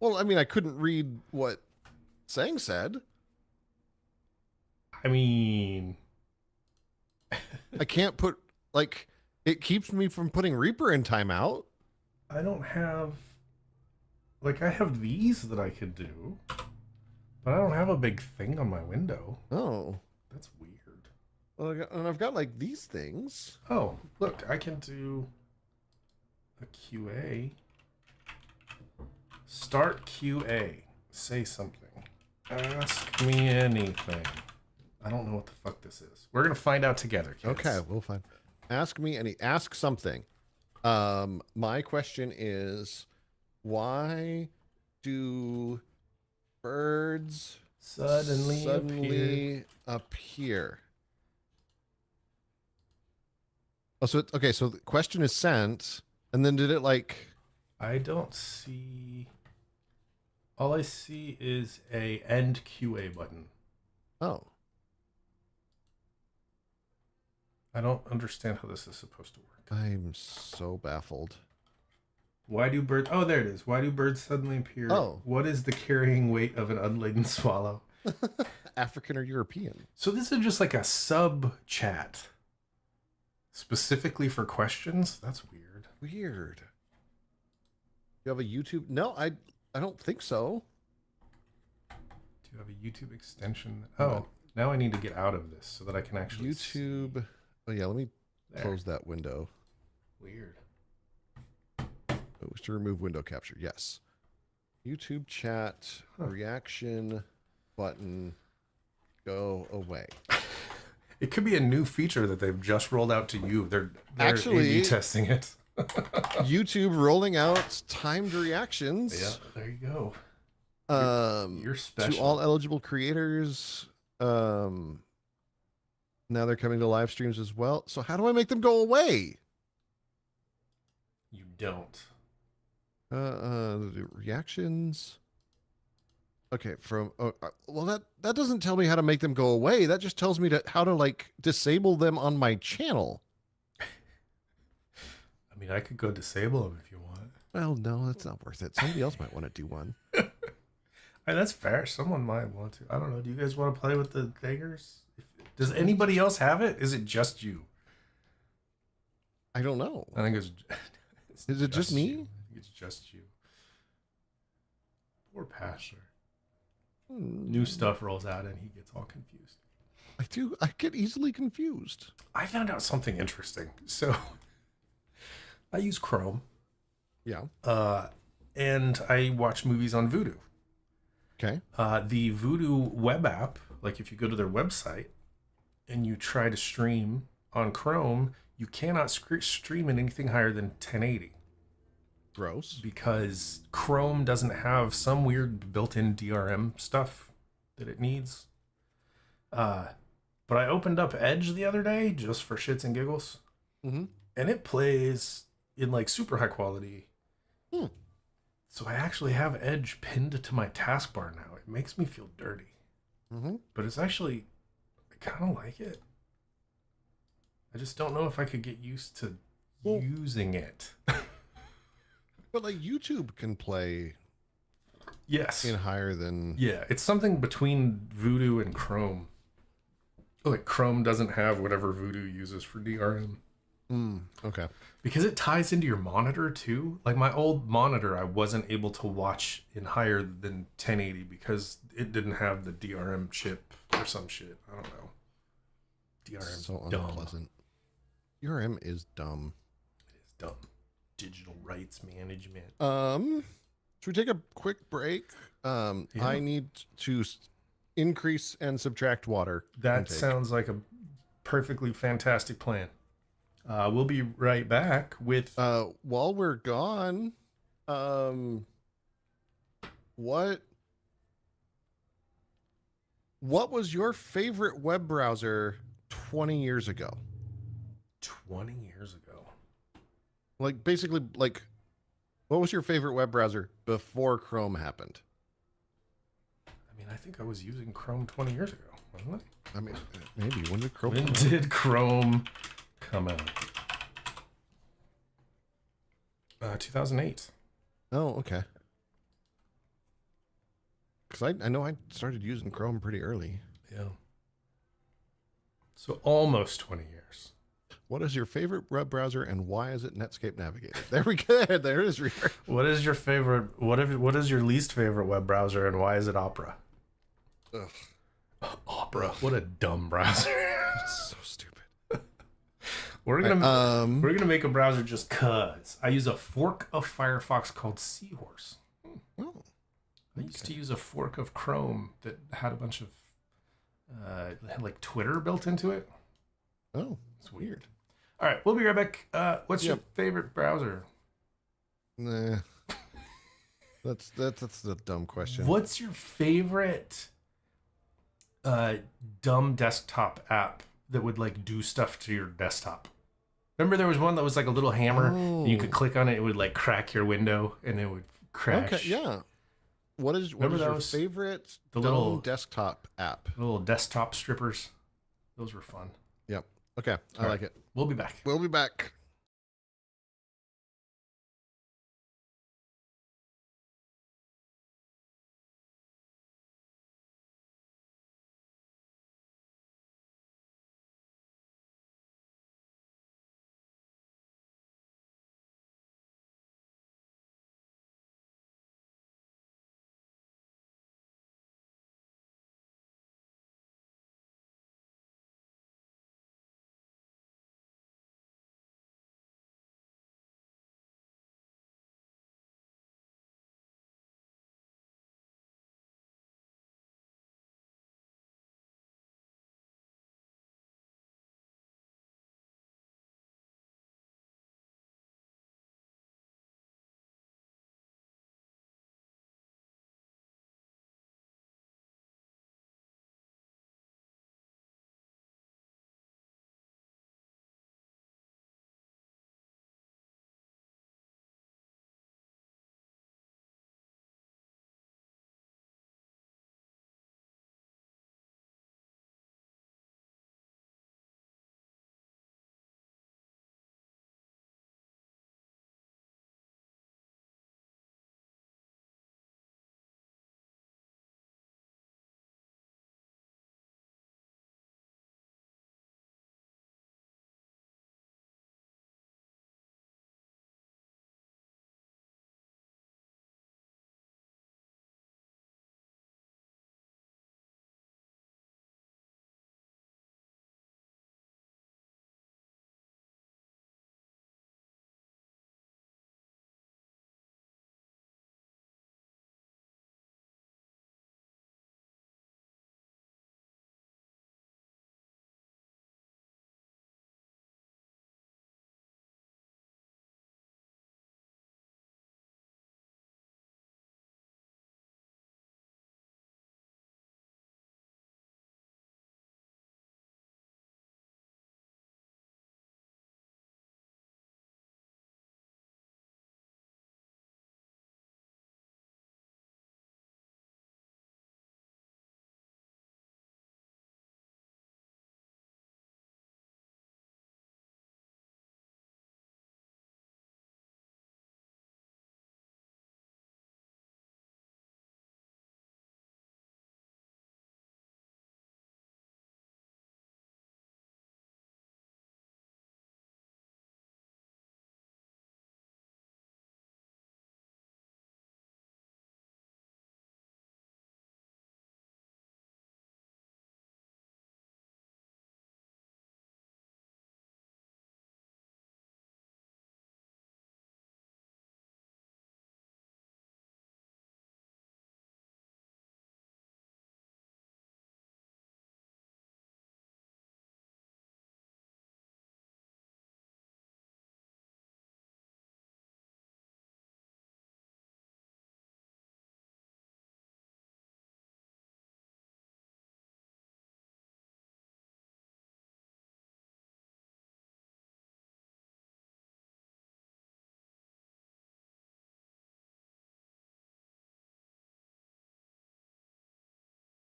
Speaker 2: Well, I mean, I couldn't read what Sang said.
Speaker 1: I mean,
Speaker 2: I can't put it keeps me from putting Reaper in timeout.
Speaker 1: I don't have I have these that I could do, but I don't have a big thing on my window.
Speaker 2: Oh,
Speaker 1: that's weird.
Speaker 2: Well, and I've got like these things.
Speaker 1: Oh, look, I can do a QA. Start QA. Say something. Ask me anything. I don't know what the fuck this is. We're gonna find out together, kids.
Speaker 2: Okay, we'll find. Ask something. My question is, why do birds suddenly appear? Oh, so okay. So the question is sent, and then did it like?
Speaker 1: I don't see. All I see is a end QA button.
Speaker 2: Oh.
Speaker 1: I don't understand how this is supposed to work.
Speaker 2: I'm so baffled.
Speaker 1: Why do birds... Oh, there it is. Why do birds suddenly appear?
Speaker 2: Oh.
Speaker 1: What is the carrying weight of an unladen swallow?
Speaker 2: African or European.
Speaker 1: So this is just like a sub chat. Specifically for questions? That's weird.
Speaker 2: Weird. You have a YouTube? No, I don't think so.
Speaker 1: Do you have a YouTube extension? Oh, now I need to get out of this so that I can actually
Speaker 2: YouTube... See. Oh, yeah, let me close that window.
Speaker 1: Weird.
Speaker 2: Wish to remove window capture. Yes. YouTube chat, reaction, button, go away.
Speaker 1: It could be a new feature that they've just rolled out to you. They're
Speaker 2: actually
Speaker 1: A/B testing it.
Speaker 2: YouTube rolling out timed reactions.
Speaker 1: Yeah, there you go.
Speaker 2: You're special. To all eligible creators. Now they're coming to live streams as well. So how do I make them go away?
Speaker 1: You don't.
Speaker 2: Reactions. Okay, well that doesn't tell me how to make them go away. That just tells me how to like disable them on my channel.
Speaker 1: I mean, I could go disable them if you want.
Speaker 2: Well, no, that's not worth it. Somebody else might want to do one.
Speaker 1: That's fair. Someone might want to. I don't know. Do you guys want to play with the dagers? Does anybody else have it? Is it just you?
Speaker 2: I don't know.
Speaker 1: I think it's
Speaker 2: Is it just me?
Speaker 1: You. I think it's just you. Poor Pastor. New stuff rolls out and he gets all confused.
Speaker 2: I get easily confused.
Speaker 1: I found out something interesting. So I use Chrome.
Speaker 2: Yeah.
Speaker 1: And I watch movies on Vudu.
Speaker 2: Okay.
Speaker 1: The Vudu web app, like if you go to their website and you try to stream on Chrome, you cannot stream in anything higher than 1080.
Speaker 2: Gross.
Speaker 1: Because Chrome doesn't have some weird built-in DRM stuff that it needs. But I opened up Edge the other day just for shits and giggles.
Speaker 2: Mm-hmm.
Speaker 1: And it plays in like super high quality. So I actually have Edge pinned to my taskbar now. It makes me feel dirty.
Speaker 2: Mm-hmm.
Speaker 1: But it's actually, I kind of like it. I just don't know if I could get used to using it.
Speaker 2: But like YouTube can play in higher than...
Speaker 1: Yeah, it's something between Vudu and Chrome. Like Chrome doesn't have whatever Vudu uses for DRM.
Speaker 2: Okay.
Speaker 1: Because it ties into your monitor too. Like my old monitor, I wasn't able to watch in higher than 1080 because it didn't have the DRM chip or some shit. I don't know. DRM
Speaker 2: so unpleasant. DRM is dumb.
Speaker 1: It is dumb. Digital rights management.
Speaker 2: Should we take a quick break? I need to increase and subtract water.
Speaker 1: That sounds like a perfectly fantastic plan. We'll be right back with.
Speaker 2: While we're gone, what what was your favorite web browser 20 years ago?
Speaker 1: 20 years ago.
Speaker 2: Like basically like what was your favorite web browser before Chrome happened?
Speaker 1: I mean, I think I was using Chrome 20 years ago, wasn't I?
Speaker 2: I mean, maybe when did Chrome
Speaker 1: When
Speaker 2: come
Speaker 1: did Chrome come out? 2008.
Speaker 2: Oh, okay. Because I know I started using Chrome pretty early.
Speaker 1: Yeah. So almost 20 years.
Speaker 2: What is your favorite web browser and why is it Netscape Navigator? There we go. There it is.
Speaker 1: What is your favorite? What is your least favorite web browser and why is it Opera?
Speaker 2: Ugh.
Speaker 1: Opera. What a dumb browser.
Speaker 2: It's so stupid.
Speaker 1: We're gonna make a browser just cause. I use a fork of Firefox called Seahorse.
Speaker 2: Oh,
Speaker 1: I used to use a fork of Chrome that had a bunch of had like Twitter built into it.
Speaker 2: oh,
Speaker 1: It's weird. All right, we'll be right back. What's your favorite browser?
Speaker 2: nah. That's a dumb question.
Speaker 1: What's your favorite dumb desktop app that would like do stuff to your desktop? Remember there was one that was like a little hammer and you could click on it, it would like crack your window and it would crash.
Speaker 2: Okay, yeah. What is your favorite little desktop app?
Speaker 1: The little desktop strippers. Those were fun.
Speaker 2: Yep. Okay, I like it.
Speaker 1: We'll be back.
Speaker 2: We'll be back.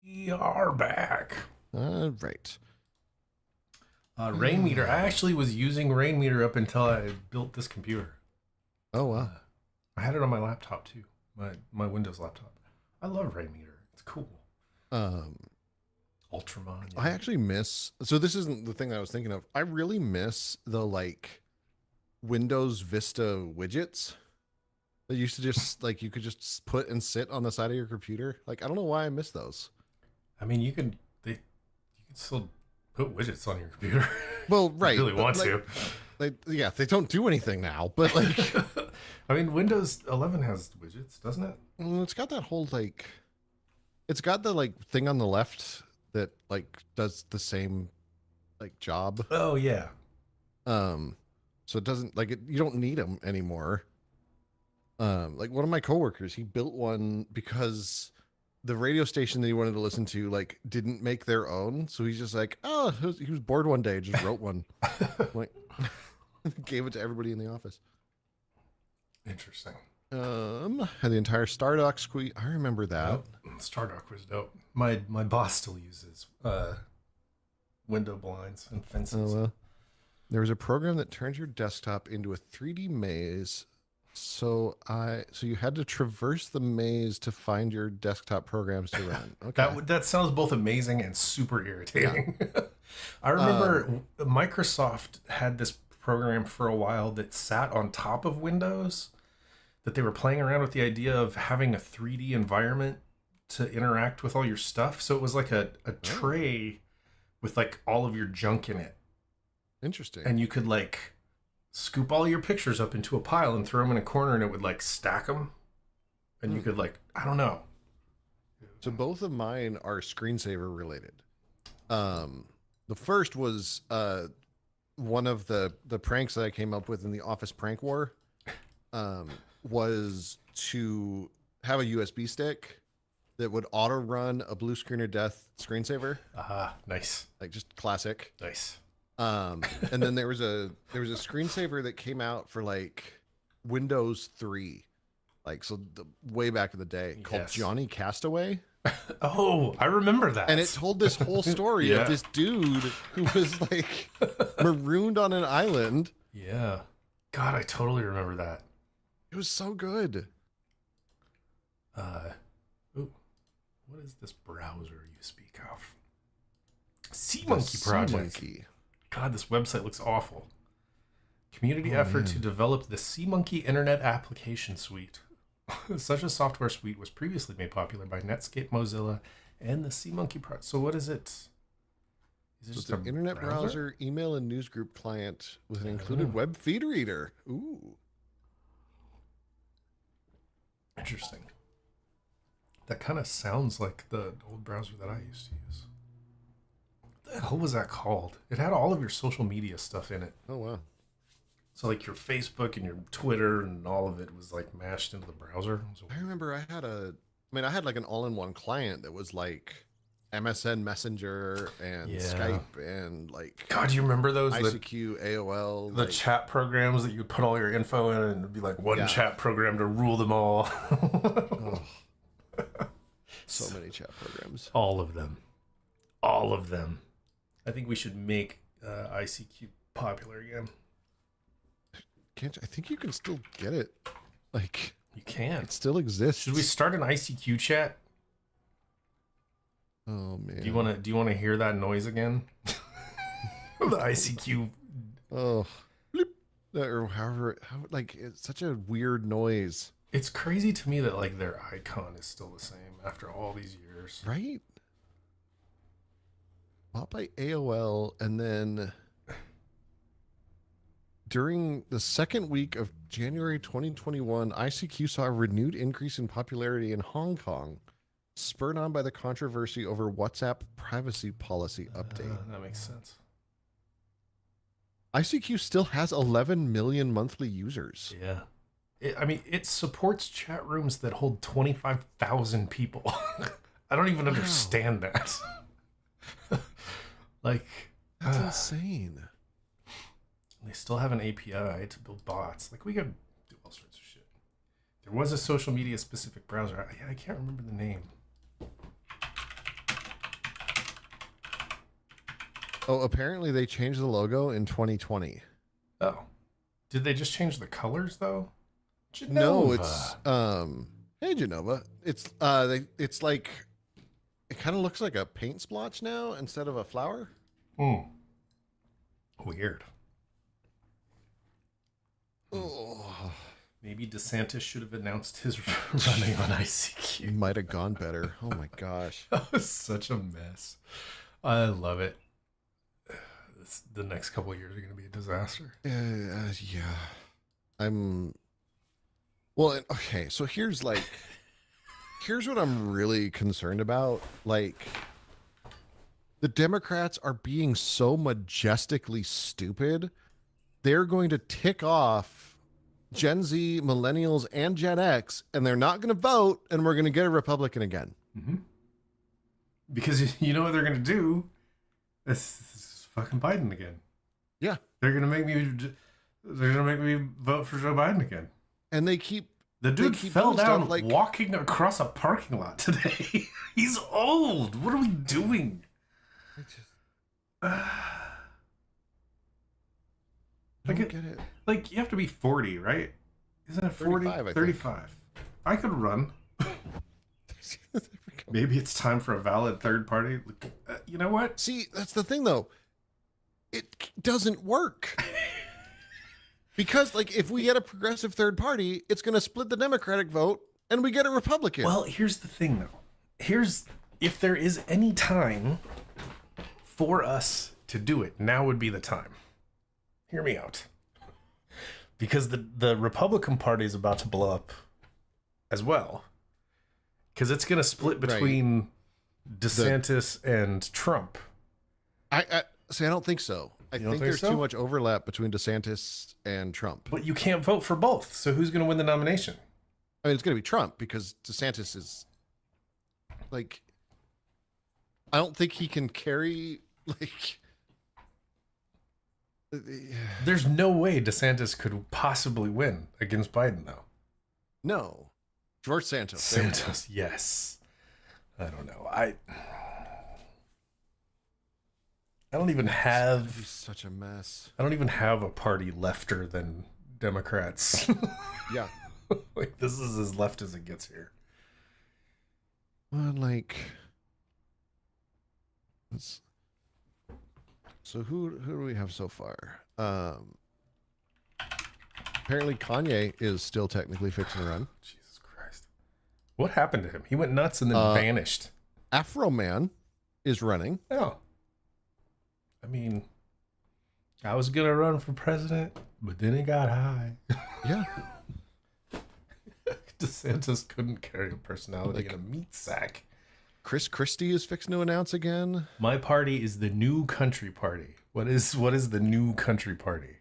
Speaker 1: We are back.
Speaker 2: All right.
Speaker 1: Rain meter. I actually was using Rain meter up until I built this computer.
Speaker 2: Oh, wow.
Speaker 1: I had it on my laptop too. My Windows laptop. I love Rain meter. It's cool. Ultramon. Yeah.
Speaker 2: I actually miss. So this isn't the thing that I was thinking of. I really miss the like Windows Vista widgets. That used to just like you could just put and sit on the side of your computer. Like I don't know why I miss those.
Speaker 1: I mean, you can still put widgets on your computer.
Speaker 2: Well, right.
Speaker 1: You really want to.
Speaker 2: They don't do anything now, but like
Speaker 1: I mean, Windows 11 has widgets, doesn't it?
Speaker 2: it's got that whole like it's got the like thing on the left that like does the same like job.
Speaker 1: Oh yeah.
Speaker 2: So it doesn't like it, you don't need them anymore. Like one of my coworkers, he built one because the radio station that he wanted to listen to like didn't make their own, so he's just like, oh, he was bored one day, just wrote one, like gave it to everybody in the office.
Speaker 1: Interesting.
Speaker 2: Had the entire Stardock suite. I remember that.
Speaker 1: Yep. Stardock was dope. My boss still uses window blinds and fences.
Speaker 2: Oh, well. There was a program that turns your desktop into a 3D maze. So you had to traverse the maze to find your desktop programs to run. Okay.
Speaker 1: That sounds both amazing and super irritating. Yeah. I remember Microsoft had this program for a while that sat on top of Windows, that they were playing around with the idea of having a 3D environment to interact with all your stuff. So it was like a tray with like all of your junk in it.
Speaker 2: Interesting.
Speaker 1: And you could like scoop all your pictures up into a pile and throw them in a corner, and it would like stack them. And you could like, I don't know.
Speaker 2: So both of mine are screensaver related. The first was one of the pranks that I came up with in the office prank war. Was to have a USB stick that would auto run a blue screen of death screensaver.
Speaker 1: Nice.
Speaker 2: Like just classic.
Speaker 1: Nice.
Speaker 2: And then there was a screensaver that came out for like Windows 3, like way back in the day, called Johnny Castaway.
Speaker 1: Oh, I remember that.
Speaker 2: And it told this whole story of this dude who was like marooned on an island.
Speaker 1: Yeah. God, I totally remember that.
Speaker 2: It was so good.
Speaker 1: What is this browser you speak of? Sea Monkey Project.
Speaker 2: Monkey.
Speaker 1: God, this website looks awful. Community effort to develop the Sea Monkey Internet Application Suite. Such a software suite was previously made popular by Netscape, Mozilla, and the Sea Monkey Project. So what is it? Is it
Speaker 2: just an internet browser, email, and newsgroup client with an included web feed reader. Ooh.
Speaker 1: Interesting. That kind of sounds like the old browser that I used to use. What the hell was that called? It had all of your social media stuff in it.
Speaker 2: Oh, wow.
Speaker 1: So like your Facebook and your Twitter and all of it was like mashed into the browser.
Speaker 2: I remember I had like an all-in-one client that was like MSN Messenger and Skype and like...
Speaker 1: God, do you remember those?
Speaker 2: ICQ, AOL.
Speaker 1: The chat programs that you would put all your info in, and it'd be like one chat program to rule them all.
Speaker 2: So many chat programs.
Speaker 1: All of them. All of them. I think we should make ICQ popular again.
Speaker 2: I think you can still get it. Like...
Speaker 1: You can.
Speaker 2: It still exists.
Speaker 1: Should we start an ICQ chat?
Speaker 2: Oh man.
Speaker 1: Do you want to hear that noise again? The ICQ.
Speaker 2: Oh. Bleep. Or however, like it's such a weird noise.
Speaker 1: It's crazy to me that like their icon is still the same after all these years.
Speaker 2: Right? Bought by AOL, and then during the second week of January 2021, ICQ saw a renewed increase in popularity in Hong Kong, spurred on by the controversy over WhatsApp privacy policy update.
Speaker 1: That makes sense.
Speaker 2: ICQ still has 11 million monthly users.
Speaker 1: Yeah. It supports chat rooms that hold 25,000 people. I don't even understand that. Like...
Speaker 2: That's insane.
Speaker 1: They still have an API to build bots. Like, we could do all sorts of shit. There was a social media specific browser. I can't remember the name.
Speaker 2: Oh, apparently they changed the logo in 2020.
Speaker 1: Oh. Did they just change the colors though?
Speaker 2: No,
Speaker 1: Genova.
Speaker 2: it's hey Genova. It's like it kind of looks like a paint splotch now instead of a flower.
Speaker 1: Weird.
Speaker 2: Oh,
Speaker 1: maybe DeSantis should have announced his running on ICQ.
Speaker 2: Might have gone better. Oh my gosh.
Speaker 1: That was such a mess. I love it. The next couple of years are going to be a disaster.
Speaker 2: Yeah. I'm well, okay, so here's what I'm really concerned about. Like, the Democrats are being so majestically stupid. They're going to tick off Gen Z, millennials, and Gen X, and they're not going to vote, and we're going to get a Republican again.
Speaker 1: Mm-hmm. Because you know what they're going to do? This is fucking Biden again.
Speaker 2: Yeah.
Speaker 1: They're going to make me vote for Joe Biden again.
Speaker 2: And the
Speaker 1: dude fell down walking across a parking lot today. He's old. What are we doing?
Speaker 2: I don't get it.
Speaker 1: Like, you have to be 40, right? Isn't it 40? 35. I could run. Maybe it's time for a valid third party. You know what?
Speaker 2: See, that's the thing, though. It doesn't work. Because, like, if we get a progressive third party, it's going to split the Democratic vote, and we get a Republican.
Speaker 1: Well, here's the thing, though. If there is any time for us to do it, now would be the time. Hear me out. Because the Republican Party is about to blow up as well. Because it's going to split between DeSantis and Trump.
Speaker 2: I don't think so. I think there's too much overlap between DeSantis and Trump.
Speaker 1: But you can't vote for both. So who's going to win the nomination?
Speaker 2: I mean, it's going to be Trump because DeSantis is like, I don't think he can carry like.
Speaker 1: There's no way DeSantis could possibly win against Biden, though.
Speaker 2: No. George Santos.
Speaker 1: Santos, yes. I don't know. I don't even have...
Speaker 2: He's such a mess.
Speaker 1: I don't even have a party lefter than Democrats.
Speaker 2: Yeah.
Speaker 1: Like, this is as left as it gets here.
Speaker 2: Well, like... So who do we have so far? Apparently Kanye is still technically fixing to run.
Speaker 1: Jesus Christ. What happened to him? He went nuts and then vanished.
Speaker 2: Afro Man is running.
Speaker 1: Oh. I mean, I was going to run for president, but then it got high.
Speaker 2: Yeah.
Speaker 1: DeSantis couldn't carry a personality in a meat sack.
Speaker 2: Chris Christie is fixing to announce again.
Speaker 1: My party is the New Country Party. What is the New Country Party?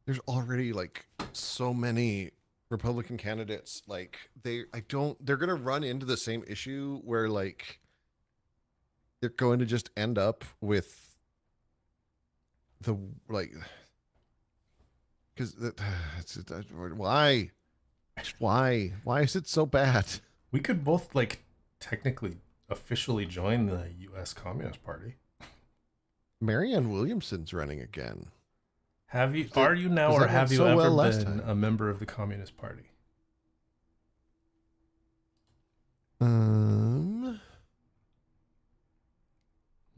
Speaker 2: There's already like so many Republican candidates. Like they're going to run into the same issue where like they're going to just end up with the like because why is it so bad?
Speaker 1: We could both like technically officially join the U.S. Communist Party.
Speaker 2: Marianne Williamson's running again.
Speaker 1: Have you? Are you now, or have you ever been a member of the Communist Party?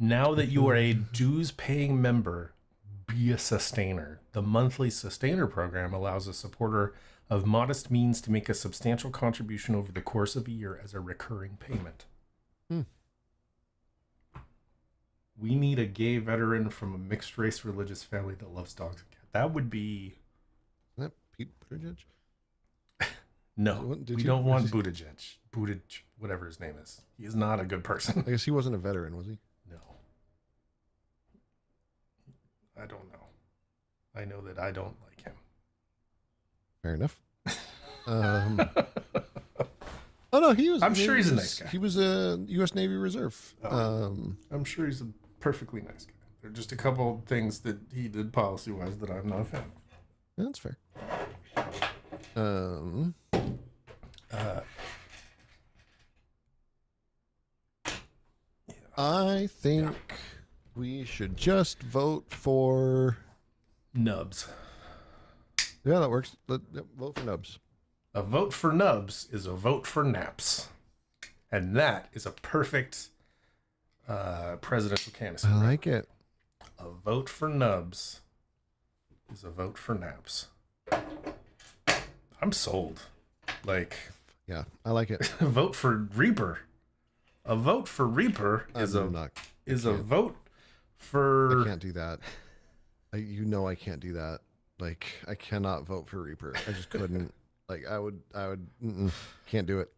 Speaker 1: Now that you are a dues-paying member, be a sustainer. The monthly sustainer program allows a supporter of modest means to make a substantial contribution over the course of a year as a recurring payment. We need a gay veteran from a mixed-race religious family that loves dogs and cats. That would be...
Speaker 2: Isn't that Pete Buttigieg?
Speaker 1: No, we don't want Buttigieg. Buttigieg, whatever his name is. He is not a good person.
Speaker 2: I guess he wasn't a veteran, was he?
Speaker 1: No. I don't know. I know that I don't like him.
Speaker 2: Fair enough. Oh no, he was.
Speaker 1: I'm sure he's a nice guy.
Speaker 2: He was a U.S. Navy Reserve.
Speaker 1: I'm sure he's a perfectly nice guy. There are just a couple things that he did policy-wise that I'm not a fan of.
Speaker 2: Yeah, that's fair. I think We should just vote for
Speaker 1: Nubs.
Speaker 2: Yeah, that works. Vote for Nubs.
Speaker 1: A vote for Nubs is a vote for naps. And that is a perfect presidential candidacy.
Speaker 2: I like it.
Speaker 1: A vote for Nubs is a vote for naps. I'm sold. Like,
Speaker 2: yeah, I like it.
Speaker 1: Vote for Reaper. A vote for Reaper is a vote for.
Speaker 2: I can't do that. I can't do that. Like, I cannot vote for Reaper. I just couldn't. Like, I would. Can't do it.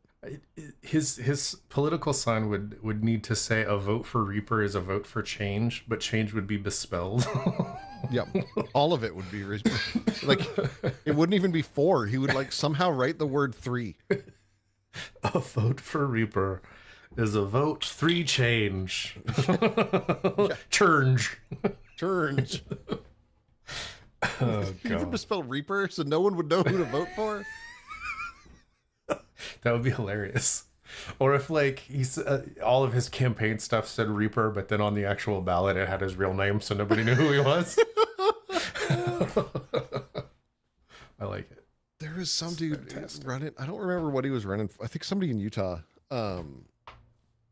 Speaker 1: His political sign would need to say a vote for Reaper is a vote for change, but change would be bespelled.
Speaker 2: Yep, all of it would be like it wouldn't even be 4. He would like somehow write the word 3.
Speaker 1: A vote for Reaper is a vote 3 change. Churge. Oh,
Speaker 2: you would misspell Reaper, so no one would know who to vote for.
Speaker 1: That would be hilarious. Or if like he's all of his campaign stuff said Reaper, but then on the actual ballot it had his real name, so nobody knew who he was. I like it.
Speaker 2: There was some dude running. I don't remember what he was running for. I think somebody in Utah.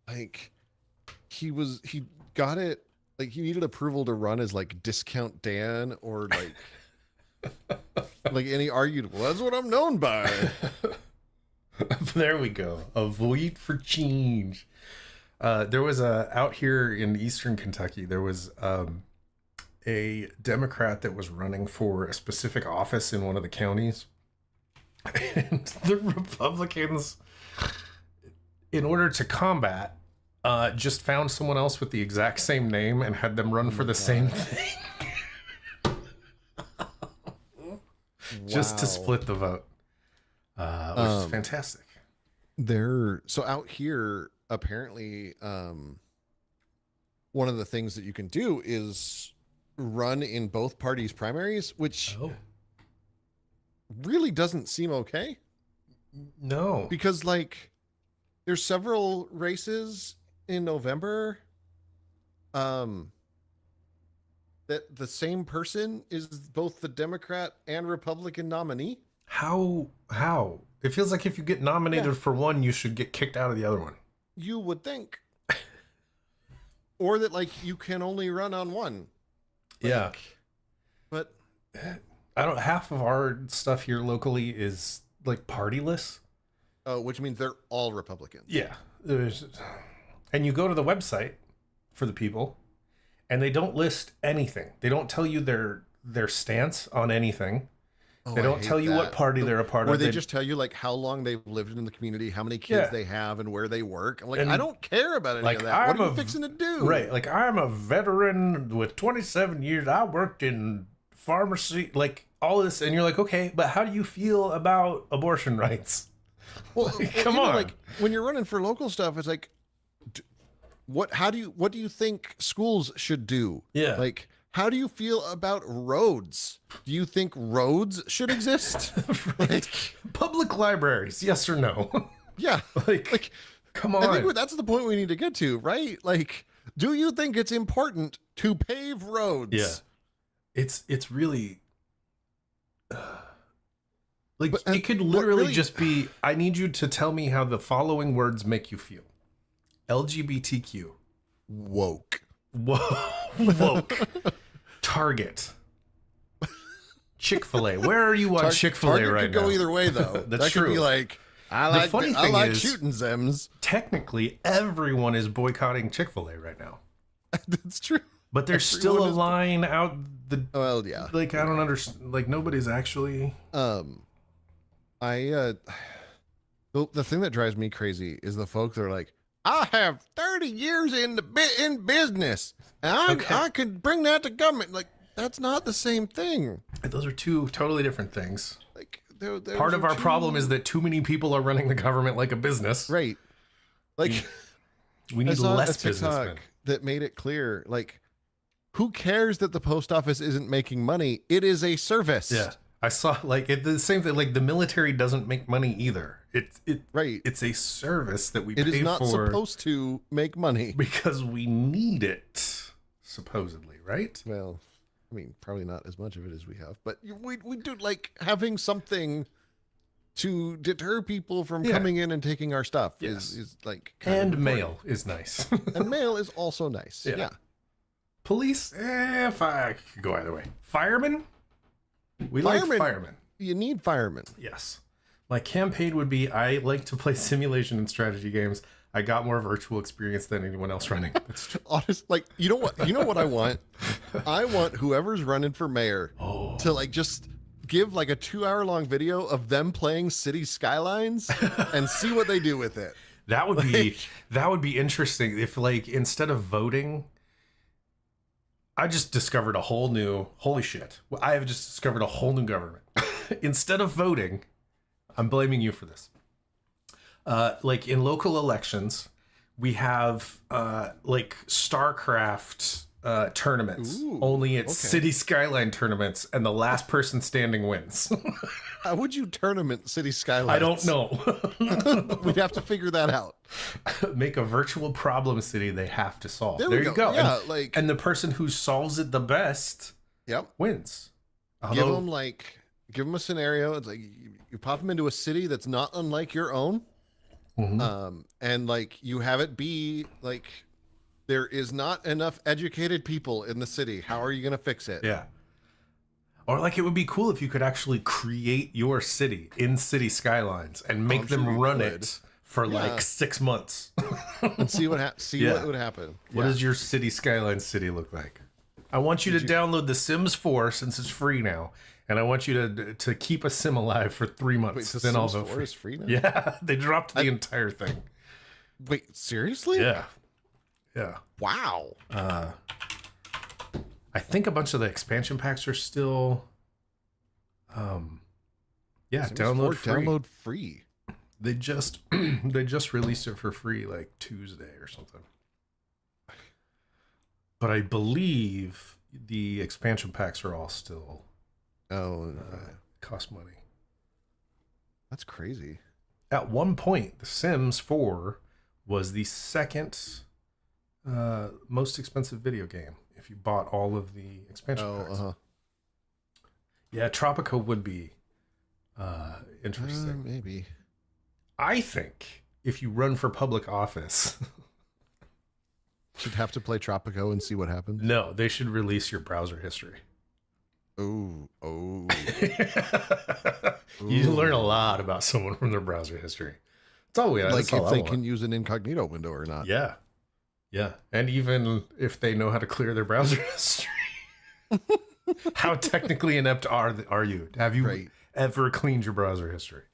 Speaker 2: Like he got it. Like he needed approval to run as like Discount Dan or like and he argued, well, that's what I'm known by.
Speaker 1: There we go. A vote for change. There was out here in Eastern Kentucky, there was a Democrat that was running for a specific office in one of the counties. And the Republicans, in order to combat, just found someone else with the exact same name and had them run for the same thing. Just to split the vote. Which is fantastic.
Speaker 2: So out here, apparently, one of the things that you can do is run in both parties' primaries, which really doesn't seem okay.
Speaker 1: No.
Speaker 2: Because, like, there's several races in November that the same person is both the Democrat and Republican nominee.
Speaker 1: How? It feels like if you get nominated for one, you should get kicked out of the other one.
Speaker 2: You would think. Or that, like, you can only run on one. Like,
Speaker 1: yeah.
Speaker 2: But
Speaker 1: half of our stuff here locally is like partyless.
Speaker 2: Which means they're all Republicans.
Speaker 1: Yeah. And you go to the website for the people and they don't list anything. They don't tell you their stance on anything. They don't tell you what party they're a part of.
Speaker 2: Or they just tell you like how long they've lived in the community, how many kids they have, and where they work. I'm like, I don't care about any of that. What are you fixing to do?
Speaker 1: Right. Like, I'm a veteran with 27 years. I worked in pharmacy, like all this. And you're like, okay, but how do you feel about abortion rights?
Speaker 2: Well,
Speaker 1: like, come on.
Speaker 2: Like when you're running for local stuff, it's like, what do you think schools should do?
Speaker 1: Yeah.
Speaker 2: Like, how do you feel about roads? Do you think roads should exist?
Speaker 1: Like, public libraries, yes or no?
Speaker 2: Yeah.
Speaker 1: Like come on.
Speaker 2: I think that's the point we need to get to, right? Like, do you think it's important to pave roads?
Speaker 1: Yeah. It's really like, it could literally just be, I need you to tell me how the following words make you feel. LGBTQ.
Speaker 2: Woke.
Speaker 1: Woke. Target. Chick-fil-A. Where are you on Chick-fil-A
Speaker 2: Target
Speaker 1: right
Speaker 2: could
Speaker 1: now?
Speaker 2: go either way, though.
Speaker 1: That's
Speaker 2: that
Speaker 1: true.
Speaker 2: Could be like, I like shooting Zems.
Speaker 1: Technically, everyone is boycotting Chick-fil-A right now.
Speaker 2: That's true.
Speaker 1: But there's still a line out the.
Speaker 2: Well, yeah.
Speaker 1: Like, I don't understand. Like, nobody's actually.
Speaker 2: The thing that drives me crazy is the folk that are like, I have 30 years in business, and I could bring that to government. Like, that's not the same thing.
Speaker 1: Those are two totally different things.
Speaker 2: Like,
Speaker 1: part of our problem is that too many people are running the government like a business.
Speaker 2: Right. Like,
Speaker 1: we need less businessmen.
Speaker 2: That made it clear, like, who cares that the post office isn't making money? It is a service.
Speaker 1: Yeah. I saw the same thing. Like, the military doesn't make money either. It's a service that we pay for.
Speaker 2: It is not supposed to make money
Speaker 1: because we need it. supposedly, right?
Speaker 2: Well, I mean, probably not as much of it as we have, but we do like having something to deter people from coming in and taking our stuff.
Speaker 1: Yes.
Speaker 2: Is like
Speaker 1: and mail is nice.
Speaker 2: And mail is also nice. Yeah.
Speaker 1: Police, if I could go either way. Firemen, like firemen.
Speaker 2: You need firemen.
Speaker 1: Yes. My campaign would be: I like to play simulation and strategy games. I got more virtual experience than anyone else running.
Speaker 2: Honest, like, you know what I want? I want whoever's running for mayor to like just give like a 2-hour-long video of them playing City Skylines and see what they do with it.
Speaker 1: That would be interesting if, like, instead of voting, I just discovered a whole new, holy shit. I have just discovered a whole new government. Instead of voting, I'm blaming you for this. Like in local elections, we have like StarCraft tournaments.
Speaker 2: Ooh,
Speaker 1: only it's City Skyline tournaments, and the last person standing wins.
Speaker 2: How would you tournament City Skylines?
Speaker 1: I don't know.
Speaker 2: We'd have to figure that out.
Speaker 1: Make a virtual problem city they have to solve.
Speaker 2: There you go. Yeah,
Speaker 1: and the person who solves it the best wins.
Speaker 2: Although, give them a scenario. It's like you pop them into a city that's not unlike your own. Mm-hmm. And like you have it be like there is not enough educated people in the city. How are you going to fix it?
Speaker 1: Yeah. Or like it would be cool if you could actually create your city in City Skylines and make them run it for like 6 months
Speaker 2: and see what what would happen.
Speaker 1: What does your City Skylines city look like? I want you to download The Sims 4 since it's free now. And I want you to keep a sim alive for 3 months.
Speaker 2: Wait, then I'll vote for it. Free now?
Speaker 1: Yeah, they dropped the entire thing.
Speaker 2: Wait, seriously?
Speaker 1: Yeah. Yeah.
Speaker 2: Wow.
Speaker 1: I think a bunch of the expansion packs are still download
Speaker 2: free.
Speaker 1: They just released it for free like Tuesday or something. But I believe the expansion packs are all still cost money.
Speaker 2: That's crazy.
Speaker 1: At one point, The Sims 4 was the second most expensive video game if you bought all of the expansion packs. Yeah, Tropico would be interesting.
Speaker 2: Maybe.
Speaker 1: I think if you run for public office,
Speaker 2: should have to play Tropico and see what happens.
Speaker 1: No, they should release your browser history.
Speaker 2: Oh.
Speaker 1: You learn a lot about someone from their browser history. That's all we have.
Speaker 2: Like if they can use an incognito window or not.
Speaker 1: Yeah. Yeah. And even if they know how to clear their browser history. How technically inept are you? Have you ever cleaned your browser history?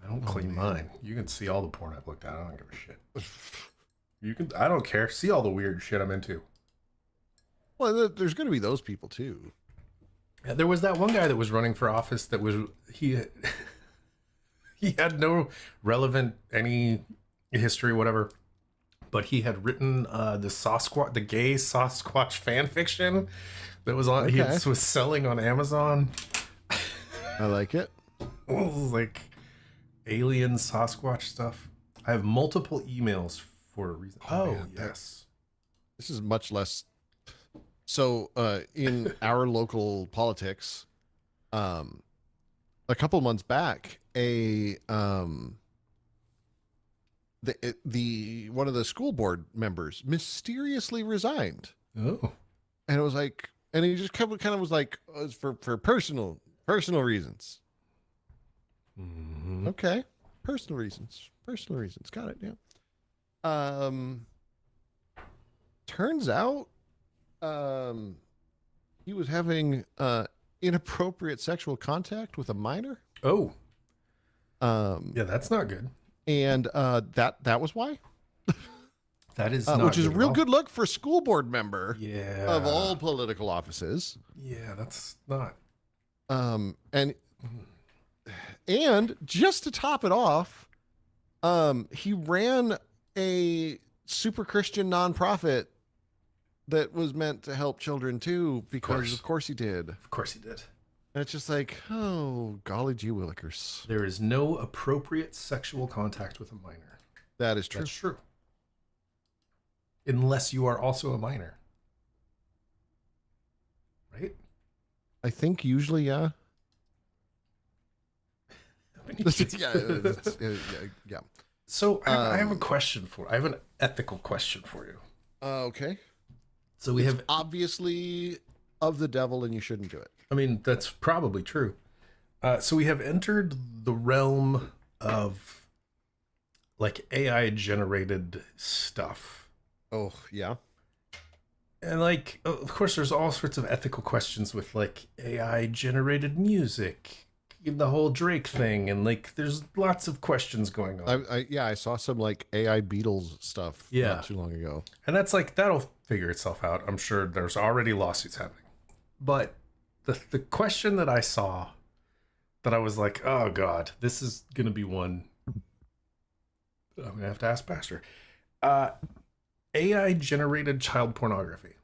Speaker 1: I don't clean mine. You can see all the porn I've looked at. I don't give a shit. I don't care. See all the weird shit I'm into.
Speaker 2: Well, there's going to be those people too.
Speaker 1: Yeah, there was that one guy that was running for office that was he had no relevant any history, whatever. But he had written the gay Sasquatch fan fiction that was on he was selling on Amazon.
Speaker 2: I like it.
Speaker 1: Like alien Sasquatch stuff. I have multiple emails for a reason. Yes.
Speaker 2: This is much less. So in our local politics, a couple months back, the one of the school board members mysteriously resigned.
Speaker 1: Oh,
Speaker 2: and it was like, and he just kind of was like, it's for personal reasons.
Speaker 1: Mm-hmm.
Speaker 2: Okay, personal reasons. Got it. Yeah. Turns out, he was having inappropriate sexual contact with a minor.
Speaker 1: Oh. Yeah, that's not good.
Speaker 2: And that was why.
Speaker 1: That is not
Speaker 2: which is a real
Speaker 1: all.
Speaker 2: good look for a school board member.
Speaker 1: Yeah.
Speaker 2: Of all political offices.
Speaker 1: Yeah, that's not.
Speaker 2: And just to top it off, he ran a super Christian nonprofit that was meant to help children too, because of course he did.
Speaker 1: Of course he did.
Speaker 2: And it's just like, oh, golly gee willikers.
Speaker 1: There is no appropriate sexual contact with a minor.
Speaker 2: That is true.
Speaker 1: That's true. unless you are also a minor. Right?
Speaker 2: I think usually, yeah. Yeah.
Speaker 1: So I have a question I have an ethical question for you.
Speaker 2: Okay.
Speaker 1: So we have
Speaker 2: obviously of the devil, and you shouldn't do it.
Speaker 1: I mean, that's probably true. So we have entered the realm of like AI generated stuff.
Speaker 2: Oh, yeah.
Speaker 1: And like, of course, there's all sorts of ethical questions with like AI generated music, the whole Drake thing, and like, there's lots of questions going on.
Speaker 2: I saw some like AI Beatles stuff not too long ago,
Speaker 1: and that's like that'll figure itself out. I'm sure there's already lawsuits happening, but the question that I saw that I was like, oh god, this is gonna be one I'm gonna have to ask Pastor. AI generated child pornography.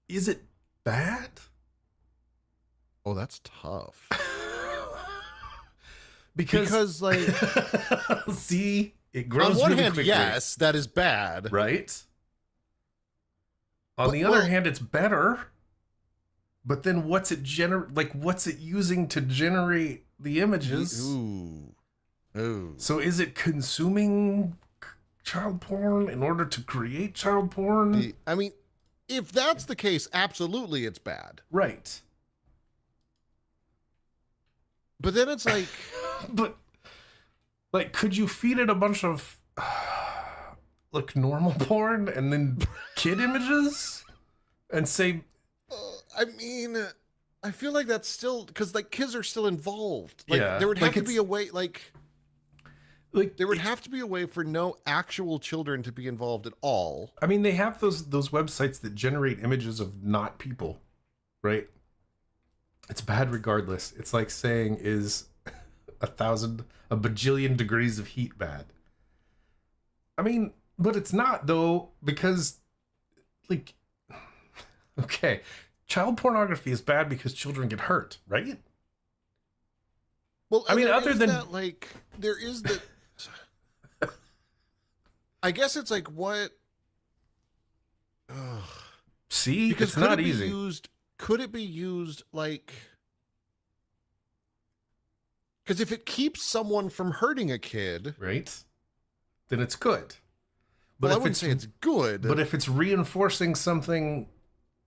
Speaker 1: Is it bad?
Speaker 2: Oh, that's tough.
Speaker 1: because
Speaker 2: like,
Speaker 1: see, it grows
Speaker 2: on one
Speaker 1: really
Speaker 2: hand,
Speaker 1: quickly.
Speaker 2: yes, that is bad,
Speaker 1: right? On the other hand, it's better. But then what's it what's it using to generate the images?
Speaker 2: Ooh.
Speaker 1: So is it consuming child porn in order to create child porn?
Speaker 2: I mean, if that's the case, absolutely it's bad.
Speaker 1: Right.
Speaker 2: But then it's like
Speaker 1: but like, could you feed it a bunch of like normal porn and then kid images and say
Speaker 2: I mean, I feel like that's still, because like kids are still involved. Like,
Speaker 1: yeah,
Speaker 2: there would have to be a way, like there would have to be a way for no actual children to be involved at all.
Speaker 1: I mean, they have those websites that generate images of not people, right? It's bad regardless. It's like saying, is a bajillion degrees of heat bad? I mean, but it's not though, because like, okay, child pornography is bad because children get hurt, right?
Speaker 2: Well,
Speaker 1: I mean, other than
Speaker 2: that, like, there is the. I guess it's like what.
Speaker 1: See,
Speaker 2: because
Speaker 1: it's not easy.
Speaker 2: Could it be used like? Because if it keeps someone from hurting a kid,
Speaker 1: right, then it's good. But
Speaker 2: I wouldn't say it's good.
Speaker 1: But if it's reinforcing something,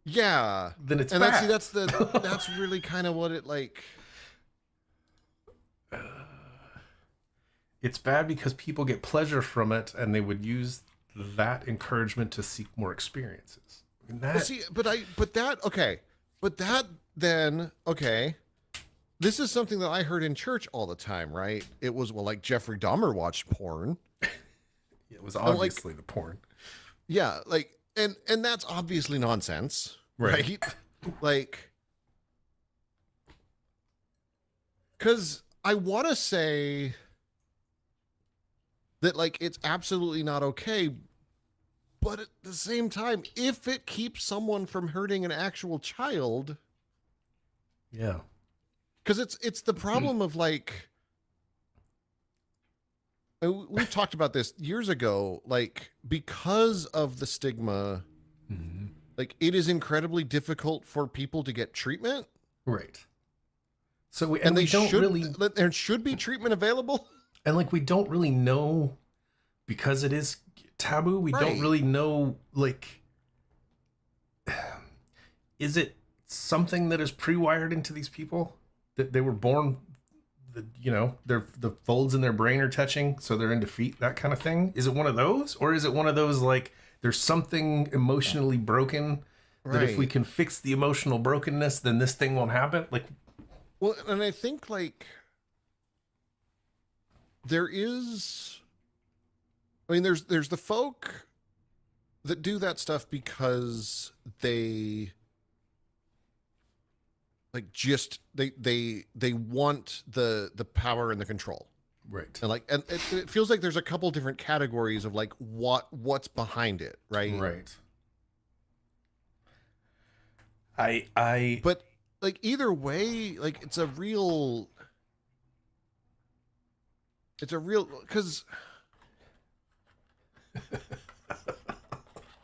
Speaker 2: yeah,
Speaker 1: then it's bad.
Speaker 2: That's really kind of what it like.
Speaker 1: It's bad because people get pleasure from it, and they would use that encouragement to seek more experiences. I mean,
Speaker 2: this is something that I heard in church all the time, right? It was, well, like Jeffrey Dahmer watched porn.
Speaker 1: It was obviously the porn.
Speaker 2: Yeah, like, and that's obviously nonsense, right? Like, because I want to say that, like, it's absolutely not okay, but at the same time, if it keeps someone from hurting an actual child,
Speaker 1: yeah,
Speaker 2: because it's the problem of like, we've talked about this years ago, like, because of the stigma, like, it is incredibly difficult for people to get treatment,
Speaker 1: right? So
Speaker 2: there should be treatment available.
Speaker 1: And like, we don't really know, because it is taboo. We don't really know, like, is it something that is pre-wired into these people, that they were born, the folds in their brain are touching, so they're into feet, that kind of thing? Is it one of those, or is it one of those like there's something emotionally broken that if we can fix the emotional brokenness, then this thing won't happen? Like,
Speaker 2: well, and I think like. There's the folk that do that stuff because they like just they want the power and the control,
Speaker 1: right?
Speaker 2: And it feels like there's a couple different categories of like what's behind it, right? But like either way, like it's a real. Because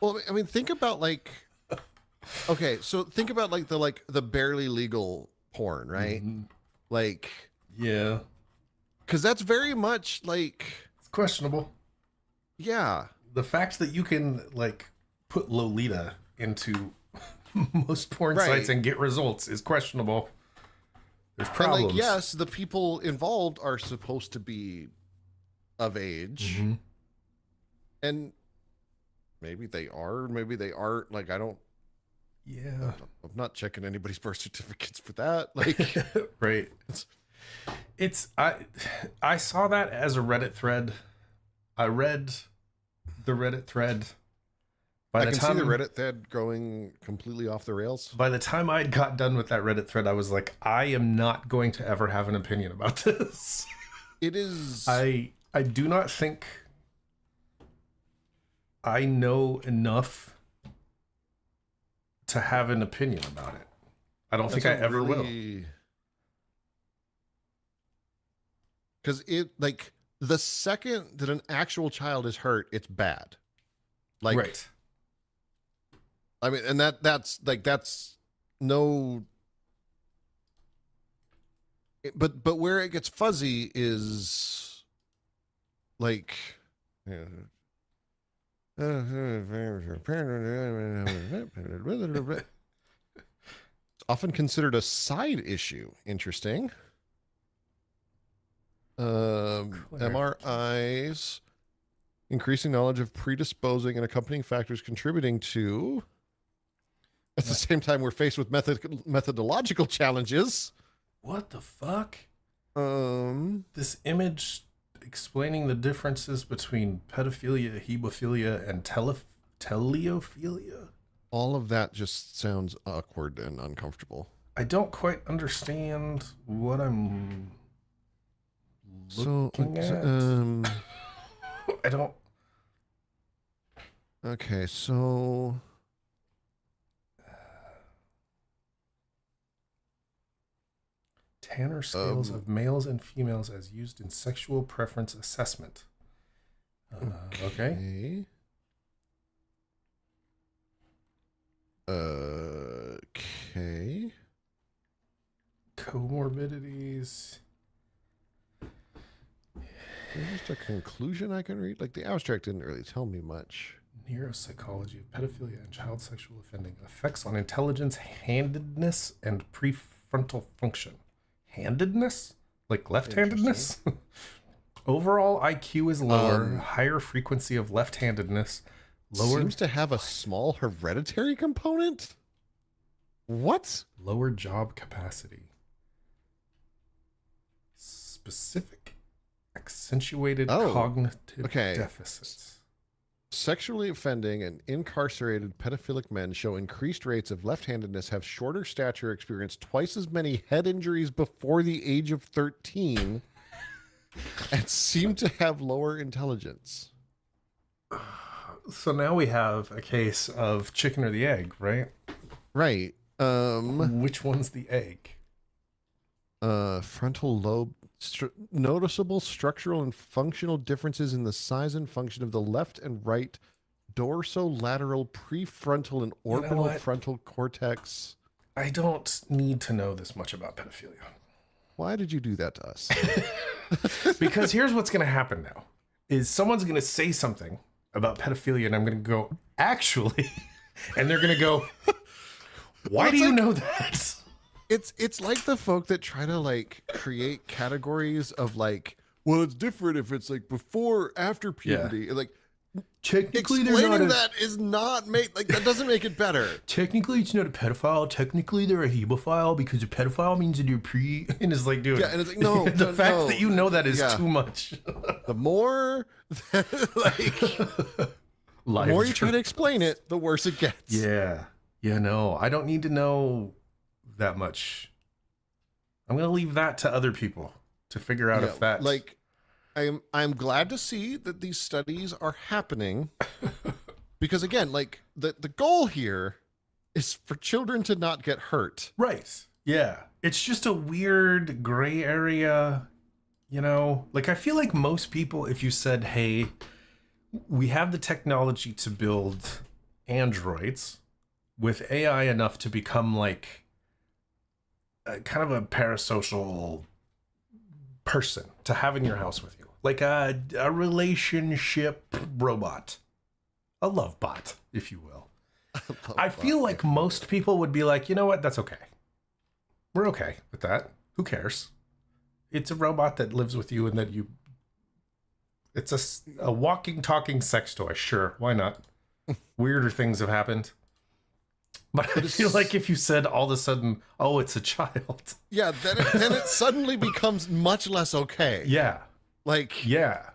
Speaker 2: Well, I mean, think about like, okay, so think about the barely legal porn, right?
Speaker 1: Mm-hmm.
Speaker 2: Like,
Speaker 1: Yeah.
Speaker 2: because that's very much like,
Speaker 1: It's questionable.
Speaker 2: yeah.
Speaker 1: The fact that you can like put Lolita into most porn
Speaker 2: Right.
Speaker 1: sites and get results is questionable. There's problems.
Speaker 2: And like, yes, the people involved are supposed to be of age.
Speaker 1: Mm-hmm.
Speaker 2: And maybe they are, maybe they aren't. Like,
Speaker 1: Yeah.
Speaker 2: I'm not checking anybody's birth certificates for that. Like,
Speaker 1: right. I saw that as a Reddit thread. I read the Reddit thread.
Speaker 2: I can see the Reddit thread going completely off the rails.
Speaker 1: By the time I got done with that Reddit thread, I was like, I am not going to ever have an opinion about this.
Speaker 2: It is.
Speaker 1: I do not think I know enough to have an opinion about it. I don't think I ever will.
Speaker 2: Because it, like, the second that an actual child is hurt, it's bad. Like,
Speaker 1: right.
Speaker 2: I mean, and that's no. But where it gets fuzzy is like. It's often considered a side issue. Interesting. MRIs, increasing knowledge of predisposing and accompanying factors contributing to. At the same time, we're faced with methodological challenges.
Speaker 1: What the fuck?
Speaker 2: This
Speaker 1: image explaining the differences between pedophilia, hebophilia, and teleophilia.
Speaker 2: All of that just sounds awkward and uncomfortable.
Speaker 1: I don't quite understand what I'm looking at. I don't.
Speaker 2: Okay, so.
Speaker 1: Tanner scales of males and females as used in sexual preference assessment. Okay.
Speaker 2: Okay.
Speaker 1: Comorbidities.
Speaker 2: There's just a conclusion I can read. Like, the abstract didn't really tell me much.
Speaker 1: Neuropsychology of pedophilia and child sexual offending. Effects on intelligence, handedness, and prefrontal function. Handedness? Like left-handedness? Overall IQ is lower, higher frequency of left-handedness. Lower
Speaker 2: seems to have a small hereditary component? What?
Speaker 1: Lower job capacity. Specific accentuated cognitive deficits.
Speaker 2: Sexually offending and incarcerated pedophilic men show increased rates of left-handedness, have shorter stature, experience twice as many head injuries before the age of 13, and seem to have lower intelligence.
Speaker 1: So now we have a case of chicken or the egg, right?
Speaker 2: Right.
Speaker 1: Which one's the egg?
Speaker 2: Frontal lobe. Noticeable structural and functional differences in the size and function of the left and right dorsolateral, prefrontal, and orbital frontal cortex.
Speaker 1: I don't need to know this much about pedophilia.
Speaker 2: Why did you do that to us?
Speaker 1: Because here's what's going to happen now. Is someone's going to say something about pedophilia and I'm going to go, actually, and they're going to go, why do you know that?
Speaker 2: It's like the folk that try to like create categories of like, well, it's different if it's like before, after puberty. Yeah. Like,
Speaker 1: technically,
Speaker 2: explaining that is not that doesn't make it better.
Speaker 1: Technically, it's not a pedophile. Technically, they're a hebephile because a pedophile means that you're pre. And it's like, dude,
Speaker 2: yeah, and it's like, no,
Speaker 1: the fact that you know that is too much.
Speaker 2: The more, the more you try to explain it, the worse it gets.
Speaker 1: Yeah, no, I don't need to know that much. I'm gonna leave that to other people to figure out if that
Speaker 2: like I'm glad to see that these studies are happening because again, like the goal here is for children to not get hurt.
Speaker 1: Right. Yeah. It's just a weird gray area, you know? Like I feel like most people, if you said, hey, we have the technology to build androids with AI enough to become like kind of a parasocial person to have in your house with you, like a relationship robot, a love bot, if you will. I feel like most people would be like, you know what, that's okay. We're okay with that. Who cares? It's a robot that lives with you and that you... It's a walking, talking sex toy. Sure, why not? Weirder things have happened. But I feel like if you said all of a sudden, oh, it's a child.
Speaker 2: Yeah, then it suddenly becomes much less okay.
Speaker 1: Yeah.
Speaker 2: Like...
Speaker 1: Yeah.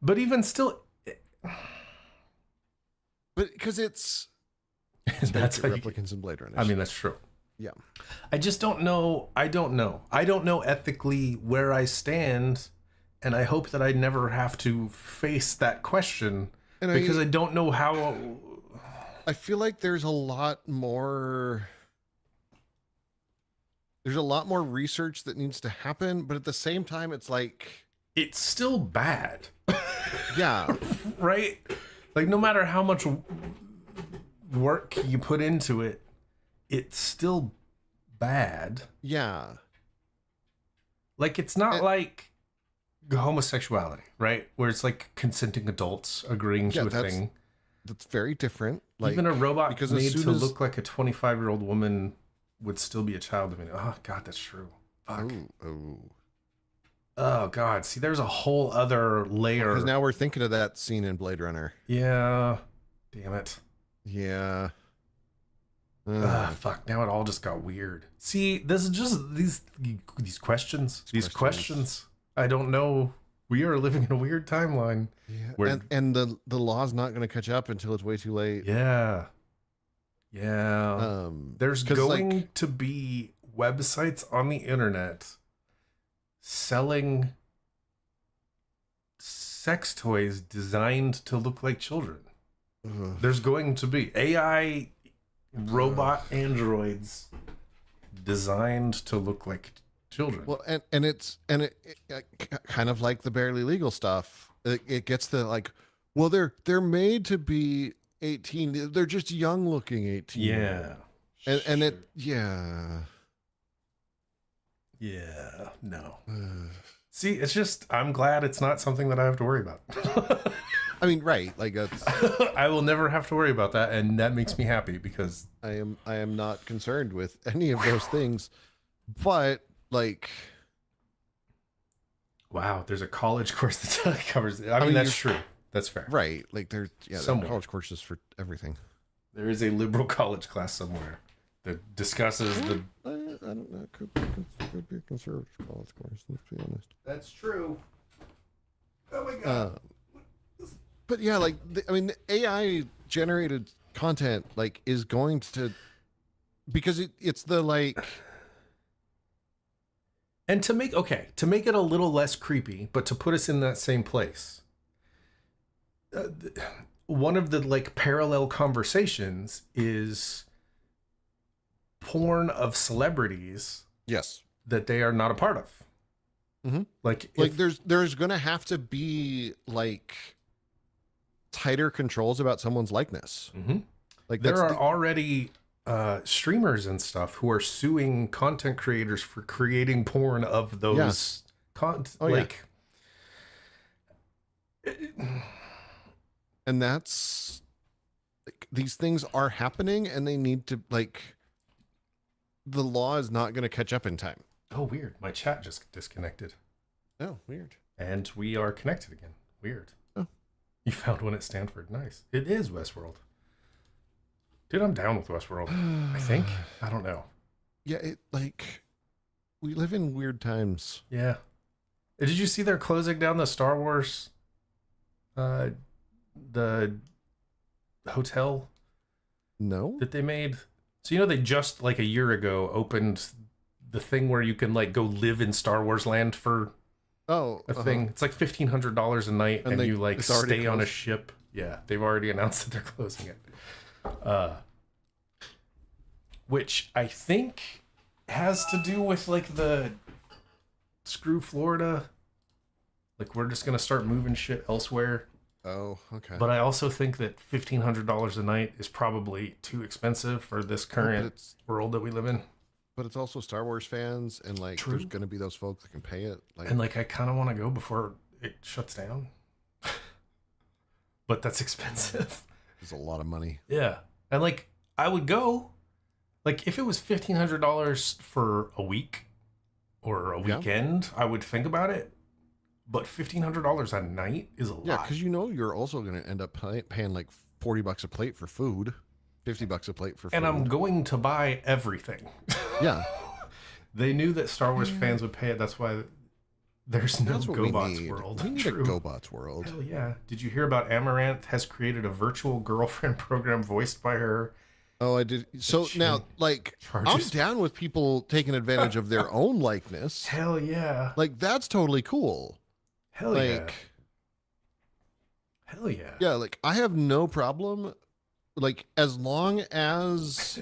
Speaker 1: But even still...
Speaker 2: But because it's
Speaker 1: that's how
Speaker 2: replicants and Blade Runners.
Speaker 1: I mean, that's true.
Speaker 2: Yeah.
Speaker 1: I just don't know. I don't know ethically where I stand, and I hope that I never have to face that question because I don't know how.
Speaker 2: I feel like there's a lot more research that needs to happen, but at the same time it's like
Speaker 1: it's still bad.
Speaker 2: Yeah.
Speaker 1: Right? Like no matter how much work you put into it, it's still bad.
Speaker 2: Yeah.
Speaker 1: Like it's not like homosexuality, right? Where it's like consenting adults agreeing to a thing.
Speaker 2: That's very different. Like
Speaker 1: even a robot
Speaker 2: because
Speaker 1: made to look like a 25-year-old woman would still be a child. I mean, oh God, that's true. Fuck. Oh God. See, there's a whole other layer.
Speaker 2: Because now we're thinking of that scene in Blade Runner.
Speaker 1: Yeah. Damn it.
Speaker 2: Yeah.
Speaker 1: Fuck. Now it all just got weird. See, this is just these questions. These questions. I don't know. We are living in a weird timeline.
Speaker 2: Yeah. Where... And the law's not going to catch up until it's way too late.
Speaker 1: Yeah. Yeah. There's going to be websites on the internet selling sex toys designed to look like children. There's going to be AI robot androids designed to look like children.
Speaker 2: Well, and it kind of like the barely legal stuff. It gets the like, well, they're made to be 18. They're just young looking 18.
Speaker 1: Yeah.
Speaker 2: And it
Speaker 1: no. See, it's just I'm glad it's not something that I have to worry about.
Speaker 2: I mean, right? Like that's
Speaker 1: I will never have to worry about that, and that makes me happy because
Speaker 2: I am not concerned with any of those things. But like,
Speaker 1: wow, there's a college course that covers it. I mean, that's true. That's fair.
Speaker 2: Right? Like there's there are college courses for everything.
Speaker 1: There is a liberal college class somewhere that discusses the.
Speaker 2: I don't know. It could be a conservative college course. Let's be honest.
Speaker 1: That's true. Oh my God.
Speaker 2: But yeah, like I mean, the AI generated content like is going to because it's the like.
Speaker 1: And to make it a little less creepy, but to put us in that same place. One of the like parallel conversations is porn of celebrities.
Speaker 2: Yes.
Speaker 1: That they are not a part of.
Speaker 2: Mm-hmm.
Speaker 1: Like
Speaker 2: there's going to have to be like tighter controls about someone's likeness.
Speaker 1: Mm-hmm. Like there are already streamers and stuff who are suing content creators for creating porn of those
Speaker 2: and that's like, these things are happening and they need to like the law is not going to catch up in time.
Speaker 1: Oh, weird. My chat just disconnected.
Speaker 2: Oh, weird.
Speaker 1: And we are connected again. Weird.
Speaker 2: Oh.
Speaker 1: You found one at Stanford. Nice. It is Westworld. Dude, I'm down with Westworld. I think. I don't know.
Speaker 2: Yeah, it like we live in weird times.
Speaker 1: Yeah. Did you see they're closing down the Star Wars the hotel?
Speaker 2: No.
Speaker 1: That they made? So they just like a year ago opened the thing where you can like go live in Star Wars land for a thing. It's like $1,500 a night and you like stay on a ship. Yeah, they've already announced that they're closing it. Which I think has to do with like the screw Florida. Like we're just gonna start moving shit elsewhere.
Speaker 2: Oh, okay.
Speaker 1: But I also think that $1,500 a night is probably too expensive for this current world that we live in.
Speaker 2: But it's also Star Wars fans, and like,
Speaker 1: True.
Speaker 2: there's gonna be those folks that can pay it. Like,
Speaker 1: And like, I kind of want to go before it shuts down. But that's expensive.
Speaker 2: it's a lot of money.
Speaker 1: Yeah. And like, I would go, like, if it was $1,500 for a week or a weekend, I would think about it. But $1,500 a night is a lot.
Speaker 2: Yeah, because you're also going to end up paying like $40 a plate for food, $50 a plate for food.
Speaker 1: And I'm going to buy everything.
Speaker 2: Yeah.
Speaker 1: They knew that Star Wars fans would pay it. That's why there's no GoBots world.
Speaker 2: We need a GoBots world.
Speaker 1: Hell yeah. Did you hear about Amaranth has created a virtual girlfriend program voiced by her?
Speaker 2: Oh, I did. So now, like, I'm down with people taking advantage of their own likeness.
Speaker 1: Hell yeah.
Speaker 2: Like, that's totally cool.
Speaker 1: Hell yeah. Hell yeah.
Speaker 2: Yeah, like, I have no problem, like, as long as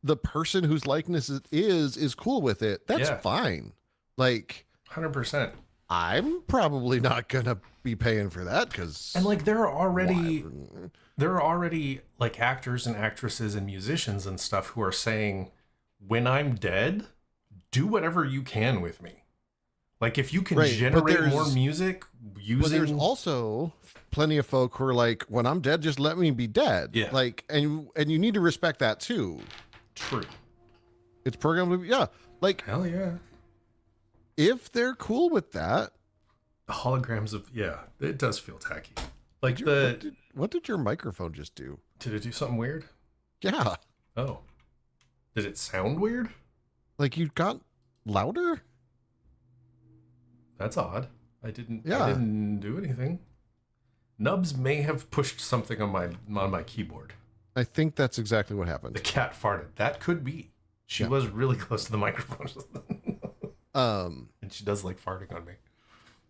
Speaker 2: the person whose likeness it is cool with it, that's fine. Like,
Speaker 1: 100%.
Speaker 2: I'm probably not gonna be paying for that because,
Speaker 1: and like, there are already like actors and actresses and musicians and stuff who are saying, when I'm dead, do whatever you can with me. Like, if you can generate more music using. But
Speaker 2: there's also plenty of folk who are like, when I'm dead, just let me be dead.
Speaker 1: Yeah.
Speaker 2: Like, and you need to respect that too.
Speaker 1: True.
Speaker 2: It's programmed to be, like,
Speaker 1: hell yeah.
Speaker 2: If they're cool with that.
Speaker 1: The holograms of, it does feel tacky. Like,
Speaker 2: what did your microphone just do?
Speaker 1: Did it do something weird?
Speaker 2: Yeah.
Speaker 1: Oh. Did it sound weird?
Speaker 2: Like, you got louder?
Speaker 1: That's odd. I didn't do anything. Nubs may have pushed something on my keyboard.
Speaker 2: I think that's exactly what happened.
Speaker 1: The cat farted. That could be. She was really close to the microphone. And she does like farting on me.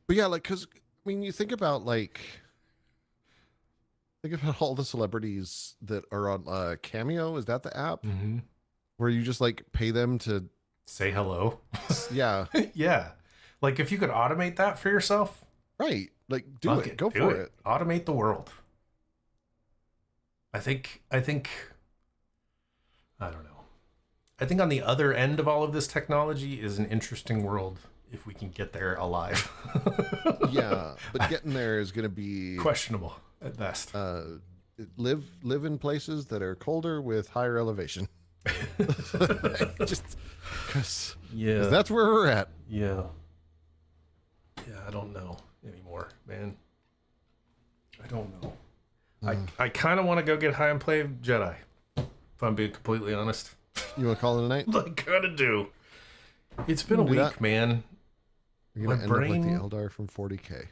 Speaker 2: But yeah, like, because, I mean, you think about, like, all the celebrities that are on Cameo. Is that the app?
Speaker 1: Mm-hmm.
Speaker 2: Where you just, like, pay them to
Speaker 1: say hello?
Speaker 2: Yeah.
Speaker 1: Yeah. Like, if you could automate that for yourself.
Speaker 2: Right. Like, do it. Go for it.
Speaker 1: Automate the world. I think, I don't know. I think on the other end of all of this technology is an interesting world if we can get there alive.
Speaker 2: Yeah, but getting there is going to be
Speaker 1: questionable at best.
Speaker 2: Live in places that are colder with higher elevation. Just because that's where we're at.
Speaker 1: Yeah. Yeah, I don't know anymore, man. I don't know. I kind of want to go get high and play Jedi, if I'm being completely honest.
Speaker 2: You want to call it a night?
Speaker 1: I kind of do. It's been a week, man.
Speaker 2: You're going to end up like the Eldar from 40K.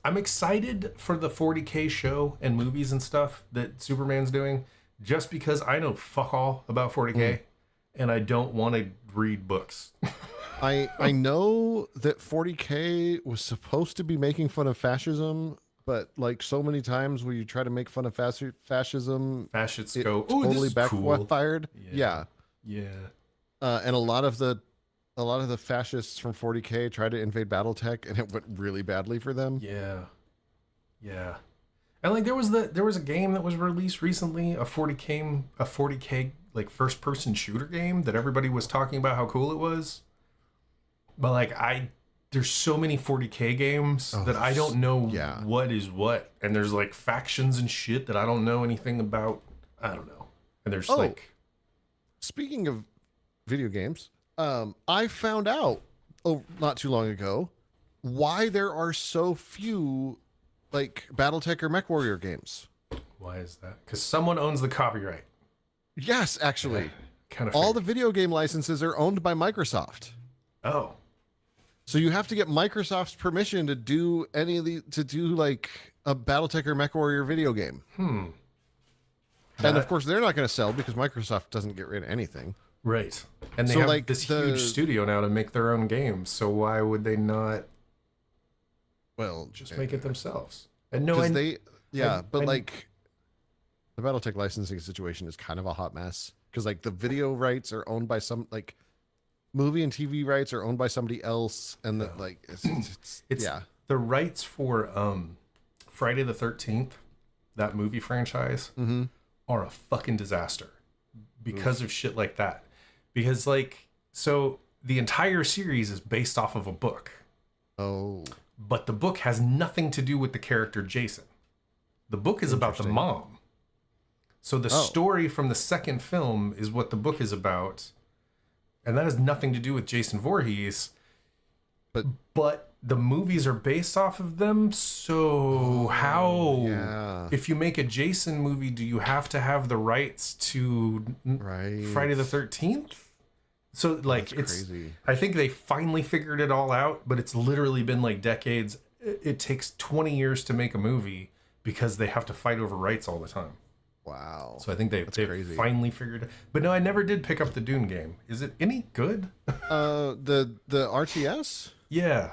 Speaker 1: I'm excited for the 40K show and movies and stuff that Superman's doing, just because I know fuck all about 40K and I don't want to read books.
Speaker 2: I know that 40K was supposed to be making fun of fascism, but like so many times when you try to make fun of fascism,
Speaker 1: fascists
Speaker 2: it
Speaker 1: go
Speaker 2: totally backfired.
Speaker 1: Cool.
Speaker 2: Yeah. And a lot of the fascists from 40K tried to invade BattleTech, and it went really badly for them.
Speaker 1: Yeah. And like there was a game that was released recently, a 40K like first person shooter game that everybody was talking about how cool it was. But like there's so many 40K games that I don't know what is what, and there's like factions and shit that I don't know anything about. I don't know. And there's
Speaker 2: speaking of video games, I found out not too long ago why there are so few like BattleTech or MechWarrior games.
Speaker 1: Why is that? Because someone owns the copyright.
Speaker 2: Yes, actually.
Speaker 1: Kind of
Speaker 2: all the video game licenses are owned by Microsoft.
Speaker 1: Oh.
Speaker 2: So you have to get Microsoft's permission to do like a BattleTech or MechWarrior video game. And of course they're not going to sell because Microsoft doesn't get rid of anything.
Speaker 1: Right. And they have like this huge studio now to make their own games. So why would they not just make it themselves? And no,
Speaker 2: the BattleTech licensing situation is kind of a hot mess because like the video rights are owned by some movie and TV rights are owned by somebody else, and
Speaker 1: the rights for Friday the 13th, that movie franchise, are a fucking disaster because of shit like that. Because like, so the entire series is based off of a book.
Speaker 2: Oh.
Speaker 1: But the book has nothing to do with the character Jason. The book is about the mom. So the story from the second film is what the book is about. And that has nothing to do with Jason Voorhees. But the movies are based off of them. So if you make a Jason movie, do you have to have the rights to Friday the 13th? So like, it's crazy. I think they finally figured it all out, but it's literally been like decades. It takes 20 years to make a movie because they have to fight over rights all the time.
Speaker 2: Wow.
Speaker 1: So I think they've finally figured it. But no, I never did pick up the Dune game. Is it any good?
Speaker 2: The RTS?
Speaker 1: Yeah.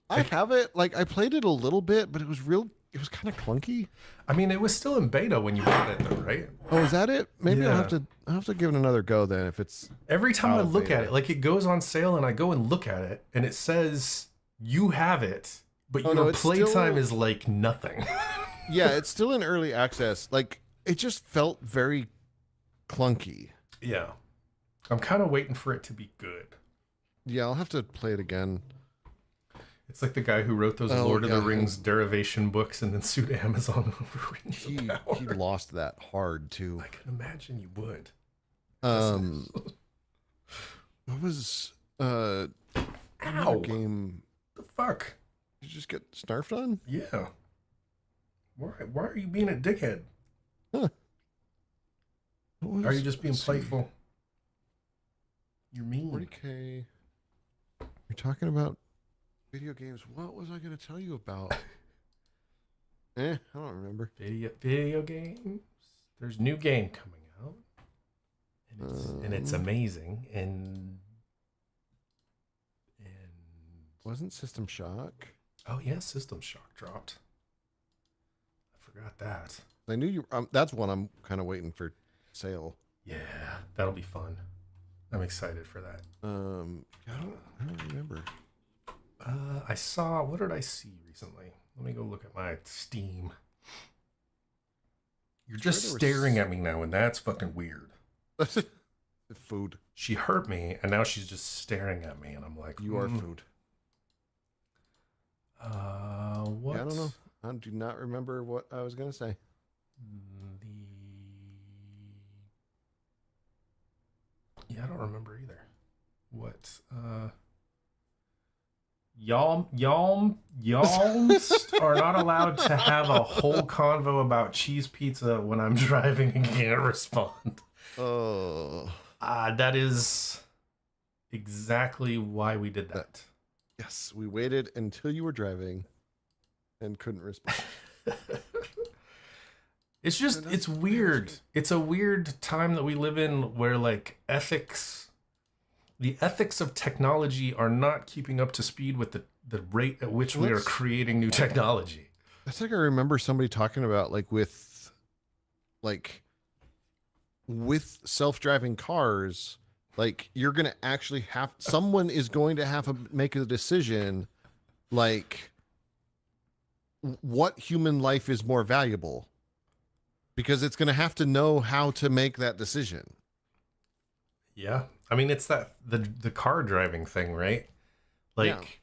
Speaker 2: I have it. Like, I played it a little bit, but it was kind of clunky.
Speaker 1: I mean, it was still in beta when you bought it, though, right?
Speaker 2: Oh, is that it? Maybe I'll have to give it another go then. If it's
Speaker 1: every time I look at it, like it goes on sale, and I go and look at it, and it says you have it, but your playtime is like nothing.
Speaker 2: Yeah, it's still in early access. Like, it just felt very clunky.
Speaker 1: Yeah, I'm kind of waiting for it to be good.
Speaker 2: Yeah, I'll have to play it again.
Speaker 1: It's like the guy who wrote those Lord of the Rings derivation books and then sued Amazon over Rings of Power.
Speaker 2: He lost that hard too.
Speaker 1: I can imagine you would.
Speaker 2: What was
Speaker 1: Ow!
Speaker 2: Game?
Speaker 1: The fuck?
Speaker 2: Did you just get snarfed on?
Speaker 1: Yeah. Why are you being a dickhead?
Speaker 2: Huh.
Speaker 1: Are you just being playful? You're mean.
Speaker 2: 40K. You're talking about video games. What was I going to tell you about? I don't remember.
Speaker 1: Video games. There's a new game coming out, and it's amazing. And
Speaker 2: wasn't System Shock?
Speaker 1: Oh yeah, System Shock dropped. I forgot that.
Speaker 2: I knew you. That's one I'm kind of waiting for sale.
Speaker 1: Yeah, that'll be fun. I'm excited for that.
Speaker 2: I don't remember.
Speaker 1: I saw. What did I see recently? Let me go look at my Steam. You're just staring at me now, and that's fucking weird.
Speaker 2: The food.
Speaker 1: She hurt me, and now she's just staring at me, and I'm like,
Speaker 2: "You are food."
Speaker 1: What?
Speaker 2: Yeah, I don't know. I do not remember what I was gonna say.
Speaker 1: Yeah, I don't remember either. What? Yalms are not allowed to have a whole convo about cheese pizza when I'm driving and can't respond.
Speaker 2: Oh.
Speaker 1: That is exactly why we did that.
Speaker 2: Yes, we waited until you were driving and couldn't respond.
Speaker 1: It's just, it's weird. It's a weird time that we live in where like the ethics of technology are not keeping up to speed with the rate at which we are creating new technology.
Speaker 2: That's like I remember somebody talking about with self-driving cars, like you're going to actually someone is going to have to make a decision like what human life is more valuable, because it's going to have to know how to make that decision.
Speaker 1: Yeah. I mean, it's the car driving thing, right? Like,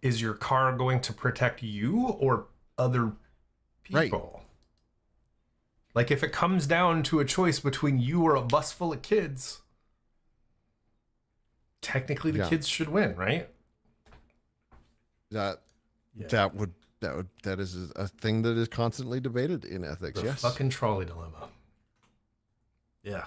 Speaker 1: is your car going to protect you or other people? Right. Like, if it comes down to a choice between you or a bus full of kids, technically the kids should win, right?
Speaker 2: That is a thing that is constantly debated in ethics.
Speaker 1: The fucking trolley dilemma. Yeah.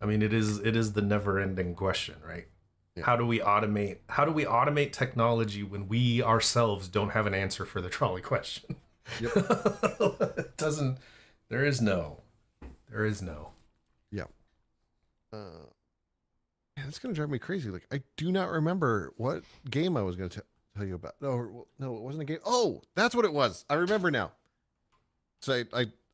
Speaker 1: I mean, it is the never-ending question, right? Yeah. How do we automate technology when we ourselves don't have an answer for the trolley question? Yep. It doesn't. There is no.
Speaker 2: Yeah. That's gonna drive me crazy. Like, I do not remember what game I was gonna tell you about. No, it wasn't a game. Oh, that's what it was. I remember now. So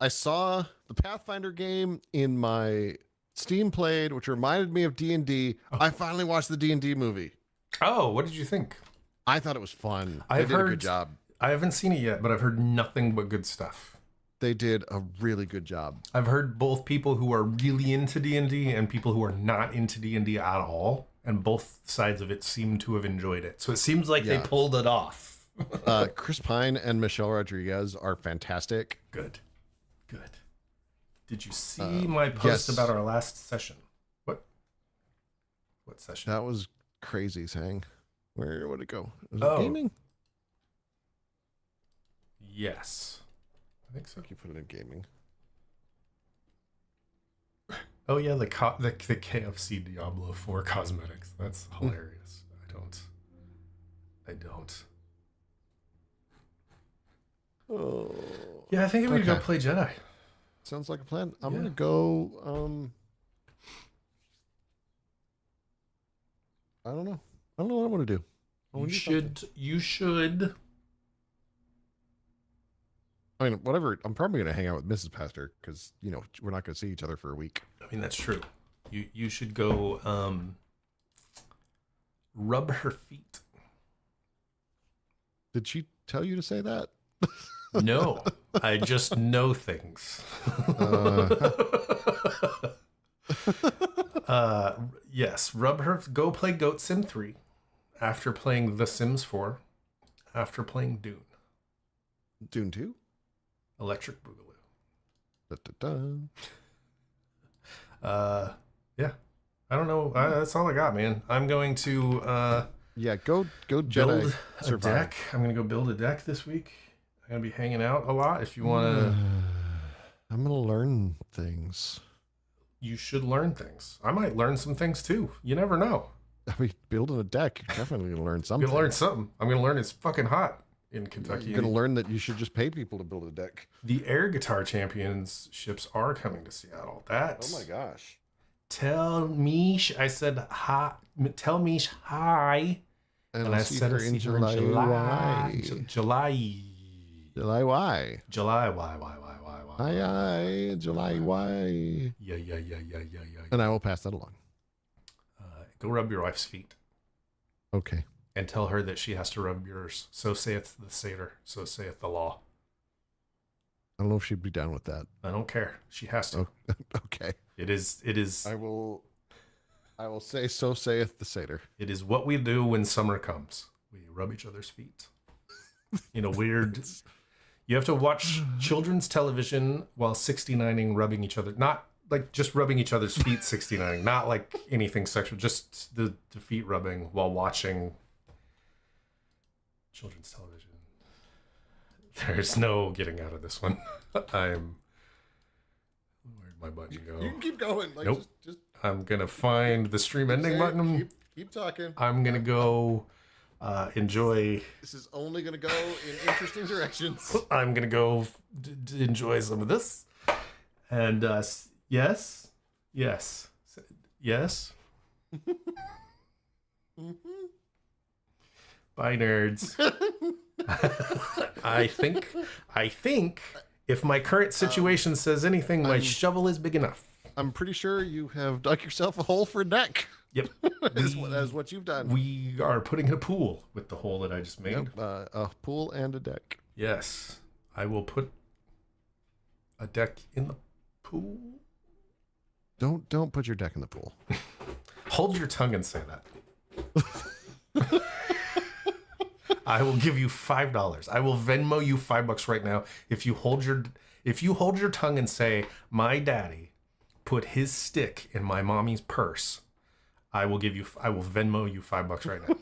Speaker 2: I saw the Pathfinder game in my Steam played, which reminded me of D&D. Oh. I finally watched the D&D movie.
Speaker 1: Oh, what did you think?
Speaker 2: I thought it was fun. They
Speaker 1: I've
Speaker 2: did a
Speaker 1: heard
Speaker 2: good job.
Speaker 1: I haven't seen it yet, but I've heard nothing but good stuff.
Speaker 2: They did a really good job.
Speaker 1: I've heard both people who are really into D&D and people who are not into D&D at all, and both sides of it seem to have enjoyed it. So it seems like they pulled it off.
Speaker 2: Chris Pine and Michelle Rodriguez are fantastic.
Speaker 1: Good. Did you see my post about our last session? What session?
Speaker 2: That was crazy, Sang. Where would it go? Was
Speaker 1: Oh.
Speaker 2: it gaming?
Speaker 1: Yes. I think so.
Speaker 2: You put it in gaming.
Speaker 1: Oh yeah, the KFC Diablo 4 cosmetics. That's hilarious. I don't.
Speaker 2: Oh.
Speaker 1: Yeah, I think we go play Jedi.
Speaker 2: Sounds like a plan. I'm gonna go. I don't know. I don't know what I want to do.
Speaker 1: You should.
Speaker 2: I mean, whatever. I'm probably gonna hang out with Mrs. Pastor because we're not gonna see each other for a week.
Speaker 1: I mean, that's true. You should go rub her feet.
Speaker 2: Did she tell you to say that?
Speaker 1: No, I just know things. Yes, rub her. Go play Goat Sim 3 after playing The Sims 4, after playing Dune.
Speaker 2: Dune 2?
Speaker 1: Electric Boogaloo.
Speaker 2: Da, da, da.
Speaker 1: Yeah. I don't know. That's all I got, man. I'm going to
Speaker 2: go Jedi
Speaker 1: build a
Speaker 2: survive.
Speaker 1: deck. I'm going to go build a deck this week. I'm going to be hanging out a lot. If you want to...
Speaker 2: I'm going to learn things.
Speaker 1: You should learn things. I might learn some things too. You never know.
Speaker 2: I mean, building a deck, you're definitely going to learn something.
Speaker 1: I'm going to learn something. I'm going to learn it's fucking hot in Kentucky.
Speaker 2: You're going to learn that you should just pay people to build a deck.
Speaker 1: The air guitar championships are coming to Seattle. That's...
Speaker 2: Oh my gosh.
Speaker 1: Tell Mish, I said hi. Tell Mish hi.
Speaker 2: And I said her in July. July why?
Speaker 1: July why.
Speaker 2: Aye, July why?
Speaker 1: Yeah.
Speaker 2: And I will pass that along.
Speaker 1: Go rub your wife's feet.
Speaker 2: Okay.
Speaker 1: And tell her that she has to rub yours. So saith the Seder. So saith the law.
Speaker 2: I don't know if she'd be down with that.
Speaker 1: I don't care. She has to.
Speaker 2: Oh, okay.
Speaker 1: It is.
Speaker 2: I will say, so saith the Seder.
Speaker 1: It is what we do when summer comes. We rub each other's feet. In a weird... You have to watch children's television while 69ing, rubbing each other. Not like just rubbing each other's feet 69ing. Not like anything sexual. Just the feet rubbing while watching children's television. There's no getting out of this one. Where'd my button go?
Speaker 2: You can keep going. Like,
Speaker 1: Nope.
Speaker 2: Just
Speaker 1: I'm going to find the stream ending button.
Speaker 2: Keep talking.
Speaker 1: I'm going to go enjoy.
Speaker 2: This is only going to go in interesting directions.
Speaker 1: I'm going to go enjoy some of this. And yes. Bye, nerds. I think if my current situation says anything, my shovel is big enough.
Speaker 2: I'm pretty sure you have dug yourself a hole for a deck.
Speaker 1: Yep.
Speaker 2: That's what you've done.
Speaker 1: We are putting in a pool with the hole that I just made.
Speaker 2: Yep, a pool and a deck.
Speaker 1: Yes. I will put a deck in the pool.
Speaker 2: Don't put your deck in the pool.
Speaker 1: Hold your tongue and say that. I will give you $5. I will Venmo you $5 right now if you hold your tongue and say, "My daddy put his stick in my mommy's purse." I will Venmo you $5 right now.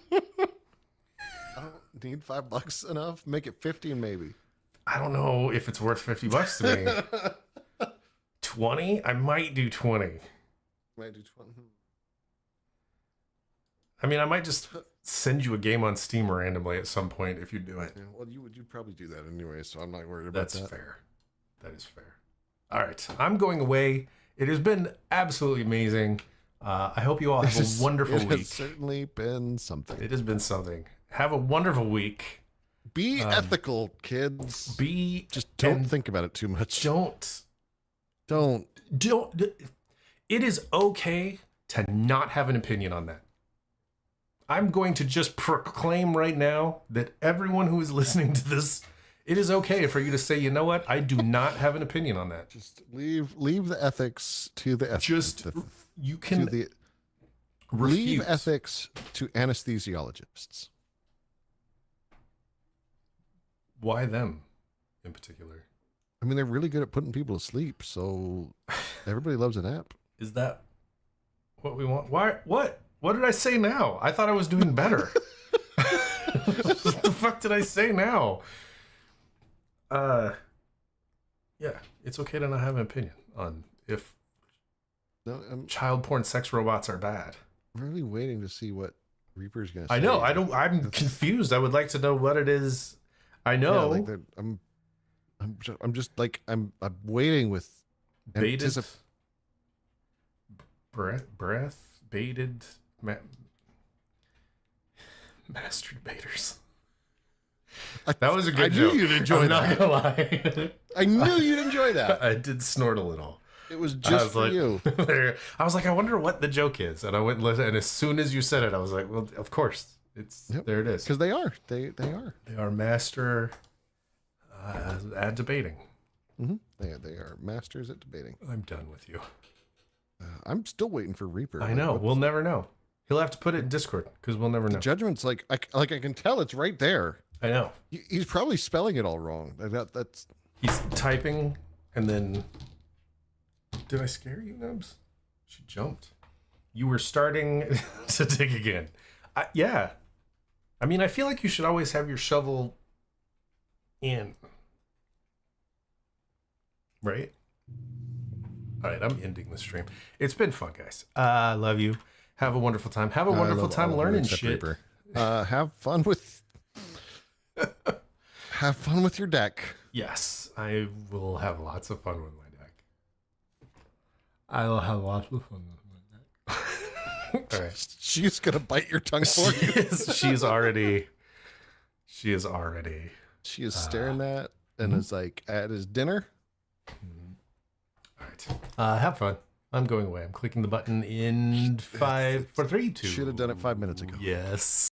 Speaker 2: I don't need $5 enough. Make it 15 maybe.
Speaker 1: I don't know if it's worth $50 to me. 20? I might do 20.
Speaker 2: Might do 20.
Speaker 1: I mean, I might just send you a game on Steam randomly at some point if you do it.
Speaker 2: Yeah, well, you'd probably do that anyway, so I'm not worried about that.
Speaker 1: That's fair. That is fair. All right, I'm going away. It has been absolutely amazing. I hope you all have a wonderful week.
Speaker 2: It has certainly been something.
Speaker 1: It has been something. Have a wonderful week.
Speaker 2: Be ethical, kids. Just don't think about it too much.
Speaker 1: Don't.
Speaker 2: Don't.
Speaker 1: It is okay to not have an opinion on that. I'm going to just proclaim right now that everyone who is listening to this, it is okay for you to say, you know what? I do not have an opinion on that.
Speaker 2: Just leave the ethics to the ethics.
Speaker 1: Just you can
Speaker 2: leave ethics to anesthesiologists.
Speaker 1: Why them in particular?
Speaker 2: I mean, they're really good at putting people to sleep, so everybody loves a nap.
Speaker 1: Is that what we want? Why? What? What did I say now? I thought I was doing better. What the fuck did I say now? Yeah, it's okay to not have an opinion on if child porn sex robots are bad.
Speaker 2: I'm really waiting to see what Reaper's gonna say.
Speaker 1: I know. I'm confused. I would like to know what it is. I know.
Speaker 2: Yeah, like I'm just like I'm waiting with
Speaker 1: baited breath baited masturbators. That was a good joke.
Speaker 2: I knew you'd enjoy that.
Speaker 1: I'm not gonna lie.
Speaker 2: I knew you'd enjoy that.
Speaker 1: I did snort a little.
Speaker 2: It was just for you.
Speaker 1: I was like, I wonder what the joke is, and I went and listened. And as soon as you said it, I was like, well, of course, there it is.
Speaker 2: Because they are. They
Speaker 1: are master at debating.
Speaker 2: Mm-hmm. They are masters at debating.
Speaker 1: I'm done with you.
Speaker 2: I'm still waiting for Reaper.
Speaker 1: I know. We'll never know. He'll have to put it in Discord because we'll never know.
Speaker 2: The judgment's like I can tell it's right there.
Speaker 1: I know.
Speaker 2: He's probably spelling it all wrong. That's.
Speaker 1: He's typing and then. Did I scare you, Nubs? She jumped. You were starting to dig again. Yeah. I mean, I feel like you should always have your shovel in. Right? All right, I'm ending the stream. It's been fun, guys. I love you. Have a wonderful time. Have a wonderful time learning shit.
Speaker 2: Have fun with your deck.
Speaker 1: Yes, I will have lots of fun with my deck. I will have lots of fun with my deck. All right.
Speaker 2: She's gonna bite your tongue for you.
Speaker 1: She is already. She is
Speaker 2: staring at and is like at his dinner.
Speaker 1: All right. Have fun. I'm going away. I'm clicking the button in 5, 4, 3, 2.
Speaker 2: Should have done it 5 minutes ago.
Speaker 1: Yes.